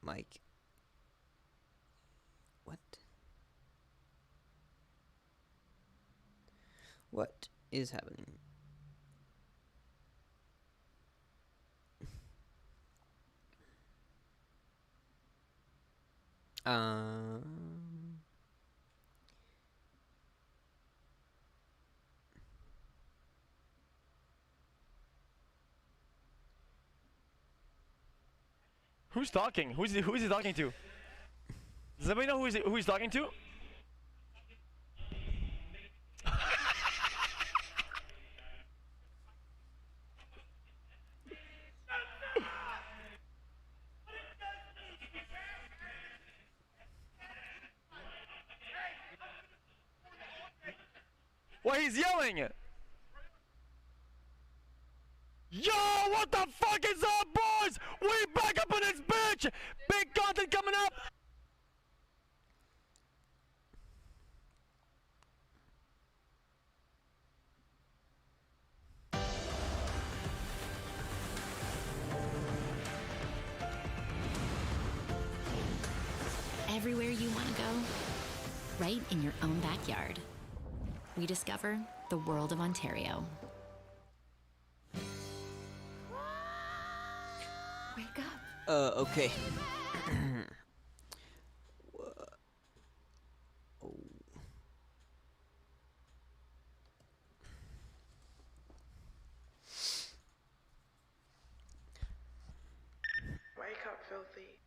Like, what? What is happening? Um. Who's talking? Who's he talking to? Does anybody know who he's talking to? Why he's yelling? Yo, what the fuck is up, boys? We back up in this bitch! Big content coming up! Everywhere you want to go, right in your own backyard. We discover the world of Ontario. Wake up. Okay. Oh. Wake up, filthy.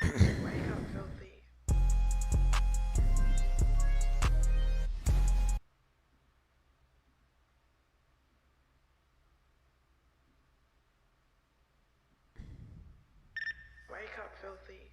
Wake up, filthy. Wake up, filthy.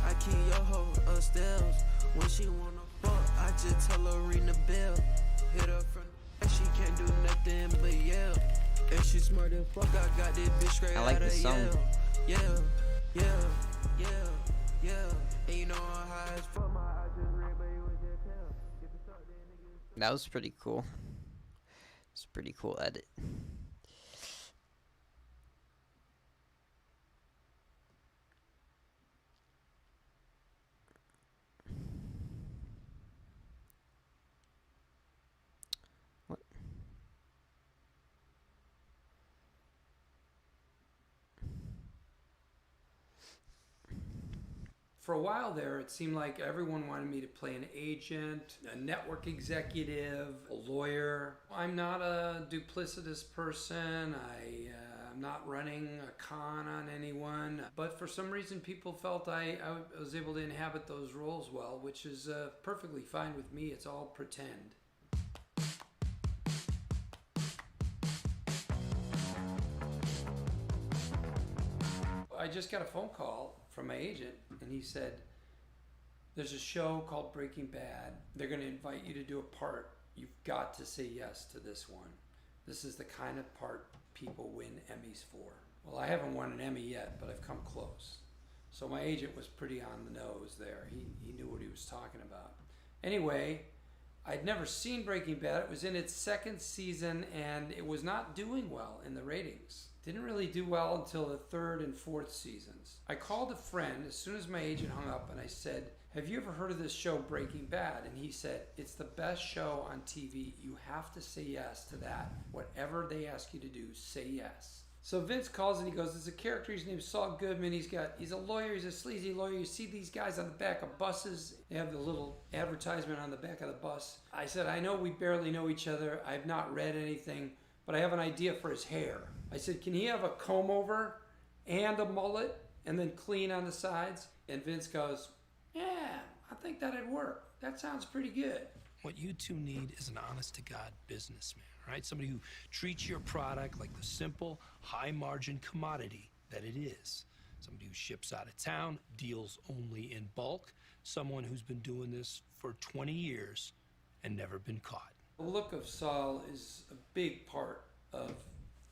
I keep your hoe upstairs. When she wanna fuck, I just tell her ring the bell. Hit her from the she can't do nothing but yell. And she smart as fuck, I got this bitch straight I like out of this song. Yale. Yeah. And you know I'm high as fuck, my eyes just red, but you was just tell. If it's up, then niggas. That was pretty cool. It's a pretty cool edit. What? For a while there, it seemed like everyone wanted me to play an agent, a network executive, a lawyer. I'm not a duplicitous person. I'm not running a con on anyone. But for some reason, people felt I was able to inhabit those roles well, which is perfectly fine with me. It's all pretend. I just got a phone call from my agent, and he said, there's a show called Breaking Bad. They're going to invite you to do a part. You've got to say yes to this one. This is the kind of part people win Emmys for. Well, I haven't won an Emmy yet, but I've come close. So my agent was pretty on the nose there. He knew what he was talking about. Anyway, I'd never seen Breaking Bad. It was in its second season, and it was not doing well in the ratings. Didn't really do well until the third and fourth seasons. I called a friend as soon as my agent hung up, and I said, have you ever heard of this show Breaking Bad? And he said, it's the best show on TV. You have to say yes to that. Whatever they ask you to do, say yes. So Vince calls and he goes, there's a character, his name's Saul Goodman. He's a lawyer, he's a sleazy lawyer. You see these guys on the back of buses. They have the little advertisement on the back of the bus. I said, I know we barely know each other. I've not read anything, but I have an idea for his hair. I said, can he have a comb over and a mullet and then clean on the sides? And Vince goes, yeah, I think that'd work. That sounds pretty good. What you two need is an honest-to-God businessman, right? Somebody who treats your product like the simple, high-margin commodity that it is. Somebody who ships out of town, deals only in bulk. Someone who's been doing this for 20 years and never been caught. The look of Saul is a big part of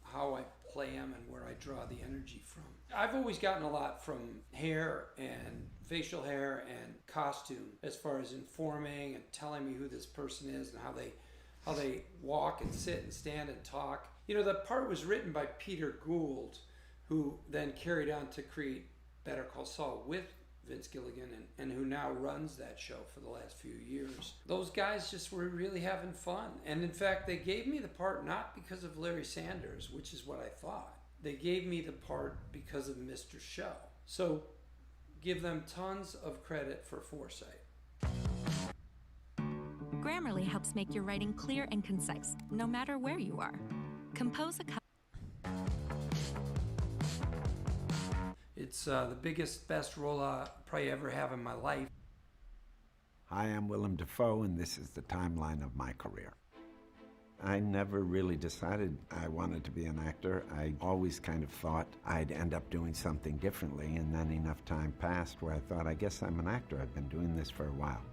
how I play them and where I draw the energy from. I've always gotten a lot from hair and facial hair and costume as far as informing and telling me who this person is and how they walk and sit and stand and talk. You know, the part was written by Peter Gould, who then carried on to create Better Call Saul with Vince Gilligan, and who now runs that show for the last few years. Those guys just were really having fun. And in fact, they gave me the part not because of Larry Sanders, which is what I thought. They gave me the part because of Mr. Show. So give them tons of credit for foresight. Grammarly helps make your writing clear and concise, no matter where you are. Compose a It's the biggest, best role I probably ever have in my life. Hi, I'm Willem Dafoe, and this is the timeline of my career. I never really decided I wanted to be an actor. I always kind of thought I'd end up doing something differently, and then enough time passed where I thought, I guess I'm an actor. I've been doing this for a while.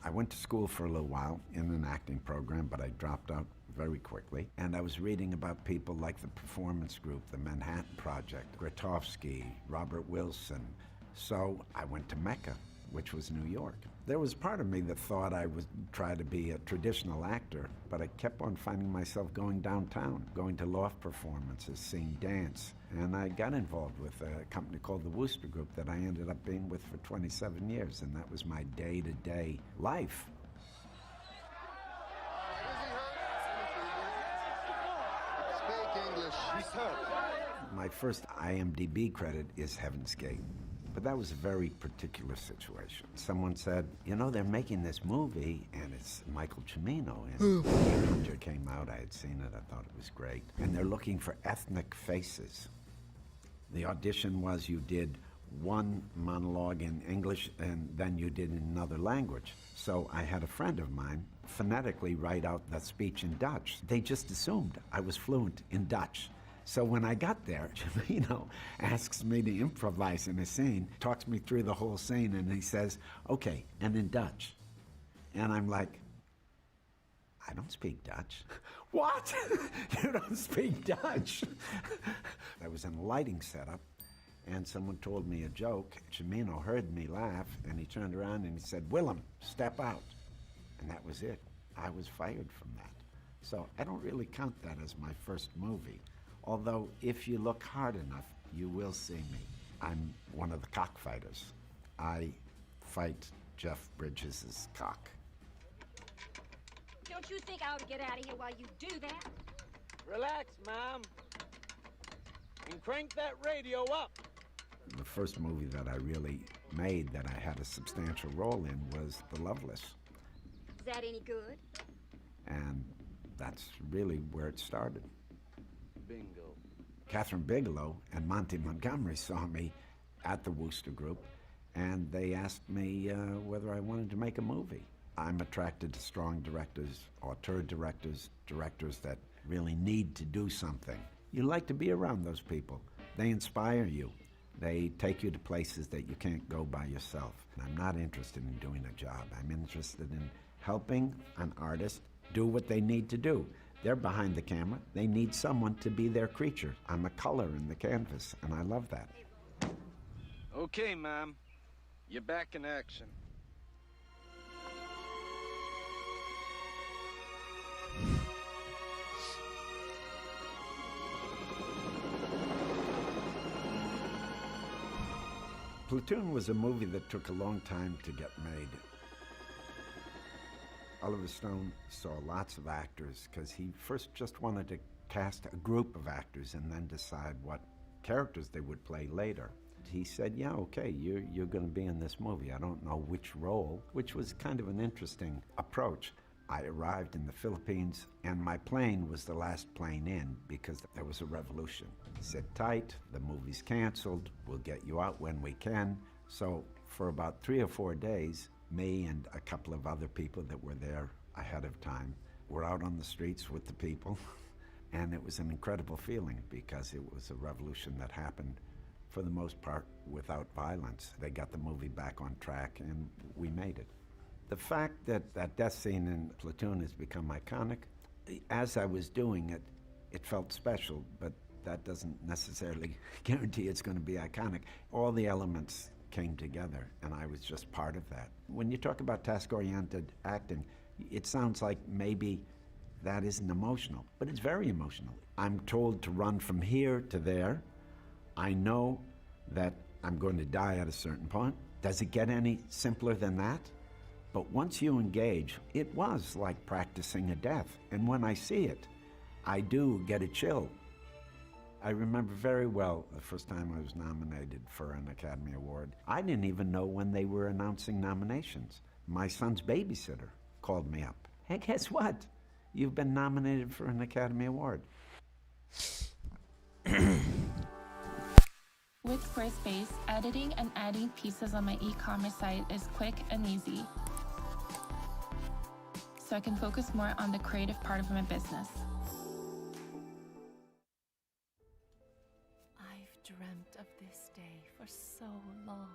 I went to school for a little while in an acting program, but I dropped out very quickly. And I was reading about people like the Performance Group, the Manhattan Project, Grotowski, Robert Wilson. So I went to Mecca, which was New York. There was part of me that thought I would try to be a traditional actor, but I kept on finding myself going downtown, going to loft performances, seeing dance. And I got involved with a company called the Wooster Group that I ended up being with for 27 years, and that was my day-to-day life. Speak English. He's hurt. My first IMDb credit is Heaven's Gate. But that was a very particular situation. Someone said, you know, they're making this movie, and it's Michael Cimino. And the picture came out, I had seen it, I thought it was great. And they're looking for ethnic faces. The audition was you did one monologue in English, and then you did in another language. So I had a friend of mine phonetically write out that speech in Dutch. They just assumed I was fluent in Dutch. So when I got there, Cimino asks me to improvise in a scene, talks me through the whole scene, and he says, okay, and in Dutch. And I'm like, I don't speak Dutch. What? You don't speak Dutch? I was in a lighting setup, and someone told me a joke. Cimino heard me laugh, and he turned around and he said, Willem, step out. And that was it. I was fired from that. So I don't really count that as my first movie. Although, if you look hard enough, you will see me. I'm one of the cockfighters. I fight Jeff Bridges' cock. Don't you think I ought to get out of here while you do that? Relax, Mom. And crank that radio up. The first movie that I really made that I had a substantial role in was The Loveless. Is that any good? And that's really where it started. Bingo. Catherine Bigelow and Monty Montgomery saw me at the Wooster Group, and they asked me whether I wanted to make a movie. I'm attracted to strong directors, auteur directors, directors that really need to do something. You like to be around those people. They inspire you. They take you to places that you can't go by yourself. And I'm not interested in doing a job. I'm interested in helping an artist do what they need to do. They're behind the camera. They need someone to be their creature. I'm a color in the canvas, and I love that. Okay, Mom. You're back in action. Platoon was a movie that took a long time to get made. Oliver Stone saw lots of actors because he first just wanted to cast a group of actors and then decide what characters they would play later. He said, yeah, okay, you're going to be in this movie. I don't know which role, which was kind of an interesting approach. I arrived in the Philippines, and my plane was the last plane in because there was a revolution. Sit tight, the movie's canceled, we'll get you out when we can. So for about 3 or 4 days, me and a couple of other people that were there ahead of time were out on the streets with the people. And it was an incredible feeling because it was a revolution that happened, for the most part, without violence. They got the movie back on track, and we made it. The fact that that death scene in Platoon has become iconic, As I was doing it, it felt special, but that doesn't necessarily guarantee it's going to be iconic. All the elements came together, and I was just part of that. When you talk about task-oriented acting, it sounds like maybe that isn't emotional, but it's very emotional. I'm told to run from here to there. I know that I'm going to die at a certain point. Does it get any simpler than that? But once you engage, it was like practicing a death. And when I see it, I do get a chill. I remember very well the first time I was nominated for an Academy Award. I didn't even know when they were announcing nominations. My son's babysitter called me up. Hey, guess what? You've been nominated for an Academy Award. With Squarespace, editing and adding pieces on my e-commerce site is quick and easy, so I can focus more on the creative part of my business. I've dreamt of this day for so long.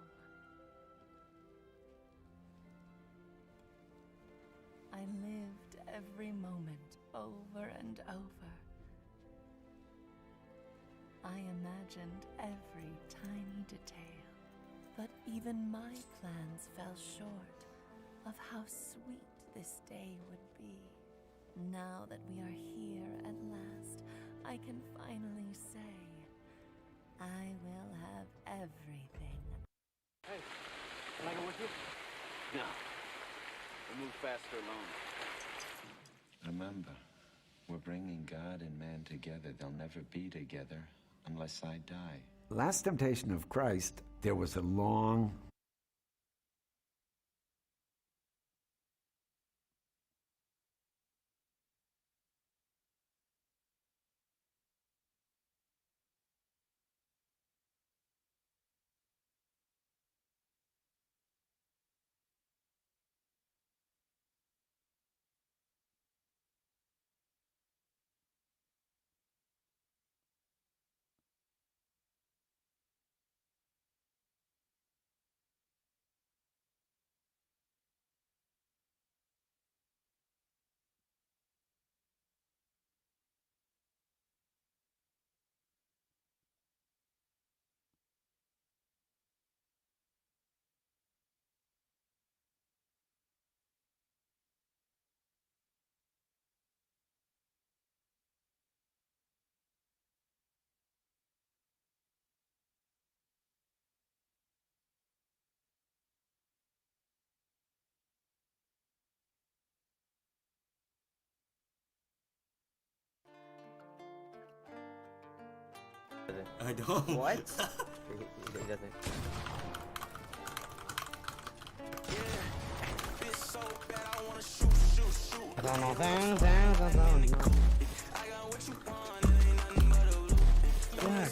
I lived every moment over and over. I imagined every tiny detail, but even my plans fell short of how sweet this day would be. Now that we are here at last, I can finally say, I will have everything. Hey, can I go with you? No. We'll move faster alone. Remember, we're bringing God and man together. They'll never be together unless I die. Last Temptation of Christ, there was a long I don't. What? He doesn't. I don't know things. Yeah. God.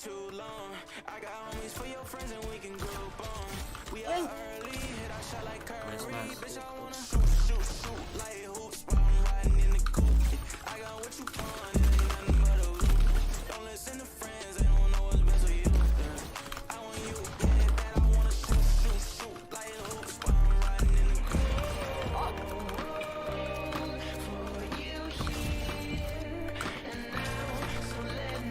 Too long. I got homies for your friends and we can group on. We are early, hit our shot like Curry. Bitch, I wanna shoot like hoops while I'm riding in the coupe. I got what you want, it ain't nothing but a loop. Don't listen to friends, they don't know what's best for you. I want you, yeah, that I wanna shoot like hoops while I'm riding in the coupe. For you here and now, so let me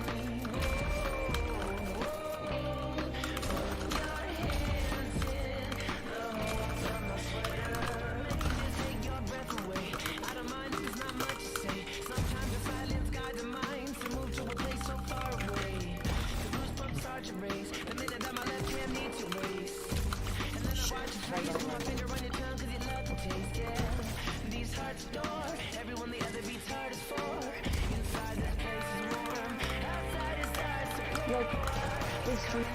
Please come in.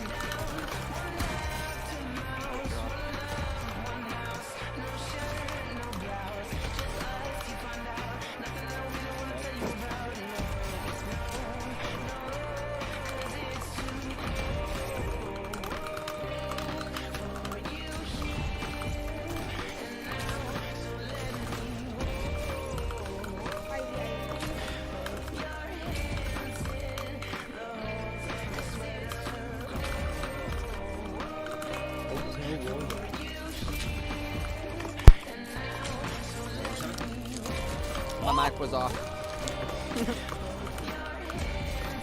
My mic was off.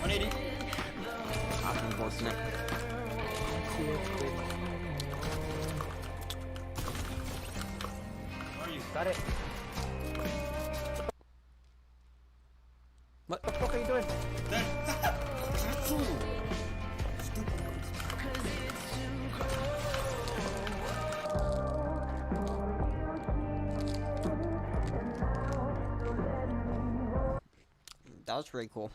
180. That's unfortunate. Where are you? Got it. What the fuck are you doing? That was pretty cool.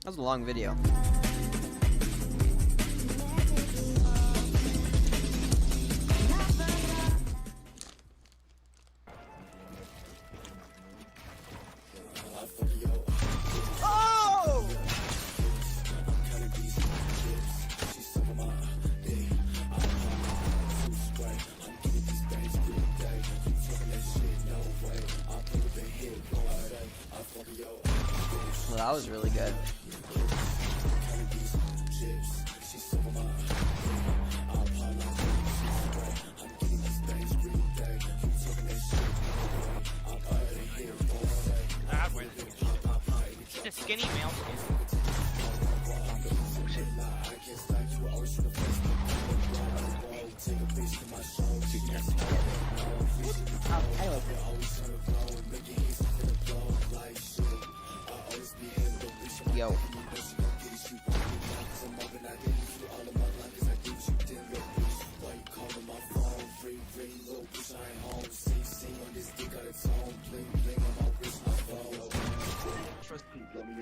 That was a long video. Oh! Well, that was really good. She's a skinny male. Yo.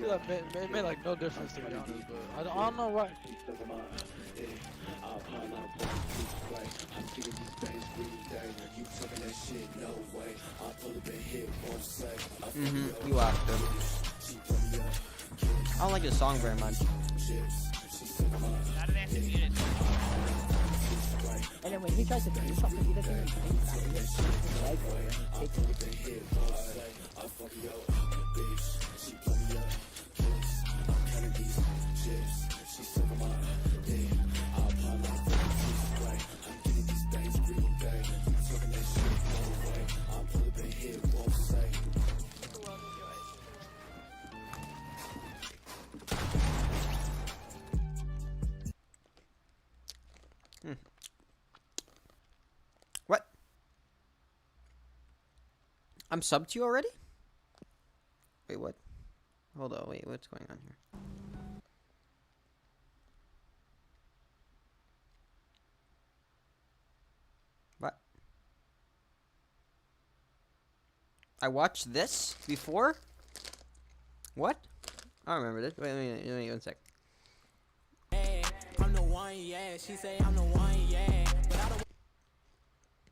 I feel like it made like no difference to be honest, but I don't know why. You asked him. I don't like this song very much. And then when he tries to do something, he doesn't even think back. He just takes his leg over and takes it. What? I'm subbed to you already? Wait, what? Hold on, wait, what's going on here? What? I watched this before? What? I don't remember this. Wait, one sec. I'm the one, yeah. She say I'm the one, yeah. But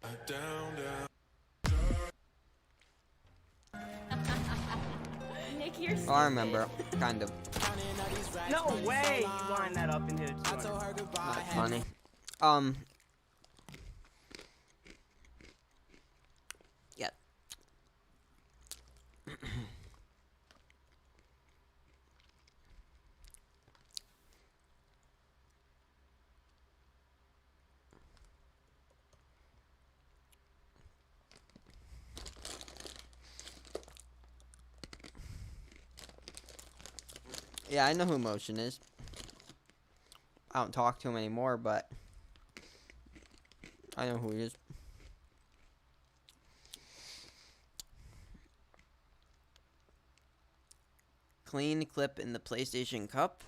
I don't. Nick, you're Oh, I remember. Kind of. No way! You line that up and hit it. Not funny. Yeah. Yeah, I know who Motion is. I don't talk to him anymore, but I know who he is. Clean clip in the PlayStation Cup.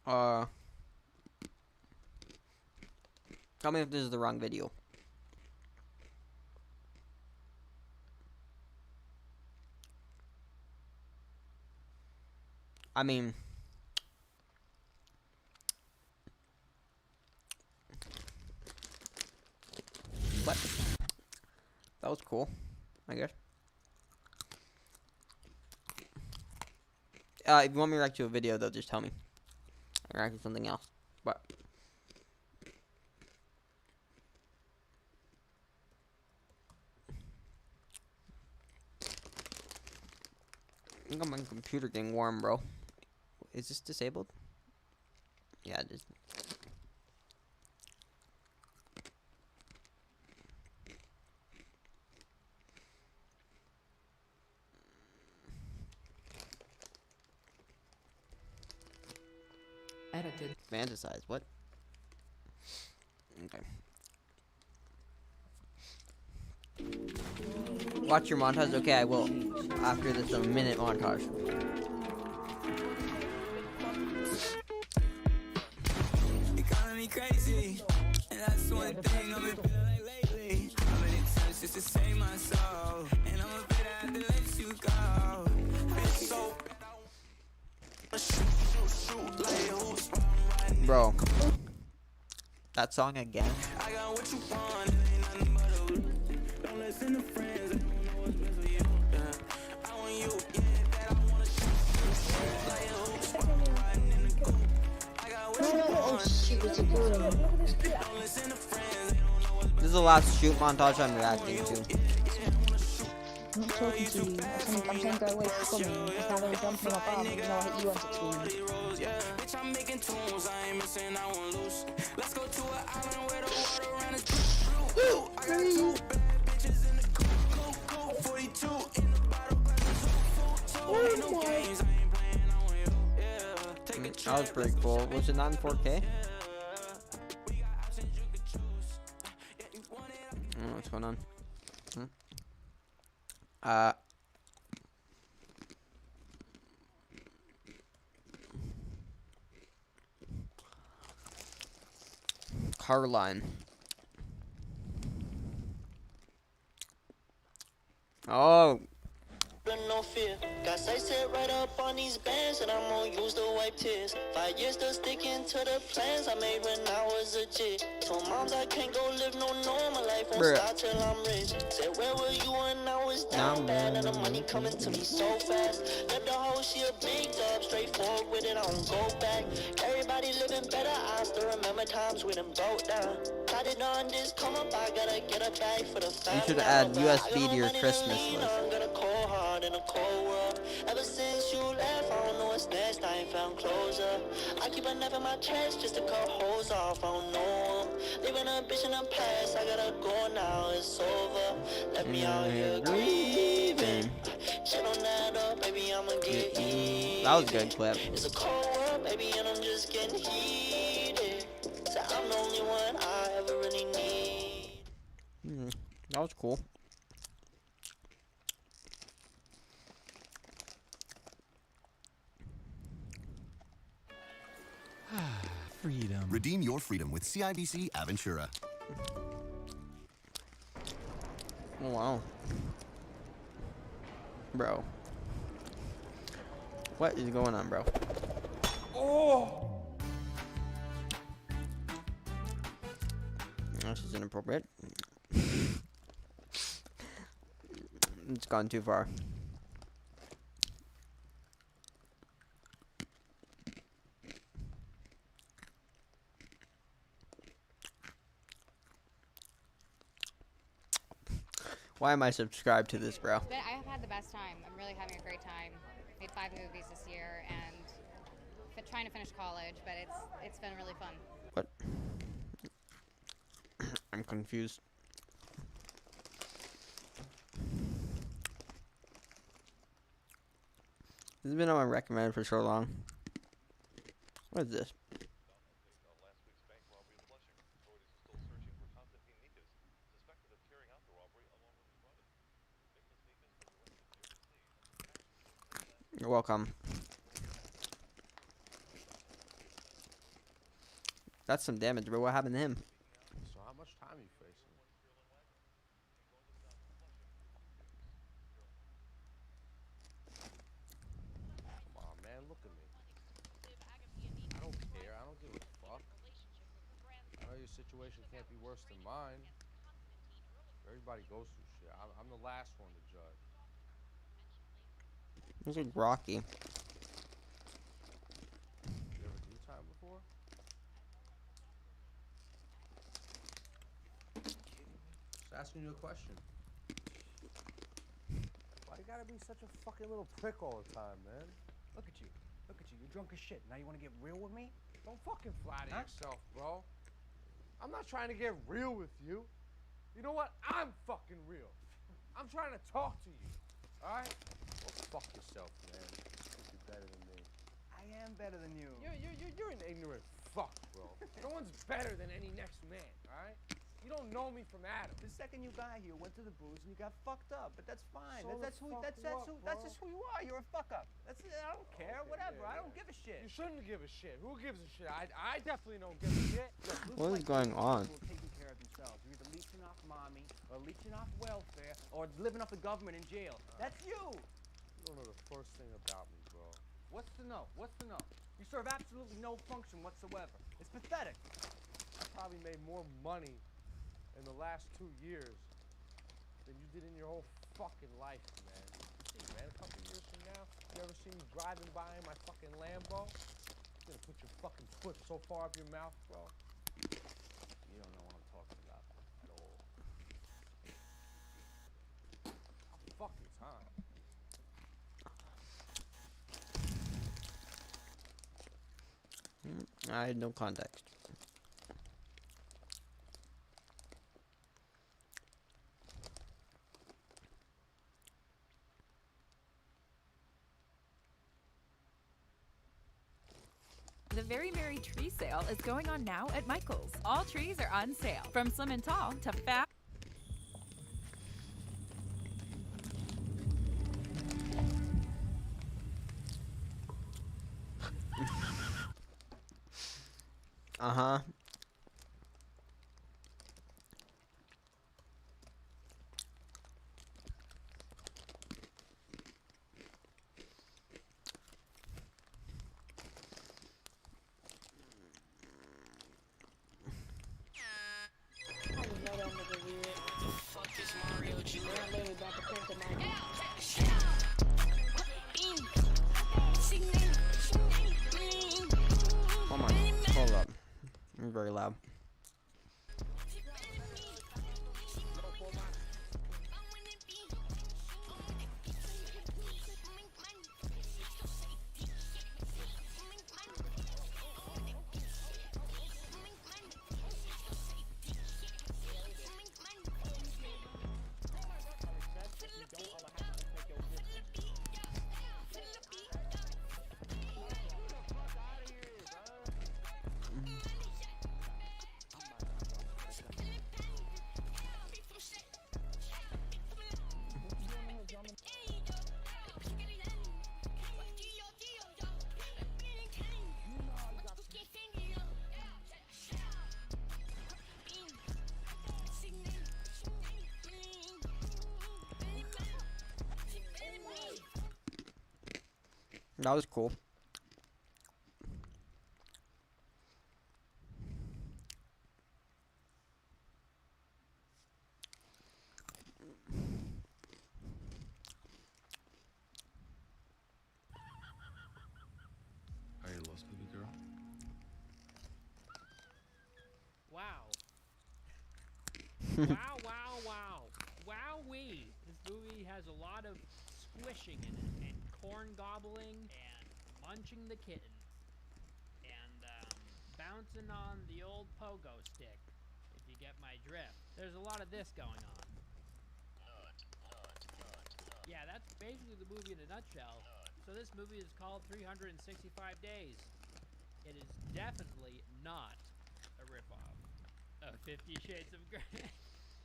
Tell me if this is the wrong video. I mean, what? That was cool, I guess. If you want me to react to a video, though, just tell me. I'll react to something else. But I think my computer getting warm, bro. Is this disabled? Yeah, it is. Edited. Fantasize. What? Okay. Watch your montage? Okay, I will. After this, a minute montage. Economy crazy, and that's one thing I've been feeling like lately. How many times just to save my soul, and I'm afraid I have to let you go. Bitch, so Bro, that song again. I got what you want, ain't nothing but a don't listen to friends, they don't know what's best for you. I want you, yeah, that I wanna shoot like a hoop, riding in the coupe. I got what you want, don't listen to friends, they don't know what's This is the last shoot montage I'm reacting to. I'm not talking to you. I'm saying go away from me. Because now they're jumping on my arm, even though I hit you on 16. bitch, I'm making tunes, I ain't missing, I won't lose. Let's go to an island where the water around is blue. I got two bad bitches in the coop, 42 in the bottle, glass of ain't no games, I ain't playing, I want you, yeah. Take a That was pretty cool. Was it not in 4K? Oh, what's going on? Carline. Oh. No fear. Got sight set right up on these bands, and I'm gonna use the wipe tears. 5 years still sticking to the plans I made when I was a kid. Told moms I can't go live no normal life, won't start till I'm rich. Said where were you when I was down bad, and the money coming to me so fast. Left the whole shit a big dub, straightforward with it, I don't go back. Everybody living better, I still remember times we done broke down. Got it on this come up, I gotta get a bag for the family. You should add USB to your Christmas list. Got a cold heart in a cold world. Ever since you left, I don't know what's next. I ain't found closure. I keep a knife in my chest just to cut holes off. I don't know. Leaving a bitch in the past. I gotta go now. It's over. Left me out here grieving. Shit on that up, baby. I'ma get even. That was a good clip. It's a cold world, baby, and I'm just getting heated. So I'm the only one I ever really need. That was cool. Freedom. Redeem your freedom with CIBC Aventura. Oh, wow. Bro. What is going on, bro? Oh! This is inappropriate. It's gone too far. Why am I subscribed to this, bro? But I have had the best time. I'm really having a great time. Made 5 movies this year and trying to finish college, but it's been really fun. What? I'm confused. This has been on my recommended for so long. What is this? You're welcome. That's some damage, bro. What happened to him? So how much time are you facing? Come on, man, look at me. I don't care. I don't give a fuck. I know your situation can't be worse than mine. Everybody goes through shit. I'm the last one to judge. This is Rocky. You ever do time before? Just asking you a question. Why you gotta be such a fucking little prick all the time, man? Look at you. Look at you. You're drunk as shit. Now you want to get real with me? Don't fucking flatter yourself, bro. I'm not trying to get real with you. You know what? I'm fucking real. I'm trying to talk to you. All right? Go fuck yourself, man. You think you're better than me. I am better than you. You're an ignorant fuck, bro. No one's better than any next man, all right? You don't know me from Adam. The second you got here, went to the booze and you got fucked up, but that's fine. So That's just who you are. You're a fuck up. That's it. I don't care. Okay, Whatever. yeah, I don't give a shit. You shouldn't give a shit. Who gives a shit? I definitely don't give a shit. Look, What is going on? People are taking care of themselves. You're either leeching off mommy, or leeching off welfare, or living off the government in jail. That's you. You don't know the first thing about me, bro. What's to know? What's to know? You serve absolutely no function whatsoever. It's pathetic. I probably made more money in the last 2 years than you did in your whole fucking life, man. See, man, a couple years from now, you ever see me driving by in my fucking Lambo? You're gonna put your fucking foot so far up your mouth, bro. You don't know what I'm talking about at all. How fucking time. I had no context. The Very Merry Tree Sale is going on now at Michael's. All trees are on sale, from slim and tall to fat. Uh-huh. Hold on. Hold up. I'm very loud. That was cool. Are you lost, baby girl? Wow. Wow, wow, wow. Wowee. This movie has a lot of squishing in it, and corn gobbling, and munching the kitten, and bouncing on the old pogo stick, if you get my drift. There's a lot of this going on. Yeah, that's basically the movie in a nutshell. So this movie is called 365 Days. It is definitely not a ripoff of 50 Shades of Grey.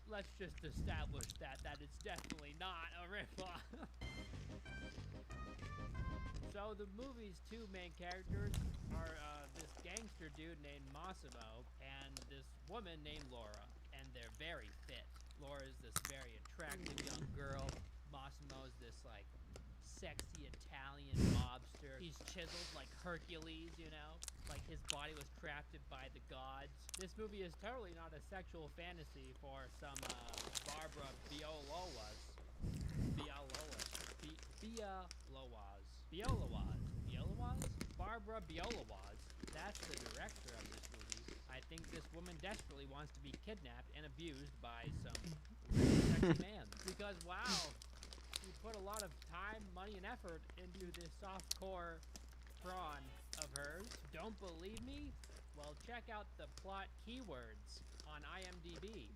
Let's just establish that it's definitely not a ripoff. So the movie's two main characters are this gangster dude named Massimo and this woman named Laura, and they're very fit. Laura is this very attractive young girl. Massimo is this like sexy Italian mobster. He's chiseled like Hercules, you know? Like his body was crafted by the gods. This movie is totally not a sexual fantasy for some Barbara Biolowas. Barbara Biolowas. That's the director of this movie. I think this woman desperately wants to be kidnapped and abused by some really sexy man. Because wow, you put a lot of time, money, and effort into this softcore prawn of hers. Don't believe me? Well, check out the plot keywords on IMDb.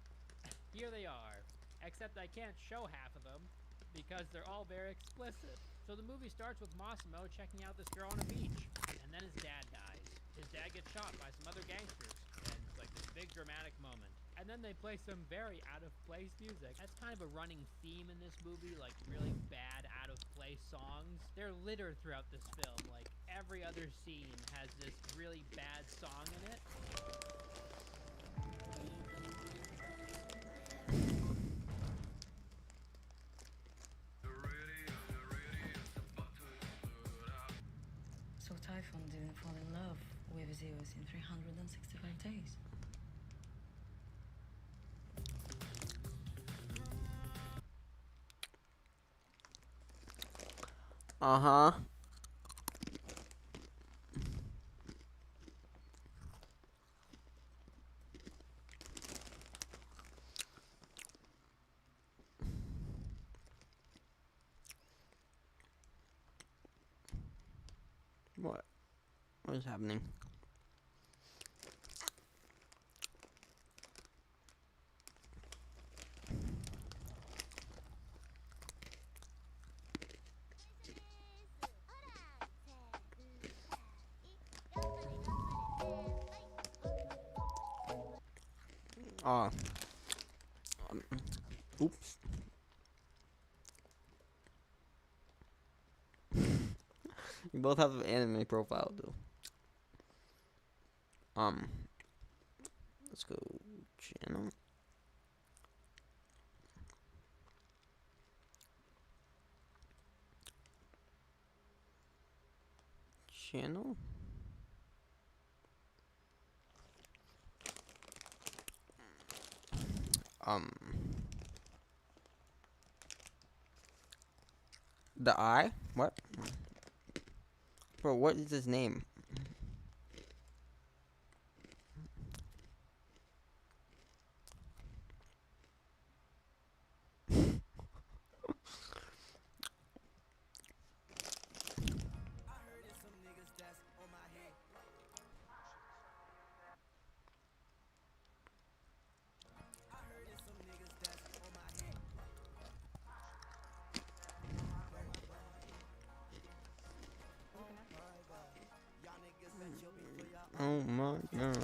Here they are, except I can't show half of them because they're all very explicit. So the movie starts with Massimo checking out this girl on a beach, and then his dad dies. His dad gets shot by some other gangsters, and it's like this big dramatic moment. And then they play some very out-of-place music. That's kind of a running theme in this movie, like really bad out-of-place songs. They're littered throughout this film. Like every other scene has this really bad song in it. So Typhon didn't fall in love with Zeus in 365 days. Uh-huh. What? What is happening? Ah. Oops. You both have an anime profile, though. Let's go channel. Channel. The eye? What? Bro, what is his name? Oh my god.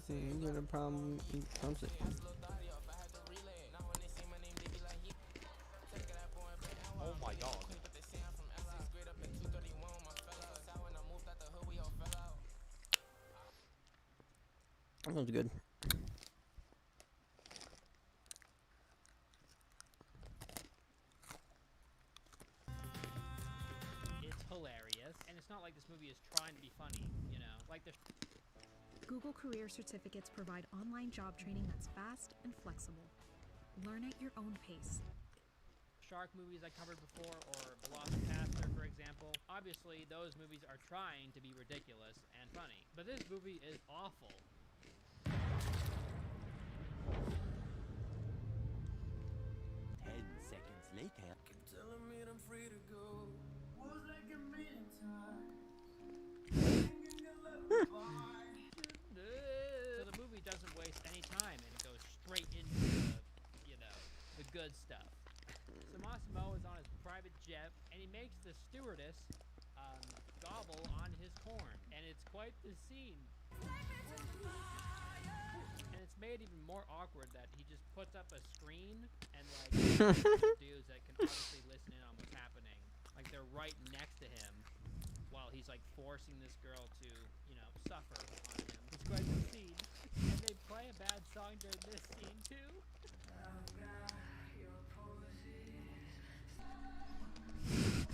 You got a problem with something. Oh my god. That sounds good. It's hilarious, and it's not like this movie is trying to be funny, you know? Like the Google Career Certificates provide online job training that's fast and flexible. Learn at your own pace. shark movies I covered before, or Velocipaster, for example. Obviously, those movies are trying to be ridiculous and funny, but this movie is awful. Seconds later. Telling me I'm free to go. Was like a million times. So the movie doesn't waste any time and it goes straight into the, you know, the good stuff. So Massimo is on his private jet and he makes the stewardess gobble on his corn, and it's quite the scene. And it's made even more awkward that he just puts up a screen and like dudes that can obviously listen in on what's happening. Like they're right next to him while he's like forcing this girl to, you know, suffer on him. It's quite the scene. And they play a bad song during this scene too.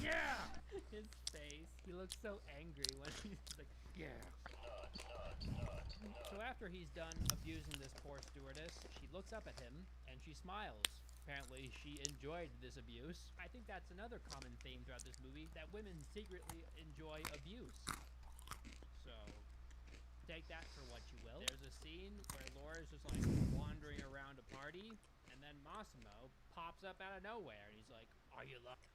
Yeah! His face. He looks so angry when he's like, yeah. So after he's done abusing this poor stewardess, she looks up at him and she smiles. Apparently she enjoyed this abuse. I think that's another common theme throughout this movie, that women secretly enjoy abuse. So take that for what you will. There's a scene where Laura's just like wandering around a party, and then Massimo pops up out of nowhere and he's like, are you lost?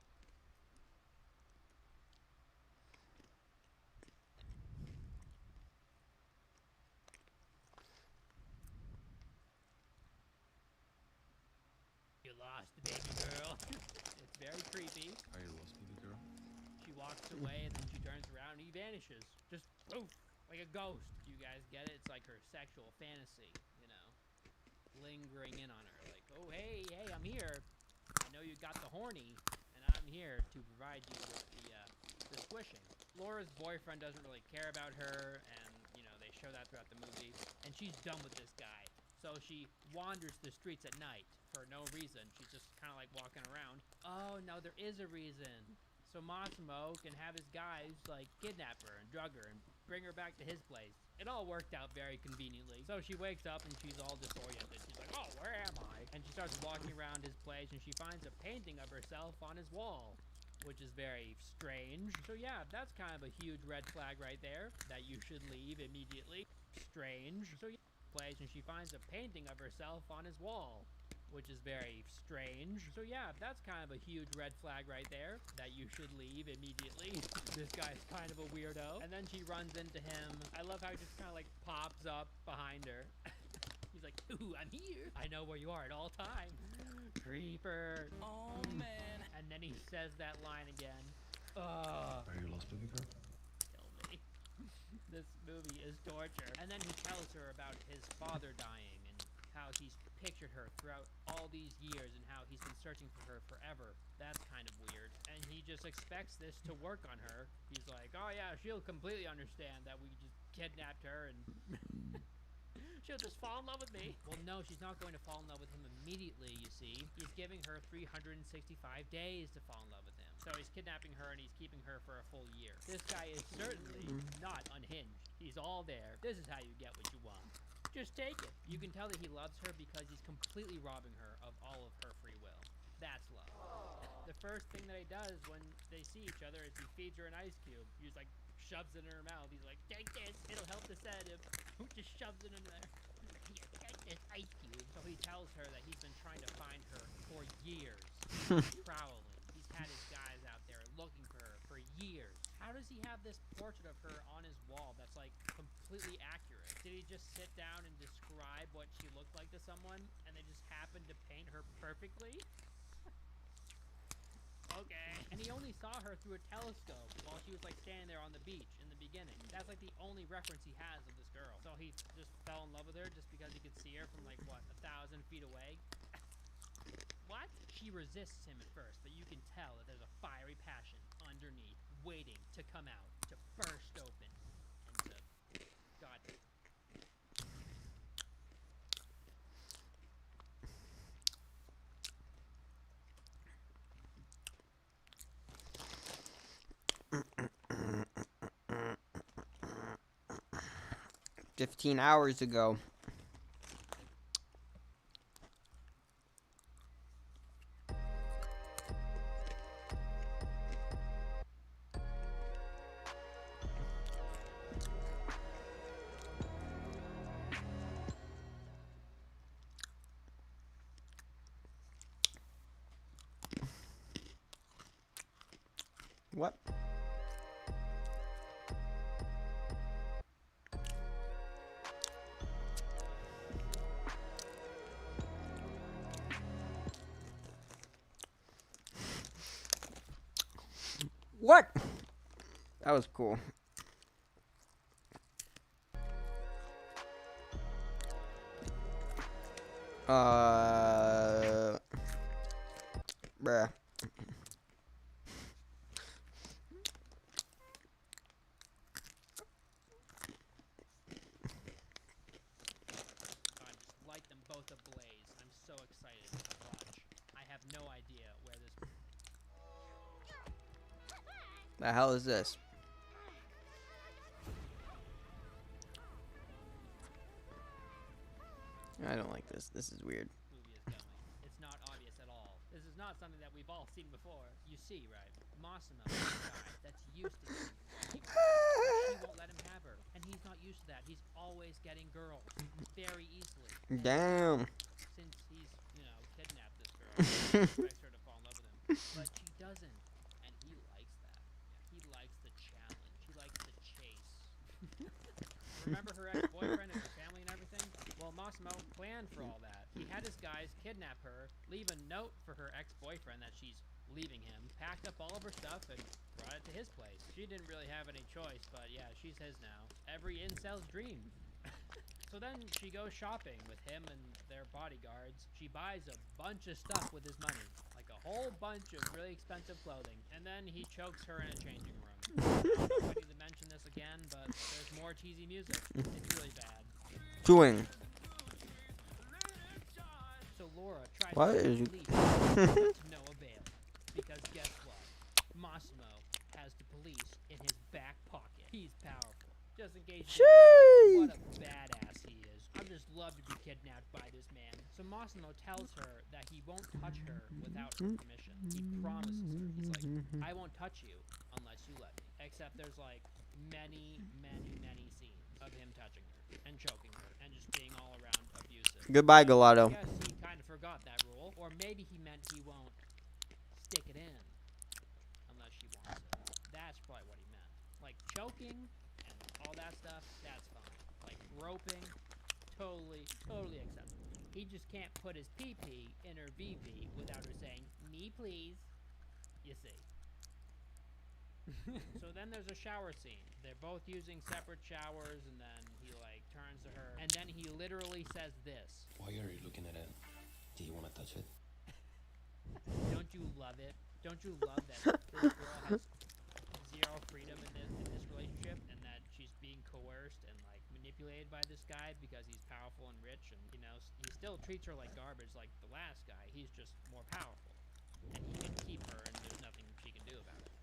You lost the baby girl. It's very creepy. Are you lost, baby girl? She walks away and then she turns around and he vanishes. Just poof, like a ghost. You guys get it? It's like her sexual fantasy, you know, lingering in on her. Like, oh, hey, I'm here. I know you got the horny, and I'm here to provide you with the squishing. Laura's boyfriend doesn't really care about her, and, you know, they show that throughout the movie. And she's done with this guy. So she wanders the streets at night for no reason. She's just kind of like walking around. Oh, no, there is a reason. So Massimo can have his guys like kidnap her and drug her and bring her back to his place. It all worked out very conveniently. So she wakes up and she's all disoriented. She's like, oh, where am I? And she starts walking around his place and she finds a painting of herself on his wall, which is very strange. So yeah, that's kind of a huge red flag right there, that you should leave immediately. Strange. So yeah, place and she finds a painting of herself on his wall, which is very strange. So yeah, that's kind of a huge red flag right there, that you should leave immediately. This guy's kind of a weirdo. And then she runs into him. I love how he just kind of like pops up behind her. He's like, ooh, I'm here. I know where you are at all times. Creeper. Oh man. And then he says that line again. Are you lost, baby girl? Kill me. This movie is torture. And then he tells her about his father dying and how he's pictured her throughout all these years and how he's been searching for her forever. That's kind of weird. And he just expects this to work on her. He's like, oh yeah, she'll completely understand that we just kidnapped her and she'll just fall in love with me. Well, no, she's not going to fall in love with him immediately, you see. He's giving her 365 days to fall in love with him. So he's kidnapping her and he's keeping her for a full year. This guy is certainly not unhinged. He's all there. This is how you get what you want. Just take it. You can tell that he loves her because he's completely robbing her of all of her free will. That's love. The first thing that he does when they see each other is he feeds her an ice cube. He's like, shoves it in her mouth. He's like, take this, it'll help the sedative. Who just shoves it in there? Here, take this ice cube. So he tells her that he's been trying to find her for years. Prowling. He's had his guys out there looking for her for years. How does he have this portrait of her on his wall that's like completely accurate? Did he just sit down and describe what she looked like to someone and they just happened to paint her perfectly? Okay. And he only saw her through a telescope while she was like standing there on the beach in the beginning. That's like the only reference he has of this girl. So he just fell in love with her just because he could see her from like, what, 1,000 feet away? What? She resists him at first, but you can tell that there's a fiery passion underneath, waiting to come out, to burst open, and to... God. "15 hours ago." What? What? That was cool. Bruh. Light them both ablaze. I'm so excited to watch. I have no idea where this. The hell is this? I don't like this. This is weird. Movie is going. It's not obvious at all. This is not something that we've all seen before. You see, right? Massimo is a guy that's used to this. She won't let him have her, and he's not used to that. He's always getting girls very easily. Damn. Since he's, kidnapped this girl, he expects her to fall in love with him, but she doesn't, and he likes that. Yeah, he likes the challenge. He likes the chase. Remember her ex-boyfriend and her family and everything? Well, Massimo planned for all that. He had his guys kidnap her, leave a note for her ex-boyfriend that she's leaving him, packed up all of her stuff, and brought it to his place. She didn't really have any choice, but yeah, she's his now. Every incel's dream. So then she goes shopping with him and their bodyguards. She buys a bunch of stuff with his money, like a whole bunch of really expensive clothing, and then he chokes her in a changing room. I don't know if I need to mention this again, but there's more cheesy music. It's really bad. Chewing. So Laura tries What to is you? police, but to no avail. Because guess what? Massimo has the police in his back pocket. He's powerful. Just in case you don't know what a badass he is. I'd just love to be kidnapped by this man. So Massimo tells her that he won't touch her without her permission. He promises her. He's like, I won't touch you unless you let me. Except there's like many scenes of him touching her and choking her and just being all around abusive. Goodbye, Gelato. I guess he kind of forgot that rule. Or maybe he meant he won't stick it in unless she wants it. That's probably what he meant. Like choking and all that stuff, that's fine. Like roping, totally acceptable. He just can't put his pee-pee in her VV without her saying, me please. You see. So then there's a shower scene. They're both using separate showers, and then he like turns to her, and then he literally says this. Why are you looking at it? Do you want to touch it? Don't you love it? Don't you love that this girl has zero freedom in this relationship, and that she's being coerced and like manipulated by this guy because he's powerful and rich, and he still treats her like garbage like the last guy. He's just more powerful, and he can keep her, and there's nothing she can do about it.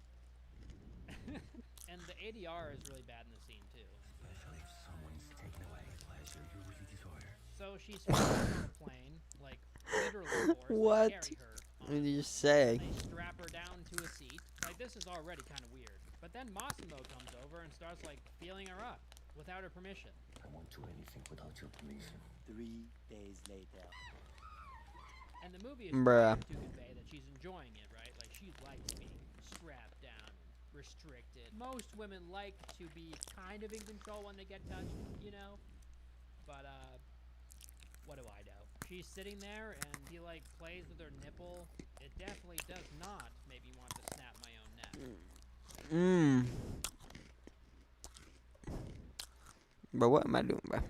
And the ADR is really bad in the scene too. Especially if someone's taking away a pleasure you really desire. So she's on a plane, like literally forced What? to carry her. What did you say? They strap her down to a seat. Like this is already kind of weird. But then Massimo comes over and starts like feeling her up without her permission. I won't do anything without your permission. 3 days later. And the movie is Bruh. trying to convey that she's enjoying it, right? Like she likes being strapped down and restricted. Most women like to be kind of in control when they get touched, But what do I know? She's sitting there and he like plays with her nipple. It definitely does not make me want to snap my own neck. Bro, what am I doing, bro?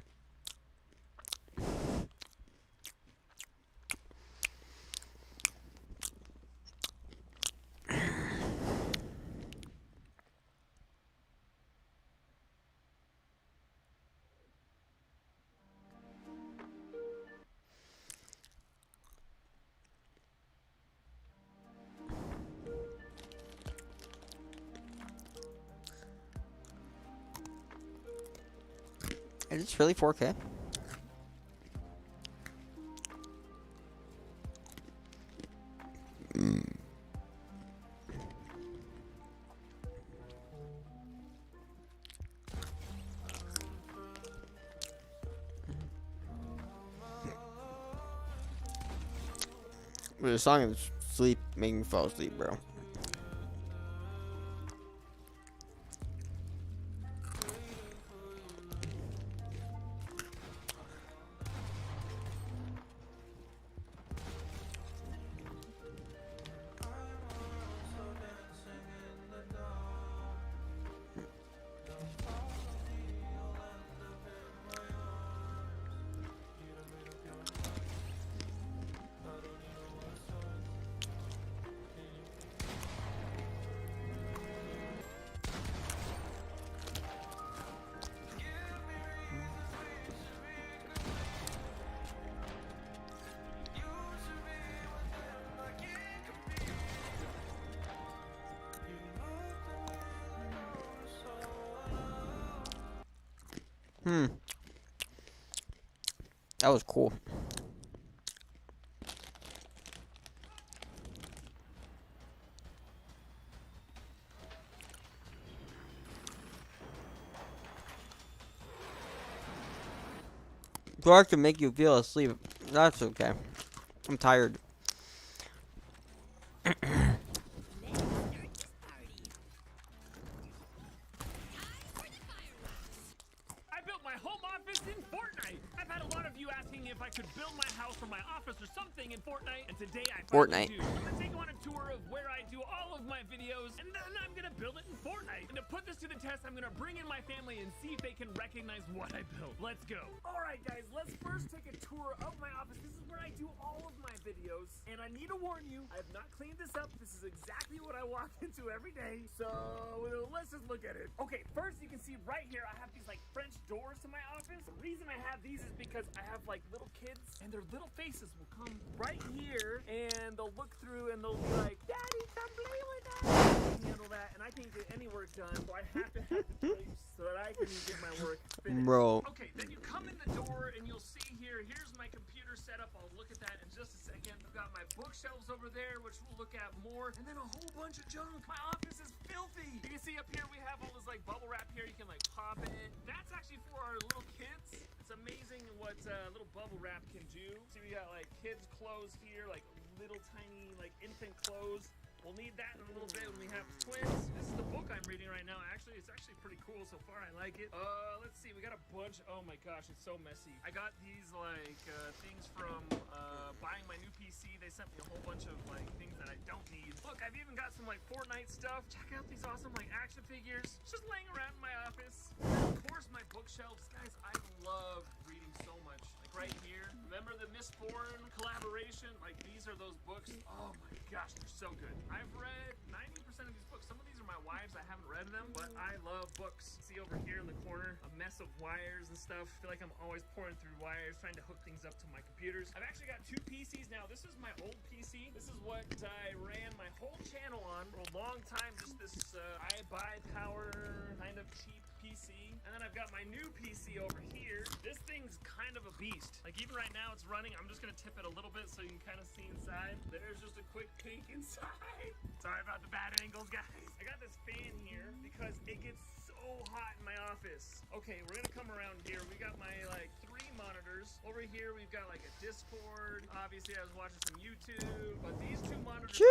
Is this really 4K? The song is sleep, making me fall asleep, bro. That was cool. Dark to make you feel asleep. That's okay. I'm tired. I built my home office in Fortnite. I've had a lot of you asking if I could build my house or my office or something in Fortnite, and today I finally Fortnite. do. I'm gonna take you on a tour of where I do all of my videos, and then I'm gonna build it in Fortnite. And to put this to the test, I'm gonna bring in my family and see if they can recognize what I built. Let's go. All right, guys, let's first take a tour of my office. This is where I do all of my videos, and I need to warn you, I have not cleaned this up. This is exactly what I walk into every day, so let's just look at it. Okay, first you can see right here, I have these like French doors to my office. The reason I have these is because I have like little kids, and their little faces will come right here, and they'll look through, and they'll be like, "Daddy, come play with us." I can't handle that, and I can't get any work done, so I have to have the drapes so that I can get my work finished. Bro. Okay, then you come in the door, and you'll see here, here's my computer setup. I'll look at that in just a second. I've got my bookshelves over there, which we'll look at more, and then a whole bunch of junk. My office is filthy. You can see up here, we have all this like bubble wrap here. You can like pop it. That's actually for our little kids. It's amazing what little bubble wrap can do. See, we got like kids' clothes here, like little tiny like infant clothes. We'll need that in a little bit when we have twins. This is the book I'm reading right now. Actually, it's actually pretty cool so far. I like it. Let's see. We got a bunch. Oh my gosh, it's so messy. I got these like things from buying my new PC. They sent me a whole bunch of like things that I don't need. Look, I've even got some like Fortnite stuff. Check out these awesome like action figures. Just laying around in my office. And of course, my bookshelves. Guys, I love reading so much. Like right here. Remember the Miss Bourne collaboration? Like these are those books. Oh my gosh, they're so good. I've read 90% of these books. Some of these are my wives. I haven't read them, but I love books. See over here in the corner, a mess of wires and stuff. I feel like I'm always pouring through wires, trying to hook things up to my computers. I've actually got 2 PCs now. This is my old PC. This is what I ran my whole channel on for a long time. Just this iBuyPower kind of cheap PC. And then I've got my new PC over here. This thing's kind of a beast. Like even right now it's running. I'm just gonna tip it a little bit so you can kind of see inside. There's just a quick peek inside. Sorry about the bad angles, guys. I got this fan here because it gets so hot in my office. Okay, we're gonna come around here. We got my like 3 monitors. Over here we've got like a Discord. Obviously I was watching some YouTube, but these 2 monitors are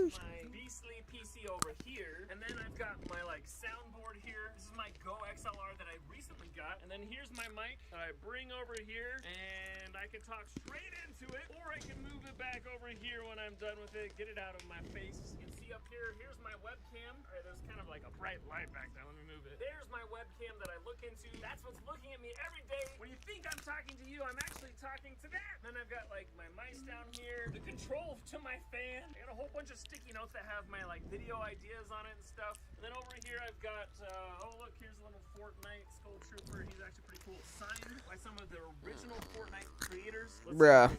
hooked up to my beastly PC over here. And then I've got my like soundboard here. This is my Go XLR that I recently got. And then here's my mic that I bring over here, and I can talk straight into it, or I can move it back over here when I'm done with it, get it out of my face. You can see up here, here's my webcam. All right, there's kind of like a bright light back there. Let me move it. There's my webcam that I look into. That's what's looking at me every day. When you think I'm talking to you, I'm actually talking to that. Then I've got like my mice down here, the control to my fan. I got a whole bunch of sticky notes that have my like video ideas on it and stuff. And then over here I've got, oh look, here's a little Fortnite Skull Trooper. He's actually pretty cool. Signed by some of the original Fortnite creators. Bruh.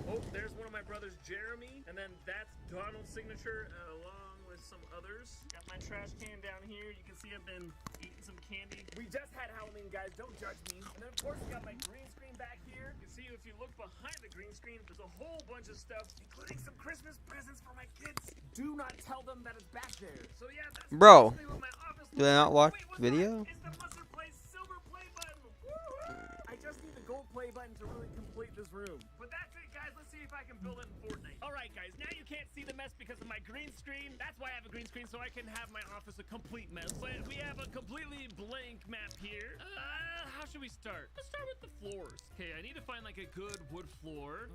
Oh, there's one of my brothers, Jeremy. And then that's Donald's signature, along with some others. Got my trash can down here. You can see I've been eating some candy. We just had Halloween, guys. Don't judge me. And then, of course, we got my green screen back here. You can see if you look behind the green screen, there's a whole bunch of stuff, including some Christmas presents for my kids. Do not tell them that it's back there. So, yeah, that's Bro. basically what my office Do I not watch Wait, video? it's the Mustard Play silver play button. Woo-hoo! I just need the gold play button to really complete this room. But that's it, guys. Let's see if I can build it in Fortnite. All right, guys. Now you can't see the mess because of my green screen. That's why I have a green screen, so I can have my office a complete mess. But we have a completely blank map here. How should we start? Let's start with the floors. Okay, I need to find like a good wood floor.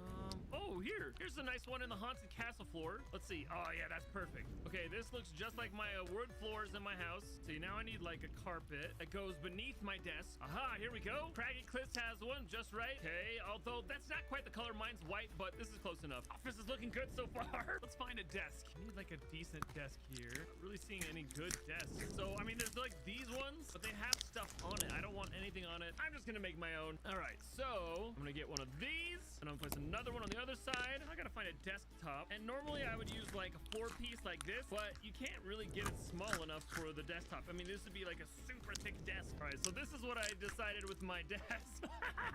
Oh, here's a nice one in the haunted castle floor. Let's see. Oh yeah, that's perfect. Okay, this looks just like my wood floors in my house. See, now I need like a carpet that goes beneath my desk. Aha, here we go. Craggy Cliffs has one just right. Okay, although that's not quite the color. Mine's white, but this is close enough. Office is looking good so far. Let's find a desk. I need like a decent desk here. Not really seeing any good desks. So, I mean, there's like these ones, but they have stuff on it. I don't want anything on it. I'm just gonna make my own. All right, so I'm gonna get one of these, and I'm gonna place another one on the other side. I gotta find a desktop, and normally I would use like a 4-piece like this, but you can't really get it small enough for the desktop. I mean, this would be like a super thick desk. All right, so this is what I decided with my desk.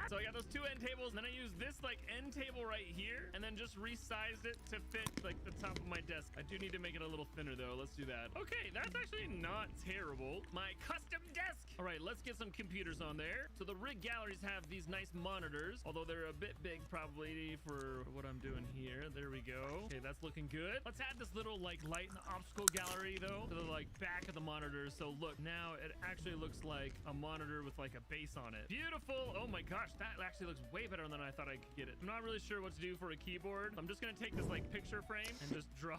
So I got those 2 end tables, and then I used this like end table right here, and then just resized it to fit like the top of my desk. I do need to make it a little thinner though. Let's do that. Okay, that's actually not terrible. My custom desk. All right, let's get some computers on there. So the rig galleries have these nice monitors, although they're a bit big probably for what I'm doing here. There we go. Okay, that's looking good. Let's add this little like light and obstacle gallery though to the like back of the monitors. So look, now it actually looks like a monitor with like a base on it. Beautiful. Oh my gosh, that actually looks way better than I thought I could get it. I'm not really sure what to do for a keyboard. I'm just gonna take this like picture frame and just draw.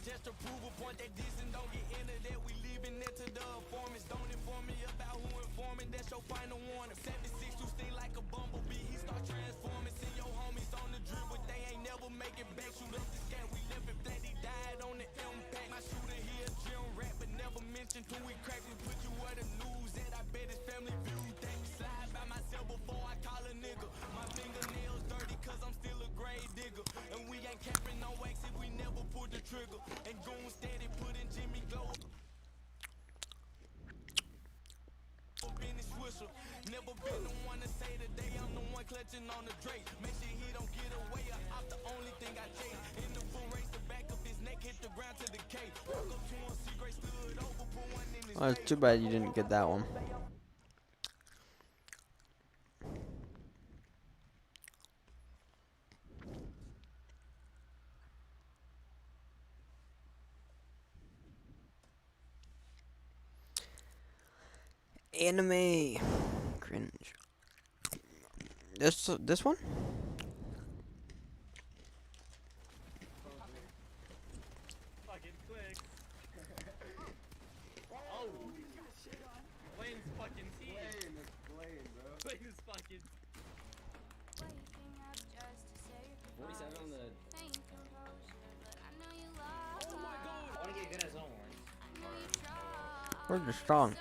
Just to prove a point that this and don't get into that. We leaving it to the informants. Don't inform me about who informing. That's your final warning. 76 you sting like a bumblebee. He start transforming. See your homies on the drip, but they ain't never make it back. Shoot up the scat, we left it flat. He died on the impact. My shooter here, gym rat, but never mentioned who we cracked. We put you where the news at. I bet his family view that. Slide by myself before I call a nigga. My fingernails dirty, cause I'm still a grave digger. And we ain't capping no wax if we never pull the trigger. And goon steady putting Jimmy Glow up in his whistle. Never been the one to say today I'm the one clutching on the Drake. Make sure he don't get away. I'm the only thing I chase. In the full race, the back of his neck hit the ground to the K. Walk up to him, see Gray stood over, put one in his Oh, it's too bad you didn't get that one. Anime cringe. This one? Fucking quick. Oh, Blaine's fucking team. Blaine, bro. Blaine is fucking. 47 on the. Oh my god. I want to get good at zone ones. Where's the strong?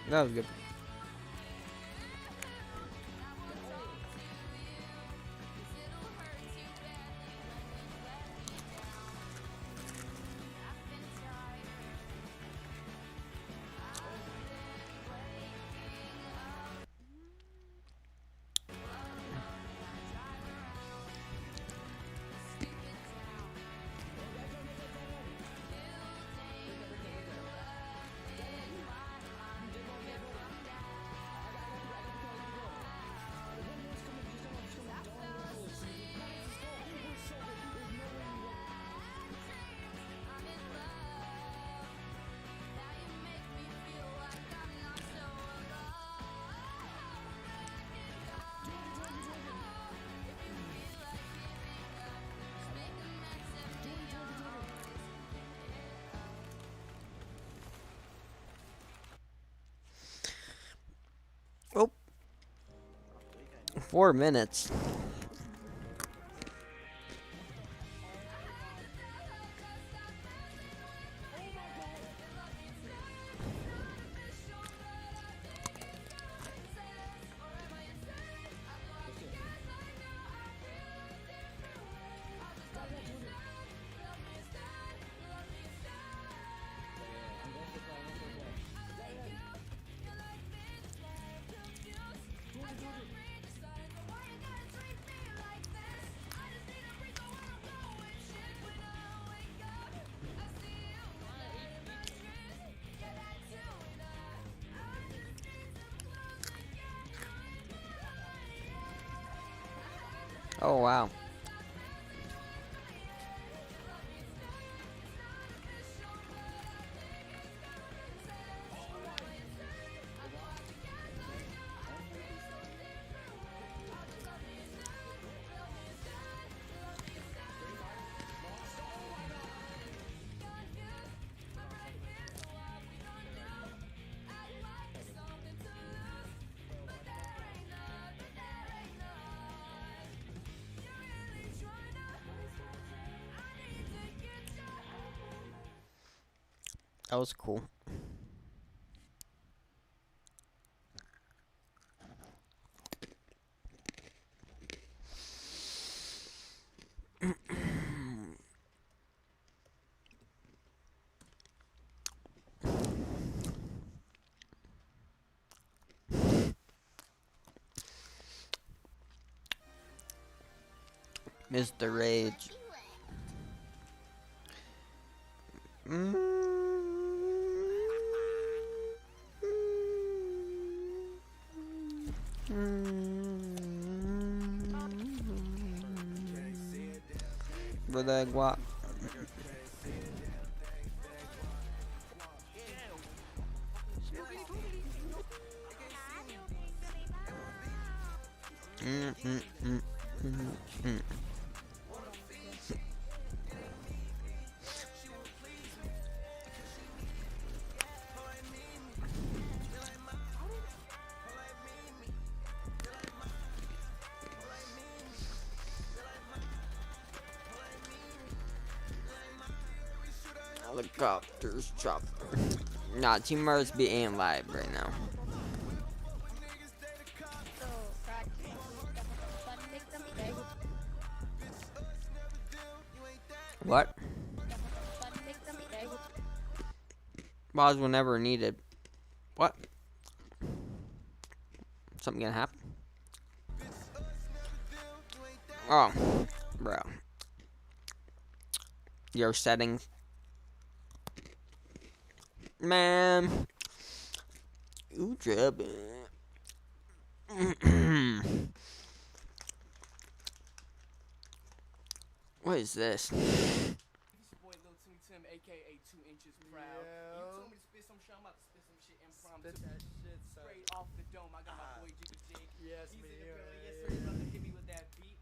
That was good. 4 minutes. Oh wow. That was cool. Mr. Rage. Brother Guap. Helicopters chopper. Nah, Team Mars be ain't live right now. What? Pause whenever needed. What? Something gonna happen? Oh, bro. Your settings. Man. You tripping. What is this? Boy, Lil Timmy Tim, aka 2 inches proud. You told me to spit some shit, I'm about to spit some shit impromptu. Spit that shit, son. Straight off the dome, I got my boy Jiggy Jig. Yes, He's me, in the yeah, building, yeah, yes yeah, sir, he's yeah. about to hit me with that beat.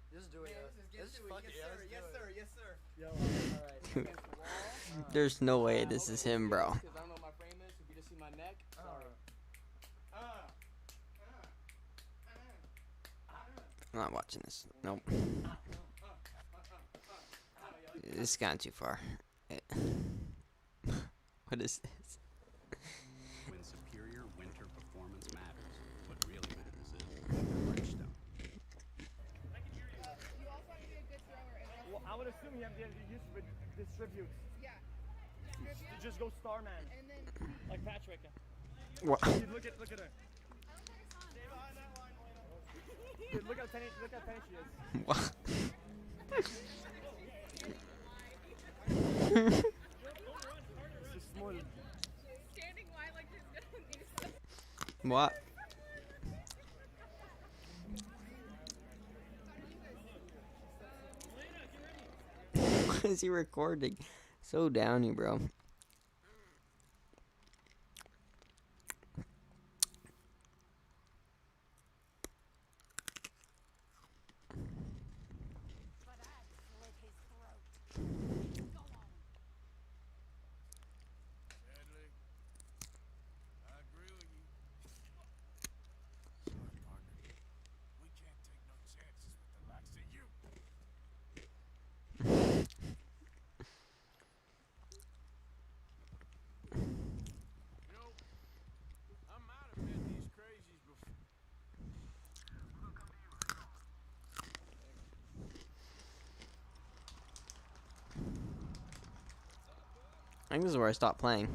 Just do it, man, yo. let's get Let's to it. fuck it, Yes yo. sir, Let's yes do sir, it. yes sir. Yo, alright. Against the wall. There's no way this is him, bro. Because I don't know what my frame is, if you just see my neck, sorry. I'm not watching this. Nope. This is gone too far. What is this? When superior winter performance matters, what really matters is Bridgestone. Well, I would assume you have to distribute. Yeah. Just go Starman. And then like Patrick. What? Look at her. Dude, look how tiny she is. What? She's small. Standing wide like he's gonna do something. What? Why is he recording? So downy, bro. I think this is where I stopped playing.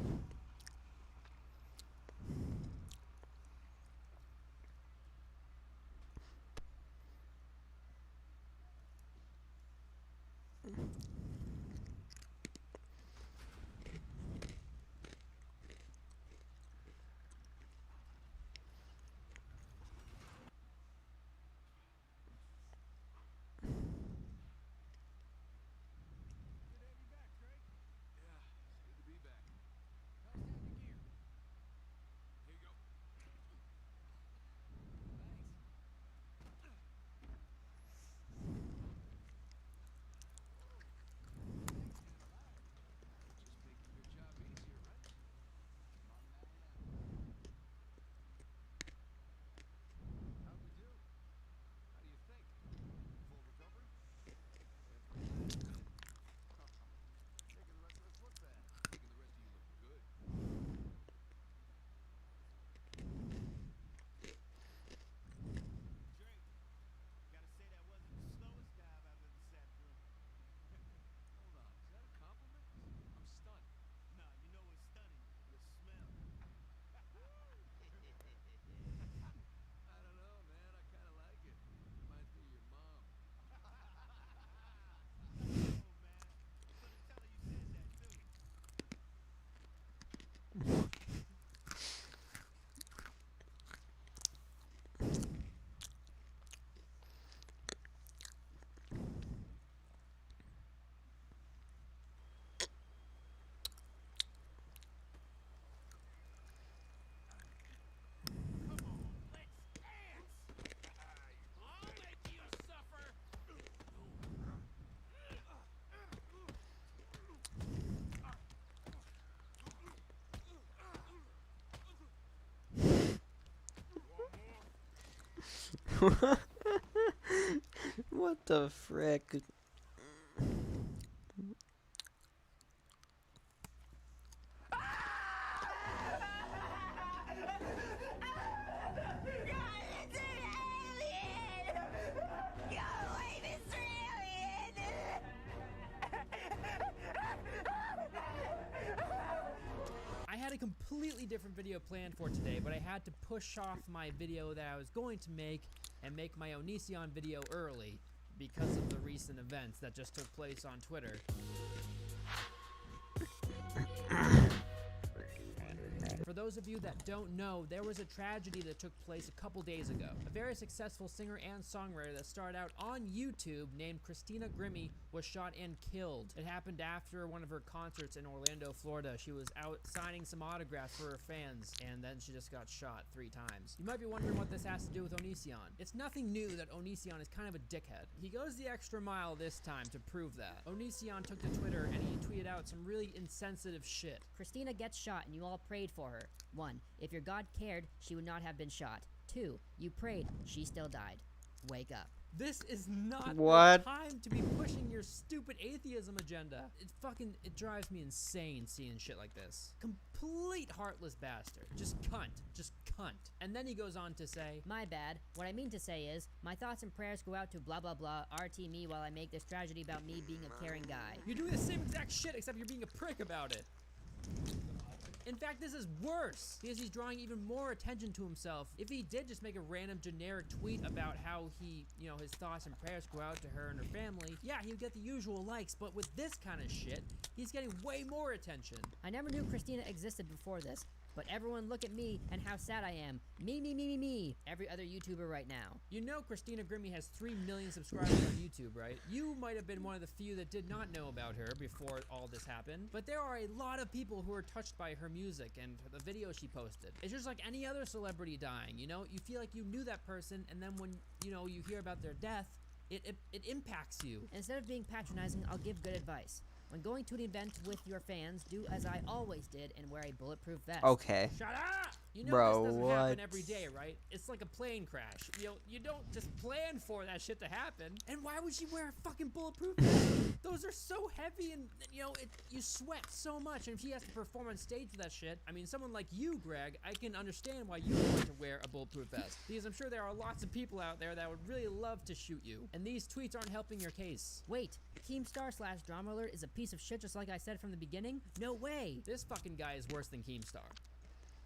What the frick? I had a completely different video planned for today, but I had to push off my video that I was going to make and make my Onision video early because of the recent events that just took place on Twitter. For those of you that don't know, there was a tragedy that took place a couple days ago. A very successful singer and songwriter that started out on YouTube named Christina Grimmie was shot and killed. It happened after one of her concerts in Orlando, Florida. She was out signing some autographs for her fans, and then she just got shot 3 times. You might be wondering what this has to do with Onision. It's nothing new that Onision is kind of a dickhead. He goes the extra mile this time to prove that. Onision took to Twitter and he tweeted out some really insensitive shit. Christina gets shot and you all prayed for her. 1. If your God cared, she would not have been shot. 2. You prayed, she still died. Wake up. This is not What? the time to be pushing your stupid atheism agenda. It drives me insane seeing shit like this. Complete heartless bastard. Just cunt. Just cunt. And then he goes on to say, My bad. What I mean to say is, my thoughts and prayers go out to blah blah blah RT me while I make this tragedy about me being a caring guy. You're doing the same exact shit except you're being a prick about it. In fact, this is worse, because he's drawing even more attention to himself. If he did just make a random generic tweet about how he, his thoughts and prayers go out to her and her family, yeah, he would get the usual likes, but with this kind of shit, he's getting way more attention. I never knew Christina existed before this, but everyone look at me and how sad I am. Me, me, me, me, me. Every other YouTuber right now. You know Christina Grimmie has 3 million subscribers on YouTube, right? You might have been one of the few that did not know about her before all this happened, but there are a lot of people who are touched by her music and the videos she posted. It's just like any other celebrity dying, you feel like you knew that person, and then when, you hear about their death, it impacts you. Instead of being patronizing, I'll give good advice. When going to an event with your fans, do as I always did and wear a bulletproof vest. Okay. Shut up! You know Bro, this doesn't what? happen every day, right? It's like a plane crash. You don't just plan for that shit to happen. And why would she wear a fucking bulletproof vest? Those are so heavy and, you sweat so much. And if she has to perform on stage with that shit, I mean, someone like you, Greg, I can understand why you want to wear a bulletproof vest. Because I'm sure there are lots of people out there that would really love to shoot you. And these tweets aren't helping your case. Wait, Keemstar/Drama Alert is a piece of shit just like I said from the beginning? No way! This fucking guy is worse than Keemstar.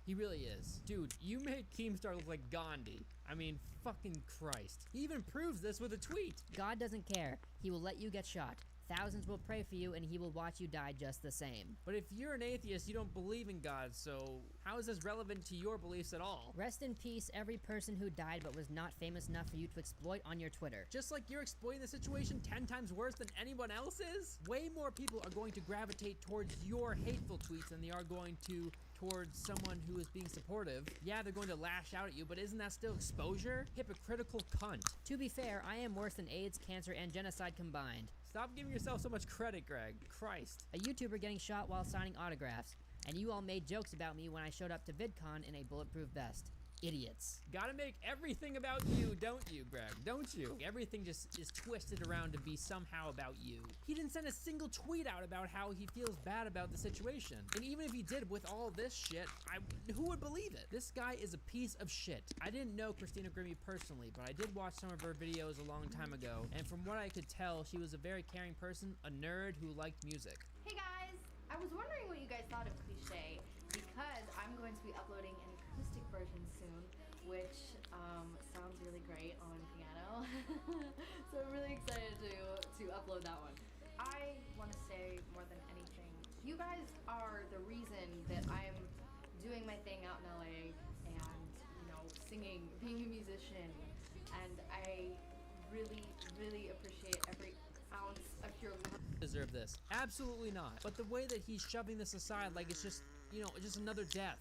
He really is. Dude, you make Keemstar look like Gandhi. I mean, fucking Christ. He even proves this with a tweet. God doesn't care. He will let you get shot. Thousands will pray for you and he will watch you die just the same. But if you're an atheist, you don't believe in God, so how is this relevant to your beliefs at all? Rest in peace, every person who died but was not famous enough for you to exploit on your Twitter. Just like you're exploiting the situation 10 times worse than anyone else is? Way more people are going to gravitate towards your hateful tweets than they are going to towards someone who is being supportive. Yeah, they're going to lash out at you, but isn't that still exposure? Hypocritical cunt. To be fair, I am worse than AIDS, cancer, and genocide combined. Stop giving yourself so much credit, Greg. Christ. A YouTuber getting shot while signing autographs, and you all made jokes about me when I showed up to VidCon in a bulletproof vest. Idiots. Gotta make everything about you, don't you, Greg? Don't you? Everything just is twisted around to be somehow about you. He didn't send a single tweet out about how he feels bad about the situation. And even if he did with all this shit, who would believe it? This guy is a piece of shit. I didn't know Christina Grimmie personally, but I did watch some of her videos a long time ago, and from what I could tell, she was a very caring person, a nerd who liked music. Hey guys, I was wondering what you guys thought of Cliche, because I'm going to be uploading an acoustic version soon, which sounds really great on piano. So I'm really excited to upload that one. I want to say more than anything, you guys are the reason that I'm doing my thing out in LA and, singing, being a musician, and I really, really appreciate every ounce of your love. Deserve this. Absolutely not. But the way that he's shoving this aside like it's just, just another death.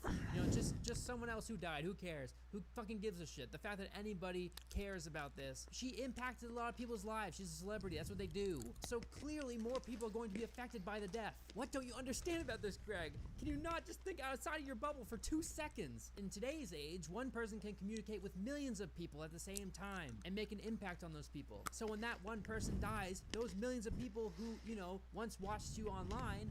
Just someone else who died. Who cares? Who fucking gives a shit? The fact that anybody cares about this. She impacted a lot of people's lives. She's a celebrity. That's what they do. So clearly more people are going to be affected by the death. What don't you understand about this, Greg? Can you not just think outside of your bubble for 2 seconds? In today's age, one person can communicate with millions of people at the same time and make an impact on those people. So when that one person dies, those millions of people who, once watched you online,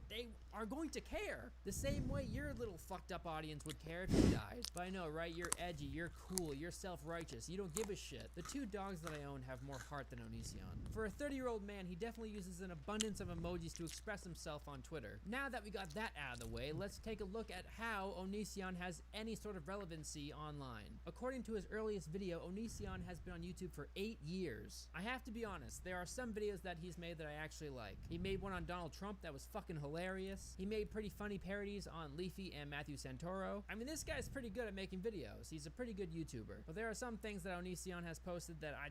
they are going to care. The same way your little fucked up audience would care if you died. But I know, right? You're edgy, you're cool, you're self-righteous, you don't give a shit. The 2 dogs that I own have more heart than Onision. For a 30-year-old man, he definitely uses an abundance of emojis to express himself on Twitter. Now that we got that out of the way, let's take a look at how Onision has any sort of relevancy online. According to his earliest video, Onision has been on YouTube for 8 years. I have to be honest, there are some videos that he's made that I actually like. He made one on Donald Trump that was fucking hilarious. He made pretty funny parodies on Leafy and Matthew Santoro. I mean, this guy's pretty good at making videos. He's a pretty good YouTuber. But there are some things that Onision has posted that I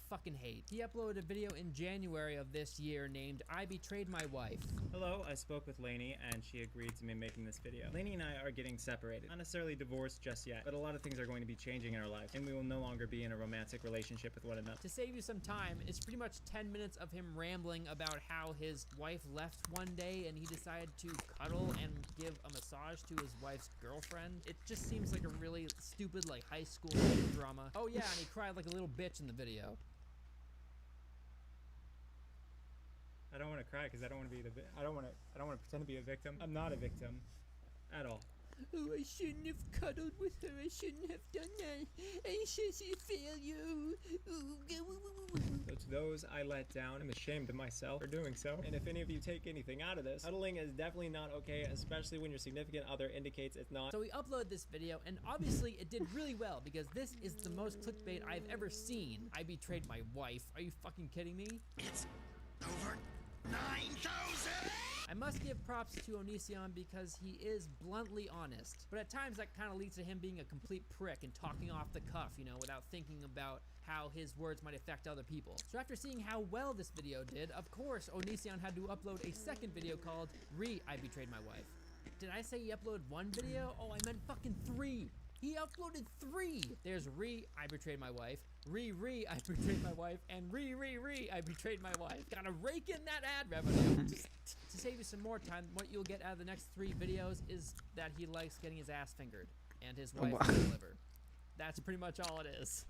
fucking hate. He uploaded a video in January of this year named I Betrayed My Wife. Hello, I spoke with Lainey and she agreed to me making this video. Lainey and I are getting separated. Not necessarily divorced just yet, but a lot of things are going to be changing in our lives and we will no longer be in a romantic relationship with one another. To save you some time, it's pretty much 10 minutes of him rambling about how his wife left one day and he decided to cuddle and give a massage to his wife's girlfriend. It just seems like a really stupid, like, high school drama. Oh yeah, and he cried like a little bitch in the video. I don't want to cry because I don't want to be I don't want to pretend to be a victim. I'm not a victim at all. Oh, I shouldn't have cuddled with her. I shouldn't have done that. I should fail you. So to those I let down, I'm ashamed of myself for doing so. And if any of you take anything out of this, cuddling is definitely not okay, especially when your significant other indicates it's not. So we uploaded this video, and obviously it did really well because this is the most clickbait I've ever seen. I betrayed my wife. Are you fucking kidding me? It's over 9,000! I must give props to Onision because he is bluntly honest, but at times that kind of leads to him being a complete prick and talking off the cuff, without thinking about how his words might affect other people. So after seeing how well this video did, of course Onision had to upload a second video called I Betrayed My Wife. Did I say he uploaded 1 video? Oh, I meant fucking 3. He uploaded 3. There's I betrayed my wife, I betrayed my wife, and I betrayed my wife. Gotta rake in that ad revenue. Just to save you some more time, what you'll get out of the next 3 videos is that he likes getting his ass fingered, and his wife will deliver. That's pretty much all it is.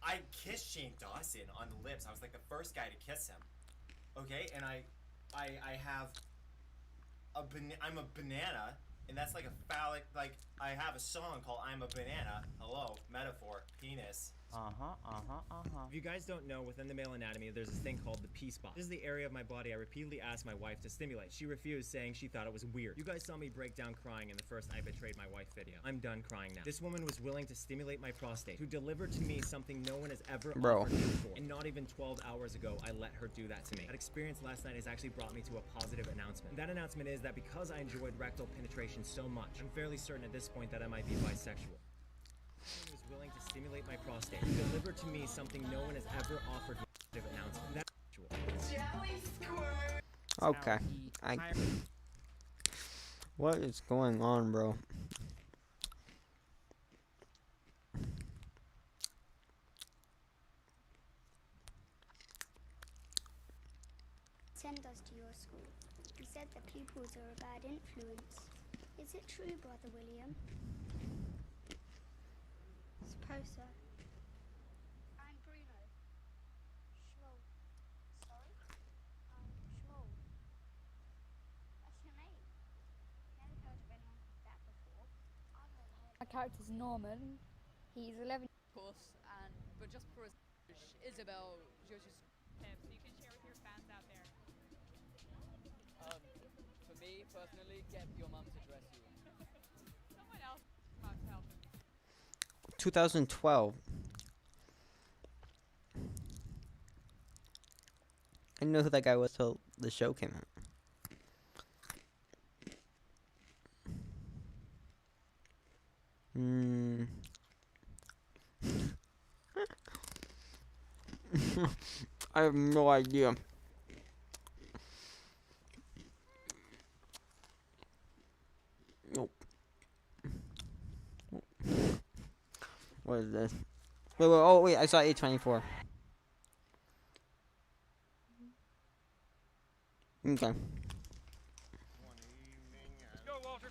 I kissed Shane Dawson on the lips. I was like the first guy to kiss him. Okay, and I have I'm a banana, and that's like a phallic, like, I have a song called I'm a Banana. Hello, metaphor, penis. If you guys don't know, within the male anatomy, there's this thing called the P-spot. This is the area of my body I repeatedly asked my wife to stimulate. She refused, saying she thought it was weird. You guys saw me break down crying in the first I Betrayed My Wife video. I'm done crying now. This woman was willing to stimulate my prostate, to deliver to me something no one has ever offered me before. And not even 12 hours ago, I let her do that to me. That experience last night has actually brought me to a positive announcement. That announcement is that because I enjoyed rectal penetration so much, I'm fairly certain at this point that I might be bisexual. Was willing to stimulate my prostate, to deliver to me something no one has ever offered me. Announcement. Okay. What is going on, bro? Send us to your school. He said the pupils are a bad influence. Is it true, Brother William? Suppose so. I'm Bruno. Schmoll. Sorry? Schmoll. That's your name. Never heard of anyone called that before. I've never heard. My character's Norman. He's 11. Of course, but just for Isabel, you're just tips you can share with your fans out there. For me personally, get your mum to dress you. Someone else about to help him. 2012. I didn't know who that guy was till the show came out. I have no idea. Nope. What is this? Wait, oh wait, I saw A24. Okay. Go, Walter.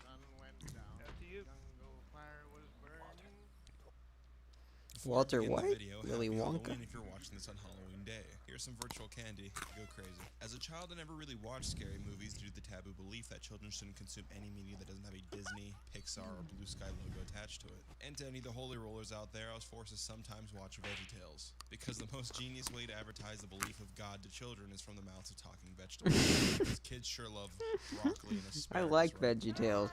Walter In White? the video, Willy happy Wonka? Halloween if you're watching this on Halloween Day. Here's some virtual candy. Go crazy. As a child, I never really watched scary movies due to the taboo belief that children shouldn't consume any media that doesn't have a Disney, Pixar, or Blue Sky logo attached to it. And to any of the holy rollers out there, I was forced to sometimes watch VeggieTales. Because the most genius way to advertise the belief of God to children is from the mouths of talking vegetables. Because kids sure love broccoli and asparagus. I like right? VeggieTales.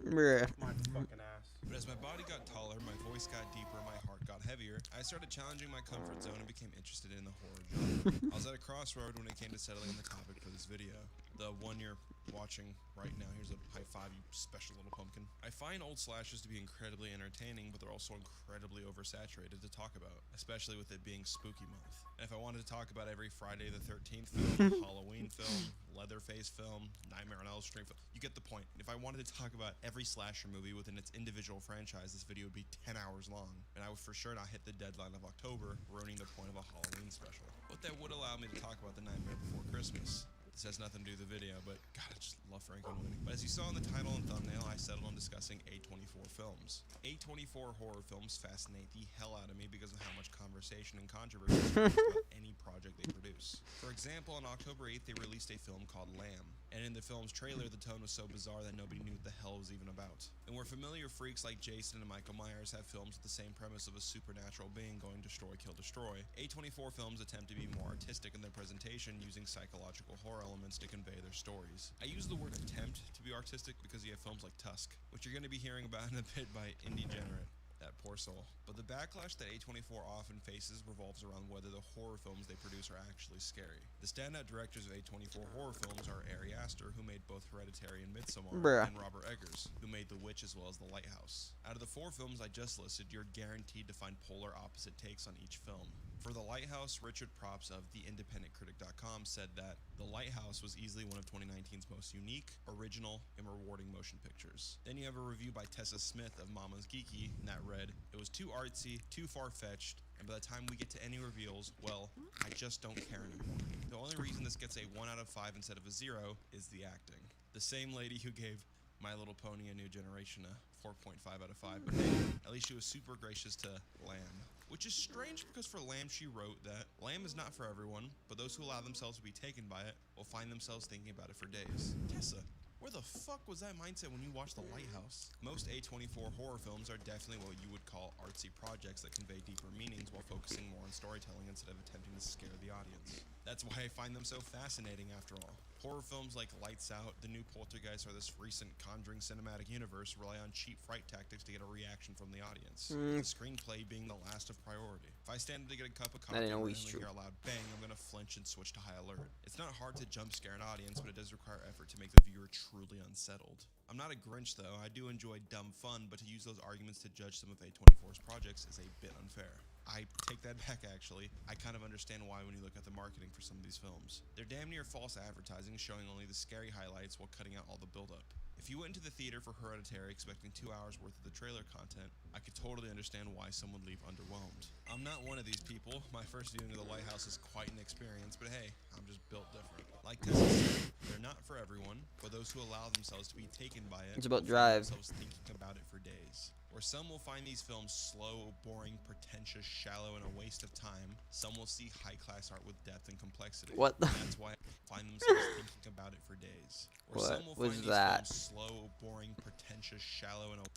Bruh. My fucking ass. But as my body got taller, my voice got deeper, my heart got heavier, I started challenging my comfort zone and became interested in the horror genre. I was at a crossroad when it came to settling on the topic for this video. The one you're watching right now, here's a high five, you special little pumpkin. I find old slashers to be incredibly entertaining, but they're also incredibly oversaturated to talk about, especially with it being spooky month. And if I wanted to talk about every Friday the 13th film, Halloween film, Leatherface film, Nightmare on Elm Street film, you get the point. If I wanted to talk about every slasher movie within its individual franchise, this video would be 10 hours long, and I would for sure not hit the deadline of October, ruining the point of a Halloween special. But that would allow me to talk about The Nightmare Before Christmas. This has nothing to do with the video, but God, I just love Frankenweenie. But as you saw in the title and thumbnail, I settled on discussing A24 films. A24 horror films fascinate the hell out of me because of how much conversation and controversy there is about any project they produce. For example, on October 8th, they released a film called Lamb. And in the film's trailer, the tone was so bizarre that nobody knew what the hell it was even about. And where familiar freaks like Jason and Michael Myers have films with the same premise of a supernatural being going destroy, kill, destroy, A24 films attempt to be more artistic in their presentation using psychological horror elements to convey their stories. I use the word attempt to be artistic because you have films like Tusk, which you're going to be hearing about in a bit by Indie Generate. That poor soul. But the backlash that A24 often faces revolves around whether the horror films they produce are actually scary. The standout directors of A24 horror films are Ari Aster, who made both Hereditary and Midsommar, and Robert Eggers, who made The Witch as well as The Lighthouse. Out of the 4 films I just listed, you're guaranteed to find polar opposite takes on each film. For The Lighthouse, Richard Props of TheIndependentCritic.com said that The Lighthouse was easily one of 2019's most unique, original, and rewarding motion pictures. Then you have a review by Tessa Smith of Mama's Geeky, and that read, "It was too artsy, too far-fetched, and by the time we get to any reveals, well, I just don't care anymore. The only reason this gets a 1 out of 5 instead of a 0 is the acting." The same lady who gave My Little Pony: A New Generation a 4.5 out of 5, but hey, at least she was super gracious to Lamb. Which is strange because for Lamb she wrote that Lamb is not for everyone, but those who allow themselves to be taken by it will find themselves thinking about it for days. Tessa, where the fuck was that mindset when you watched The Lighthouse? Most A24 horror films are definitely what you would call artsy projects that convey deeper meanings while focusing more on storytelling instead of attempting to scare the audience. That's why I find them so fascinating after all. Horror films like Lights Out, the new Poltergeist, or this recent Conjuring cinematic universe rely on cheap fright tactics to get a reaction from the audience. The screenplay being the last of priority. If I stand to get a cup of coffee and randomly hear a loud bang, I'm gonna flinch and switch to high alert. It's not hard to jump scare an audience, but it does require effort to make the viewer truly unsettled. I'm not a Grinch though, I do enjoy dumb fun, but to use those arguments to judge some of A24's projects is a bit unfair. I take that back actually. I kind of understand why when you look at the marketing for some of these films. They're damn near false advertising, showing only the scary highlights while cutting out all the buildup. If you went into the theater for Hereditary expecting 2 hours worth of the trailer content, I could totally understand why some would leave underwhelmed. I'm not one of these people. My first viewing of The Lighthouse is quite an experience, but hey, I'm just built different. Like Tessa said, they're not for everyone, but those who allow themselves to be taken by it It's about will find drive. themselves thinking about it for days. Or some will find these films slow, boring, pretentious, shallow, and a waste of time. Some will see high-class art with depth and complexity. What the- That's why I find themselves thinking about it for days. Or What some will was find that? these films slow, boring, pretentious, shallow, and a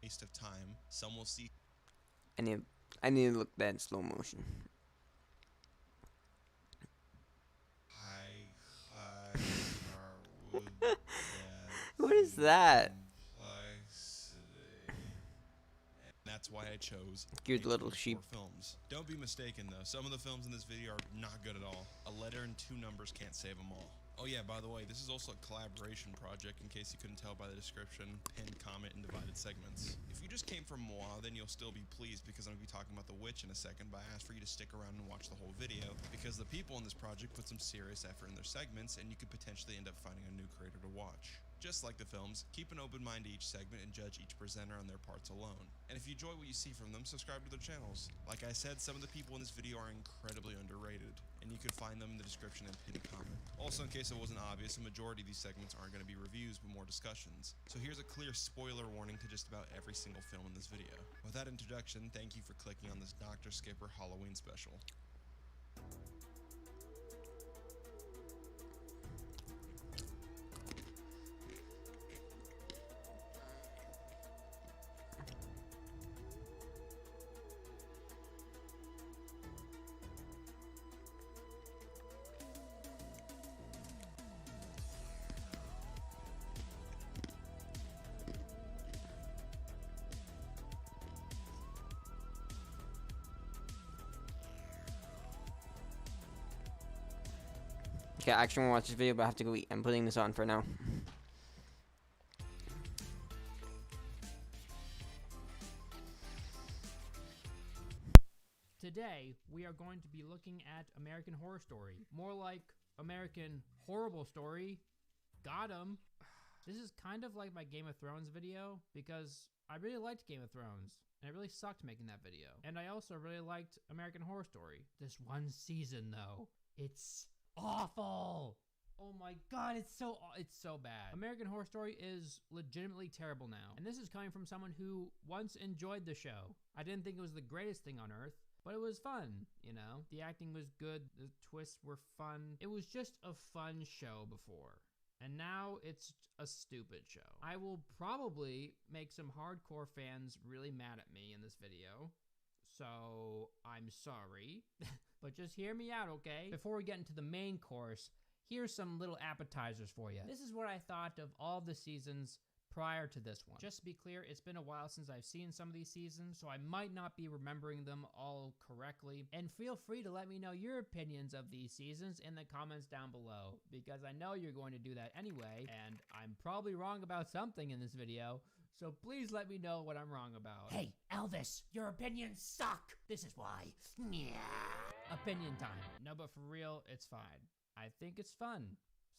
waste of time. Some will see I need to look that in slow motion. What is that? That's why I chose Cute little A24 sheep. films. Don't be mistaken though, some of the films in this video are not good at all. A letter and 2 numbers can't save them all. Oh yeah, by the way, this is also a collaboration project in case you couldn't tell by the description, pinned comment, and divided segments. If you just came from Moi, then you'll still be pleased because I'm going to be talking about The Witch in a second, but I asked for you to stick around and watch the whole video because the people in this project put some serious effort in their segments and you could potentially end up finding a new creator to watch. Just like the films, keep an open mind to each segment and judge each presenter on their parts alone. And if you enjoy what you see from them, subscribe to their channels. Like I said, some of the people in this video are incredibly underrated, and you can find them in the description and pinned comment. Also, in case it wasn't obvious, a majority of these segments aren't going to be reviews, but more discussions. So here's a clear spoiler warning to just about every single film in this video. With that introduction, thank you for clicking on this Dr. Skipper Halloween special. Okay, I actually want to watch this video, but I have to go eat. I'm putting this on for now. Today, we are going to be looking at American Horror Story. More like American Horrible Story. Got 'em. This is kind of like my Game of Thrones video because I really liked Game of Thrones and it really sucked making that video. And I also really liked American Horror Story. This one season though, it's awful. Oh my god, it's so bad. American Horror Story is legitimately terrible now. And this is coming from someone who once enjoyed the show. I didn't think it was the greatest thing on earth, but it was fun, you know? The acting was good, the twists were fun. It was just a fun show before. And now it's a stupid show. I will probably make some hardcore fans really mad at me in this video. So I'm sorry, but just hear me out, okay? Before we get into the main course, here's some little appetizers for you. This is what I thought of all the seasons prior to this one. Just to be clear, it's been a while since I've seen some of these seasons, so I might not be remembering them all correctly. And feel free to let me know your opinions of these seasons in the comments down below, because I know you're going to do that anyway, and I'm probably wrong about something in this video, So please let me know what I'm wrong about. Hey, Elvis, your opinions suck. This is why. Yeah. Opinion time. No, but for real, it's fine. I think it's fun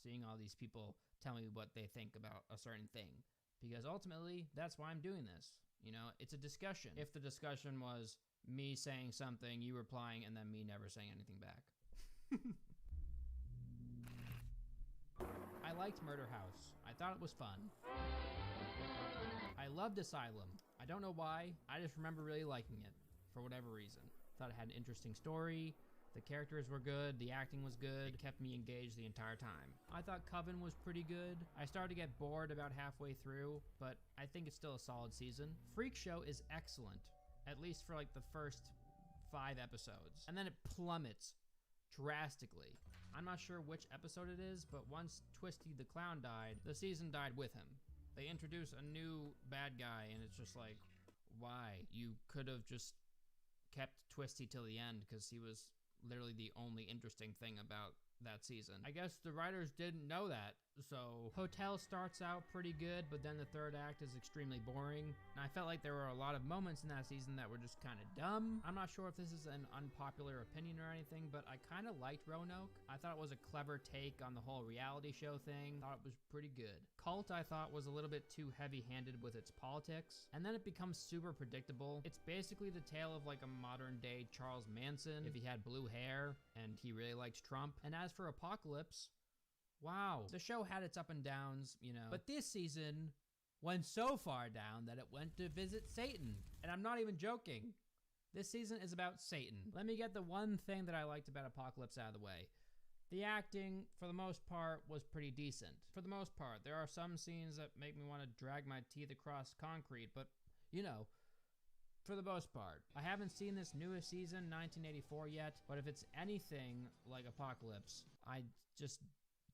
seeing all these people tell me what they think about a certain thing. Because ultimately, that's why I'm doing this. You know, it's a discussion. If the discussion was me saying something, you replying, and then me never saying anything back. I liked Murder House. I thought it was fun. I loved Asylum. I don't know why. I just remember really liking it for whatever reason. Thought it had an interesting story. The characters were good. The acting was good. It kept me engaged the entire time. I thought Coven was pretty good. I started to get bored about halfway through, but I think it's still a solid season. Freak Show is excellent, at least for like the first 5 episodes. And then it plummets drastically. I'm not sure which episode it is, but once Twisty the Clown died, the season died with him. They introduce a new bad guy, and it's just like, why? You could have just kept Twisty till the end, because he was literally the only interesting thing about that season. I guess the writers didn't know that, so Hotel starts out pretty good, but then the third act is extremely boring. And I felt like there were a lot of moments in that season that were just kind of dumb. I'm not sure if this is an unpopular opinion or anything, but I kind of liked Roanoke. I thought it was a clever take on the whole reality show thing. Thought it was pretty good. Cult, I thought, was a little bit too heavy-handed with its politics, and then it becomes super predictable. It's basically the tale of like a modern day Charles Manson if he had blue hair and he really liked Trump. And as for Apocalypse, wow, the show had its up and downs, you know, but this season went so far down that it went to visit Satan. And I'm not even joking. This season is about Satan. Let me get the one thing that I liked about Apocalypse out of the way. The acting, for the most part, was pretty decent. For the most part, there are some scenes that make me want to drag my teeth across concrete, but, you know, for the most part. I haven't seen this newest season, 1984, yet, but if it's anything like Apocalypse, I just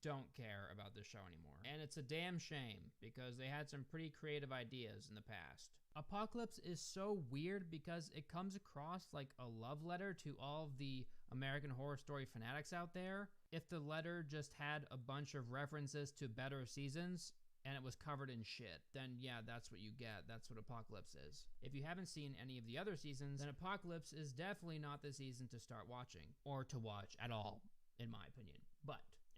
don't care about this show anymore. And it's a damn shame, because they had some pretty creative ideas in the past. Apocalypse is so weird because it comes across like a love letter to all of the American Horror Story fanatics out there. If the letter just had a bunch of references to better seasons, and it was covered in shit, then yeah, that's what you get. That's what Apocalypse is. If you haven't seen any of the other seasons, then Apocalypse is definitely not the season to start watching, or to watch at all, in my opinion.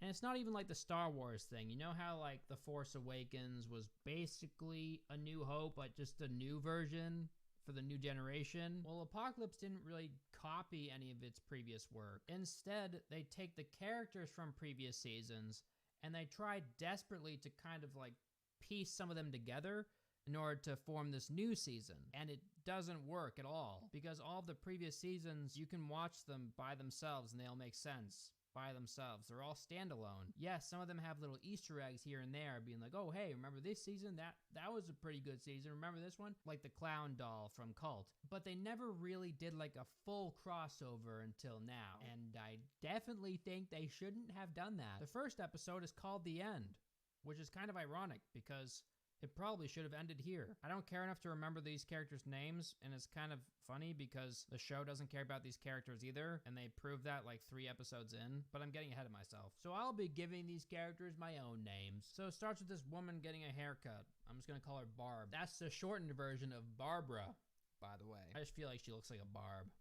And it's not even like the Star Wars thing. You know how like The Force Awakens was basically A New Hope, but just a new version for the new generation? Well, Apocalypse didn't really copy any of its previous work. Instead, they take the characters from previous seasons and they try desperately to kind of like piece some of them together in order to form this new season. And it doesn't work at all, because all of the previous seasons, you can watch them by themselves and they'll make sense by themselves. They're all standalone. Yes, some of them have little Easter eggs here and there, being like, oh, hey, remember this season? That was a pretty good season. Remember this one? Like the clown doll from Cult. But they never really did like a full crossover until now. And I definitely think they shouldn't have done that. The first episode is called The End, which is kind of ironic because it probably should have ended here. I don't care enough to remember these characters' names, and it's kind of funny because the show doesn't care about these characters either, and they proved that like 3 episodes in, but I'm getting ahead of myself. So I'll be giving these characters my own names. So it starts with this woman getting a haircut. I'm just gonna call her Barb. That's the shortened version of Barbara, by the way. I just feel like she looks like a Barb.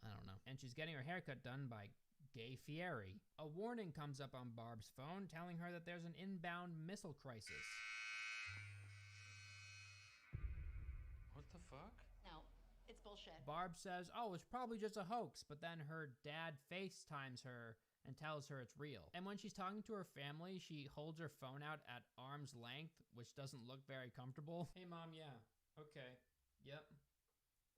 I don't know. And she's getting her haircut done by Gay Fieri. A warning comes up on Barb's phone telling her that there's an inbound missile crisis. What the fuck? No, it's bullshit. Barb says, oh, it's probably just a hoax, but then her dad FaceTimes her and tells her it's real. And when she's talking to her family, she holds her phone out at arm's length, which doesn't look very comfortable. Hey mom, yeah, okay, yep.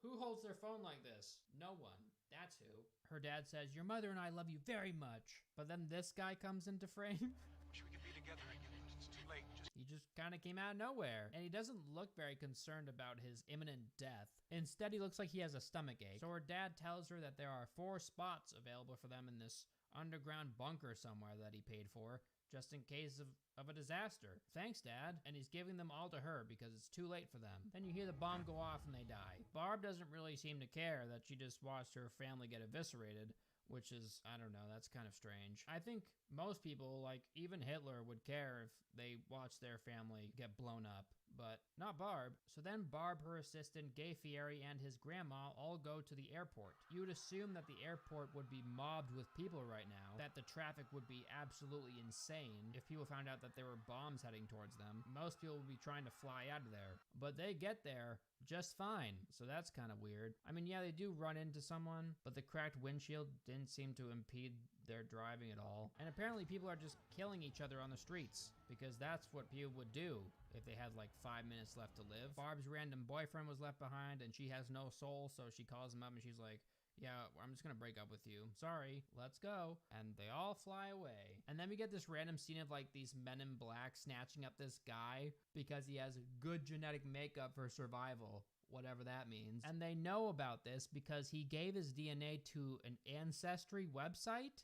Who holds their phone like this? No one. That's who. Her dad says, your mother and I love you very much. But then this guy comes into frame. Wish we could be together again, but it's too late. He just kind of came out of nowhere. And he doesn't look very concerned about his imminent death. Instead, he looks like he has a stomachache. So her dad tells her that there are 4 spots available for them in this underground bunker somewhere that he paid for, just in case of a disaster. Thanks, Dad. And he's giving them all to her because it's too late for them. Then you hear the bomb go off and they die. Barb doesn't really seem to care that she just watched her family get eviscerated, which is, I don't know, that's kind of strange. I think most people, like even Hitler, would care if they watched their family get blown up. but not Barb. So then Barb, her assistant, Gay Fieri, and his grandma all go to the airport. You would assume that the airport would be mobbed with people right now, that the traffic would be absolutely insane if people found out that there were bombs heading towards them. Most people would be trying to fly out of there, but they get there just fine, so that's kind of weird. I mean, yeah, they do run into someone, but the cracked windshield didn't seem to impede their driving at all. And apparently people are just killing each other on the streets, because that's what people would do if they had like 5 minutes left to live. Barb's random boyfriend was left behind, and she has no soul, so she calls him up and she's like, yeah, I'm just gonna break up with you. Sorry, let's go. And they all fly away. And then we get this random scene of like these men in black snatching up this guy because he has good genetic makeup for survival, whatever that means. And they know about this because he gave his DNA to an ancestry website.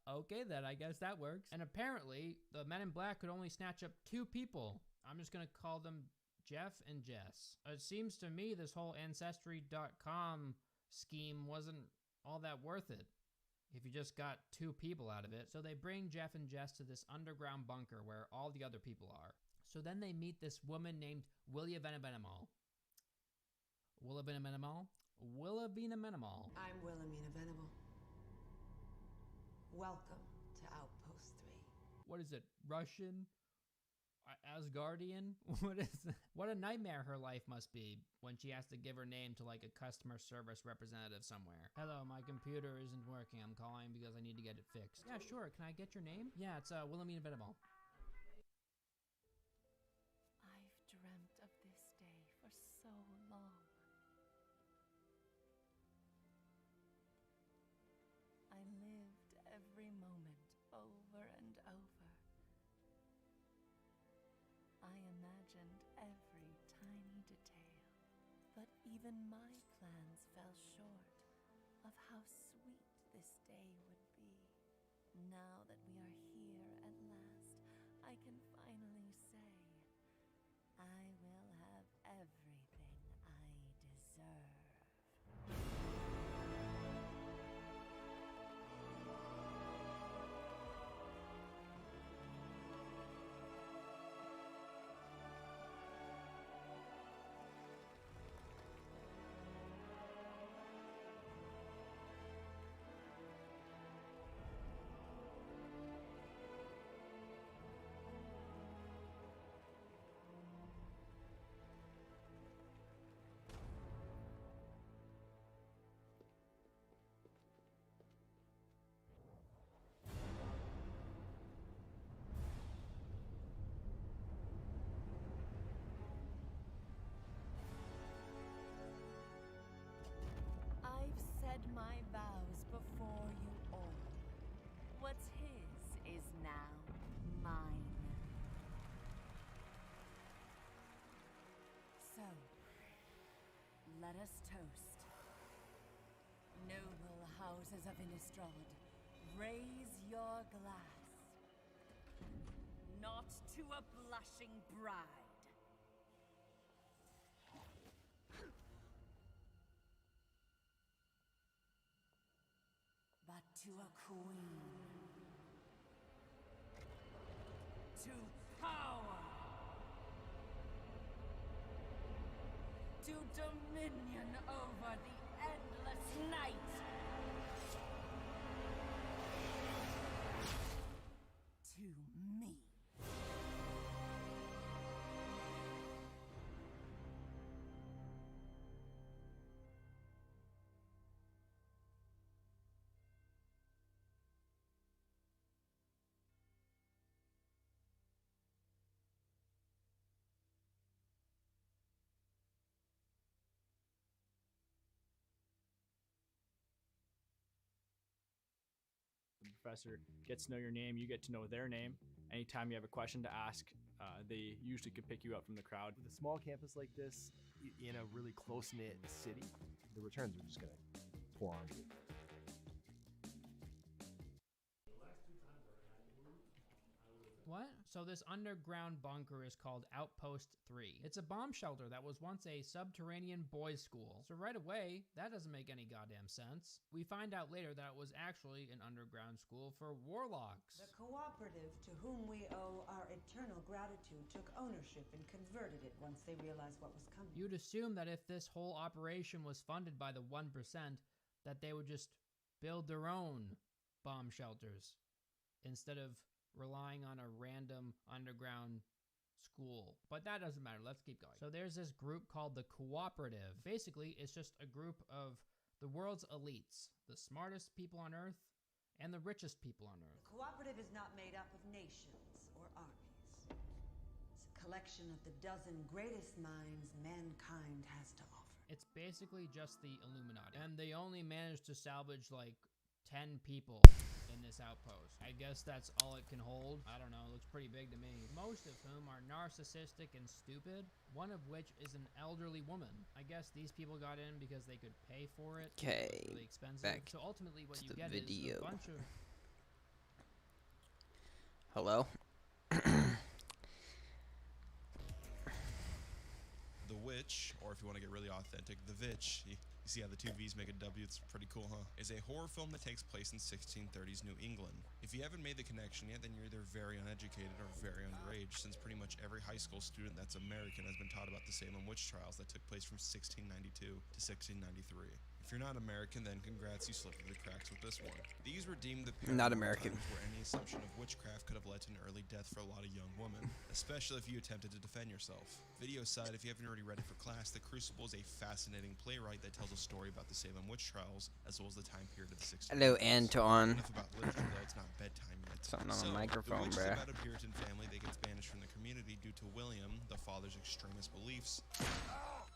Okay, then I guess that works. And apparently the men in black could only snatch up 2 people. I'm just gonna call them Jeff and Jess. It seems to me this whole ancestry.com scheme wasn't all that worth it if you just got 2 people out of it. So they bring Jeff and Jess to this underground bunker where all the other people are. So then they meet this woman named Willavina Venable. Willavina Venable. I'm Wilhelmina Venable. Welcome to Outpost 3. What is it, Russian? Asgardian? What is that? What a nightmare her life must be when she has to give her name to like a customer service representative somewhere. Hello, my computer isn't working. I'm calling because I need to get it fixed. Yeah, sure. Can I get your name? Yeah, it's Wilhelmina Venable. I've dreamt of this day for so long. I lived every moment over and over. I imagined every tiny detail, but even my plans fell short of how sweet this day would be. Now that we are here at last, I can finally say, I will have everything I deserve. I've said my vows before you all. What's his is now mine. So, let us toast. Noble houses of Innistrad, raise your glass. Not to a blushing bride, but to a queen. To power. To dominion over the endless night. To me. The professor gets to know your name, you get to know their name. Anytime you have a question to ask, they usually could pick you up from the crowd. With a small campus like this, in a really close-knit city, the returns are just gonna pour on you. What? So this underground bunker is called Outpost 3. It's a bomb shelter that was once a subterranean boys' school. So right away, that doesn't make any goddamn sense. We find out later that it was actually an underground school for warlocks. The cooperative to whom we owe our eternal gratitude took ownership and converted it once they realized what was coming. You'd assume that if this whole operation was funded by the 1%, that they would just build their own bomb shelters instead of relying on a random underground school. But that doesn't matter. Let's keep going. So there's this group called the Cooperative. Basically, it's just a group of the world's elites, the smartest people on Earth and the richest people on Earth. The cooperative is not made up of nations or armies. It's a collection of the dozen greatest minds mankind has to offer. It's basically just the Illuminati. And they only managed to salvage like 10 people in this outpost. I guess that's all it can hold. I don't know, it looks pretty big to me. Most of whom are narcissistic and stupid, one of which is an elderly woman. I guess these people got in because they could pay for it. Okay, It was really expensive. back So ultimately what to you the get video. is a bunch of... Hello? The Witch, or if you want to get really authentic, The Vitch. You see how the two V's make a W? It's pretty cool, huh? Is a horror film that takes place in 1630s New England. If you haven't made the connection yet, then you're either very uneducated or very underage, since pretty much every high school student that's American has been taught about the Salem witch trials that took place from 1692 to 1693. If you're not American, then congrats, you slipped through the cracks with this one. These were deemed the Not American. times where any assumption of witchcraft could have led to an early death for a lot of young women, especially if you attempted to defend yourself. Video aside, if you haven't already read it for class, The Crucible is a fascinating playwright that tells a story about the Salem witch trials, as well as the time period of the 1600s. Hello, Anton. Enough about literature, though, it's not bedtime yet. Something on So, the microphone, The Witch is bruh. about a Puritan family that gets banished from the community due to William, the father's extremist beliefs,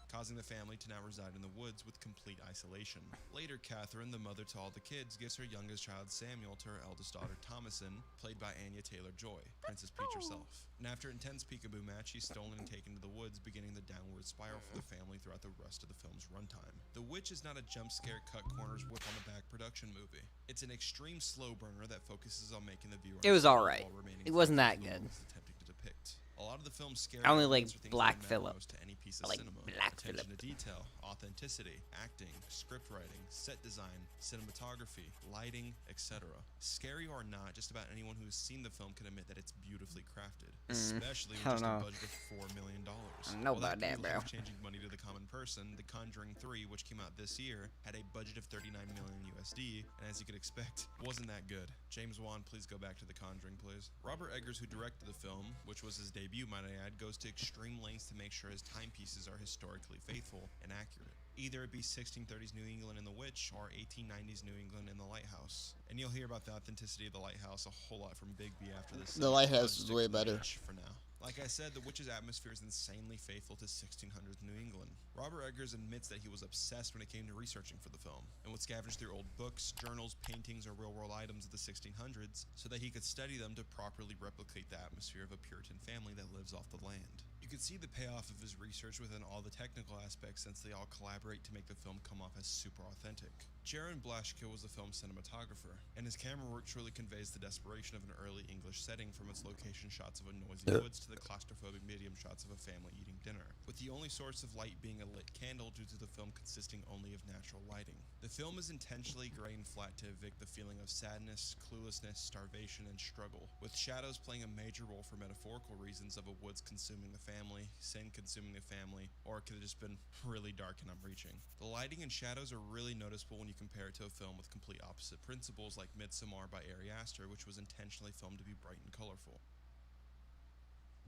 causing the family to now reside in the woods with complete isolation. Later, Catherine, the mother to all the kids, gives her youngest child Samuel to her eldest daughter Thomasin, played by Anya Taylor-Joy, Princess Peach herself. And after an intense peekaboo match, she's stolen and taken to the woods, beginning the downward spiral for the family throughout the rest of the film's runtime. The Witch is not a jump scare, cut corners, whip on the back production movie. It's an extreme slow burner that focuses on making the viewer It was uncomfortable alright. while remaining It wasn't faithful that to the good. world it's attempting to depict. A lot of the film's scary I only like elements are things Black that matter Phillip. most to any piece I of like cinema. Black Attention Phillip. to detail, authenticity, acting, script writing, set design, cinematography, lighting, etc. Scary or not, just about anyone who has seen the film can admit that it's beautifully crafted, especially with I just don't a know. budget of $4 million. I don't know While about that, gives bro. life-changing money to the common person, The Conjuring 3, which came out this year, had a budget of $39 million USD, and as you could expect, wasn't that good. James Wan, please go back to The Conjuring, please. Robert Eggers, who directed the film, which was his debut, might I add, goes to extreme lengths to make sure his timepieces are historically faithful and accurate. Either it be 1630s New England in The Witch or 1890s New England in The Lighthouse. And you'll hear about the authenticity of The Lighthouse a whole lot from Big B after this. The Lighthouse is way better. For now. Like I said, The Witch's atmosphere is insanely faithful to 1600s New England. Robert Eggers admits that he was obsessed when it came to researching for the film, and would scavenge through old books, journals, paintings, or real-world items of the 1600s so that he could study them to properly replicate the atmosphere of a Puritan family that lives off the land. You could see the payoff of his research within all the technical aspects since they all collaborate to make the film come off as super authentic. Jaron Blaschke was the film's cinematographer, and his camera work truly conveys the desperation of an early English setting from its location shots of a noisy woods to the claustrophobic medium shots of a family eating dinner, with the only source of light being a lit candle due to the film consisting only of natural lighting. The film is intentionally gray and flat to evict the feeling of sadness, cluelessness, starvation, and struggle, with shadows playing a major role for metaphorical reasons of a woods consuming the family, sin consuming the family, or it could have just been really dark and unreaching. The lighting and shadows are really noticeable when you compare it to a film with complete opposite principles like Midsommar by Ari Aster, which was intentionally filmed to be bright and colorful.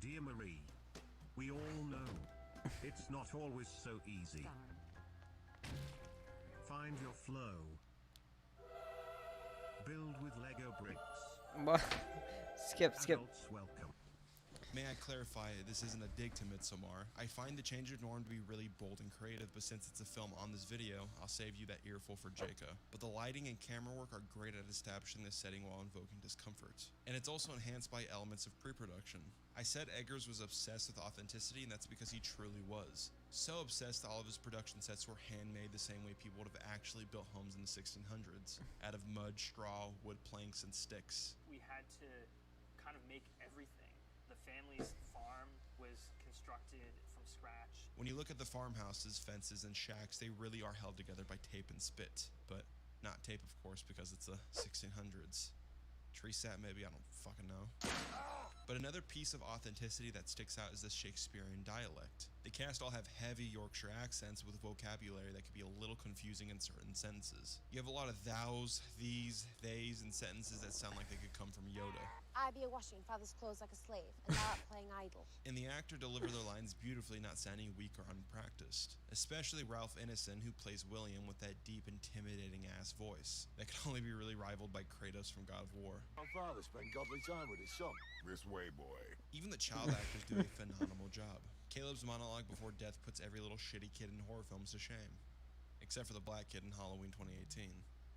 Dear Marie, we all know it's not always so easy. Find your flow. Build with Lego bricks. What? Skip. Adults welcome. May I clarify, this isn't a dig to Midsommar. I find the change of norm to be really bold and creative, but since it's a film on this video, I'll save you that earful for Jacob. But the lighting and camera work are great at establishing the setting while invoking discomfort. And it's also enhanced by elements of pre-production. I said Eggers was obsessed with authenticity, and that's because he truly was. So obsessed that all of his production sets were handmade the same way people would have actually built homes in the 1600s, out of mud, straw, wood planks, and sticks. We had to kind of make everything. The family's farm was constructed from scratch. When you look at the farmhouses, fences, and shacks, they really are held together by tape and spit. But not tape, of course, because it's the 1600s. Tree sap, maybe, I don't fucking know. But another piece of authenticity that sticks out is the Shakespearean dialect. The cast all have heavy Yorkshire accents with vocabulary that can be a little confusing in certain sentences. You have a lot of thous, these, theys, and sentences that sound like they could come from Yoda. I be a washing father's clothes like a slave, and thou art playing idle. And the actor deliver their lines beautifully, not sounding weak or unpracticed. Especially Ralph Ineson, who plays William with that deep, intimidating-ass voice that can only be really rivaled by Kratos from God of War. My father spent godly time with his son. This way, boy. Even the child actors do a phenomenal job. Caleb's monologue before death puts every little shitty kid in horror films to shame. Except for the black kid in Halloween 2018.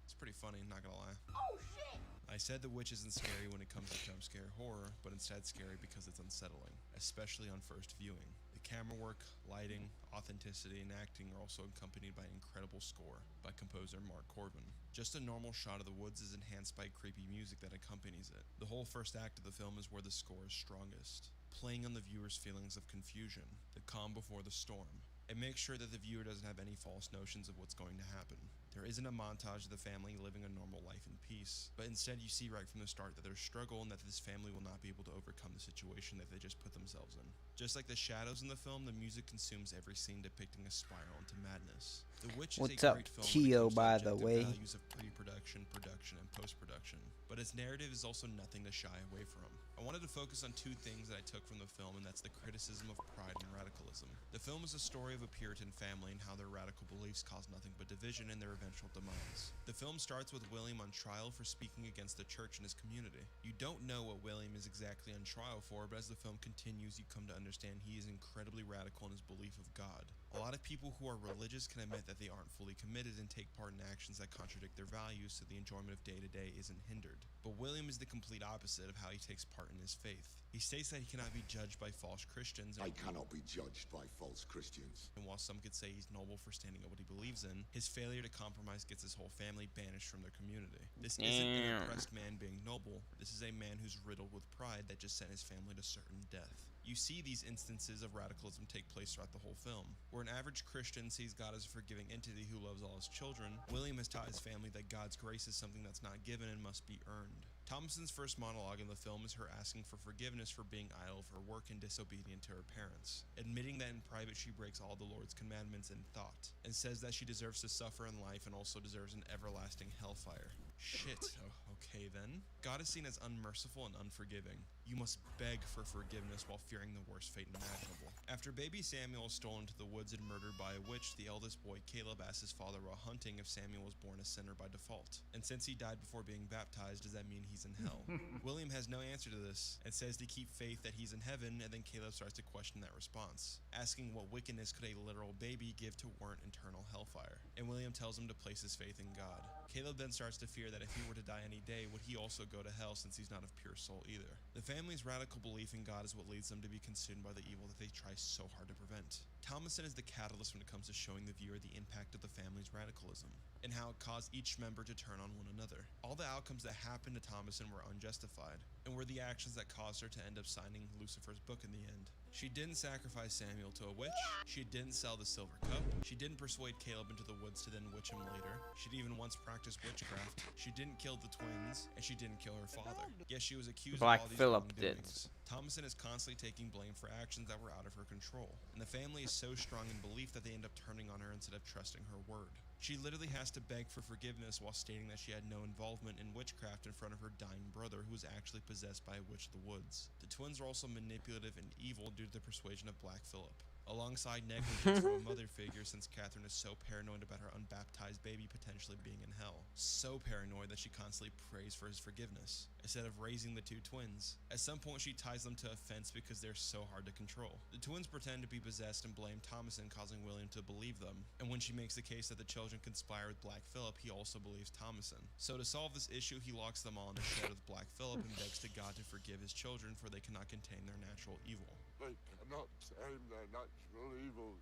It's pretty funny, not gonna lie. Oh shit! I said the witch isn't scary when it comes to jump scare horror, but instead scary because it's unsettling, especially on first viewing. The camera work, lighting, authenticity, and acting are also accompanied by an incredible score by composer Mark Corbin. Just a normal shot of the woods is enhanced by creepy music that accompanies it. The whole first act of the film is where the score is strongest, playing on the viewer's feelings of confusion, the calm before the storm. It makes sure that the viewer doesn't have any false notions of what's going to happen. There isn't a montage of the family living a normal life in peace, but instead you see right from the start that there's struggle and that this family will not be able to overcome the situation that they just put themselves in. Just like the shadows in the film, the music consumes every scene depicting a spiral into madness. The Witch is What's a up, great film Keo, when it comes to by the objective way? values of pre-production, production, and post-production, but its narrative is also nothing to shy away from. I wanted to focus on two things that I took from the film, and that's the criticism of pride and radicalism. The film is a story of a Puritan family and how their radical beliefs cause nothing but division and their eventual demise. The film starts with William on trial for speaking against the church in his community. You don't know what William is exactly on trial for, but as the film continues, you come to understand he is incredibly radical in his belief of God. A lot of people who are religious can admit that they aren't fully committed and take part in actions that contradict their values, so the enjoyment of day-to-day isn't hindered. But William is the complete opposite of how he takes part in his faith. He states that he cannot be judged by false Christians. I cannot be judged by false Christians. And while some could say he's noble for standing up what he believes in, his failure to compromise gets his whole family banished from their community. This isn't an oppressed man being noble. This is a man who's riddled with pride that just sent his family to certain death. You see these instances of radicalism take place throughout the whole film. Where an average Christian sees God as a forgiving entity who loves all his children, William has taught his family that God's grace is something that's not given and must be earned. Thomason's first monologue in the film is her asking for forgiveness for being idle of her work and disobedient to her parents, admitting that in private she breaks all the Lord's commandments in thought, and says that she deserves to suffer in life and also deserves an everlasting hellfire. Shit. Oh, okay then. God is seen as unmerciful and unforgiving. You must beg for forgiveness while fearing the worst fate imaginable. After baby Samuel is stolen to the woods and murdered by a witch, the eldest boy Caleb asks his father while hunting if Samuel was born a sinner by default. And since he died before being baptized, does that mean he's in hell? William has no answer to this and says to keep faith that he's in heaven, and then Caleb starts to question that response, asking what wickedness could a literal baby give to warrant eternal hellfire. And William tells him to place his faith in God. Caleb then starts to fear that if he were to die any day, would he also go to hell since he's not of pure soul either. The family's radical belief in God is what leads them to be consumed by the evil that they try so hard to prevent. Thomason is the catalyst when it comes to showing the viewer the impact of the family's radicalism, and how it caused each member to turn on one another. All the outcomes that happened to Thomason were unjustified, and were the actions that caused her to end up signing Lucifer's book in the end. She didn't sacrifice Samuel to a witch, she didn't sell the silver cup, she didn't persuade Caleb into the woods to then witch him later, she'd even once practiced witchcraft, she didn't kill the twins, and she didn't kill her father. Yes, she was accused of all these wrongdoings. Thomason is constantly taking blame for actions that were out of her control, and the family is so strong in belief that they end up turning on her instead of trusting her word. She literally has to beg for forgiveness while stating that she had no involvement in witchcraft in front of her dying brother, who was actually possessed by a witch of the woods. The twins are also manipulative and evil due to the persuasion of Black Phillip, alongside negligence from a mother figure, since Catherine is so paranoid about her unbaptized baby potentially being in hell. So paranoid that she constantly prays for his forgiveness, instead of raising the two twins. At some point she ties them to a fence because they're so hard to control. The twins pretend to be possessed and blame Thomason, causing William to believe them, and when she makes the case that the children conspire with Black Phillip, he also believes Thomason. So to solve this issue, he locks them all in a shed with Black Phillip and begs to God to forgive his children, for they cannot contain their natural evil. They cannot tame their natural evil.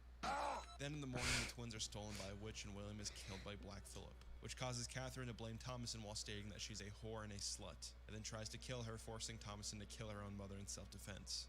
Then in the morning, the twins are stolen by a witch and William is killed by Black Phillip. which causes Catherine to blame Thomason while stating that she's a whore and a slut, and then tries to kill her, forcing Thomason to kill her own mother in self-defense.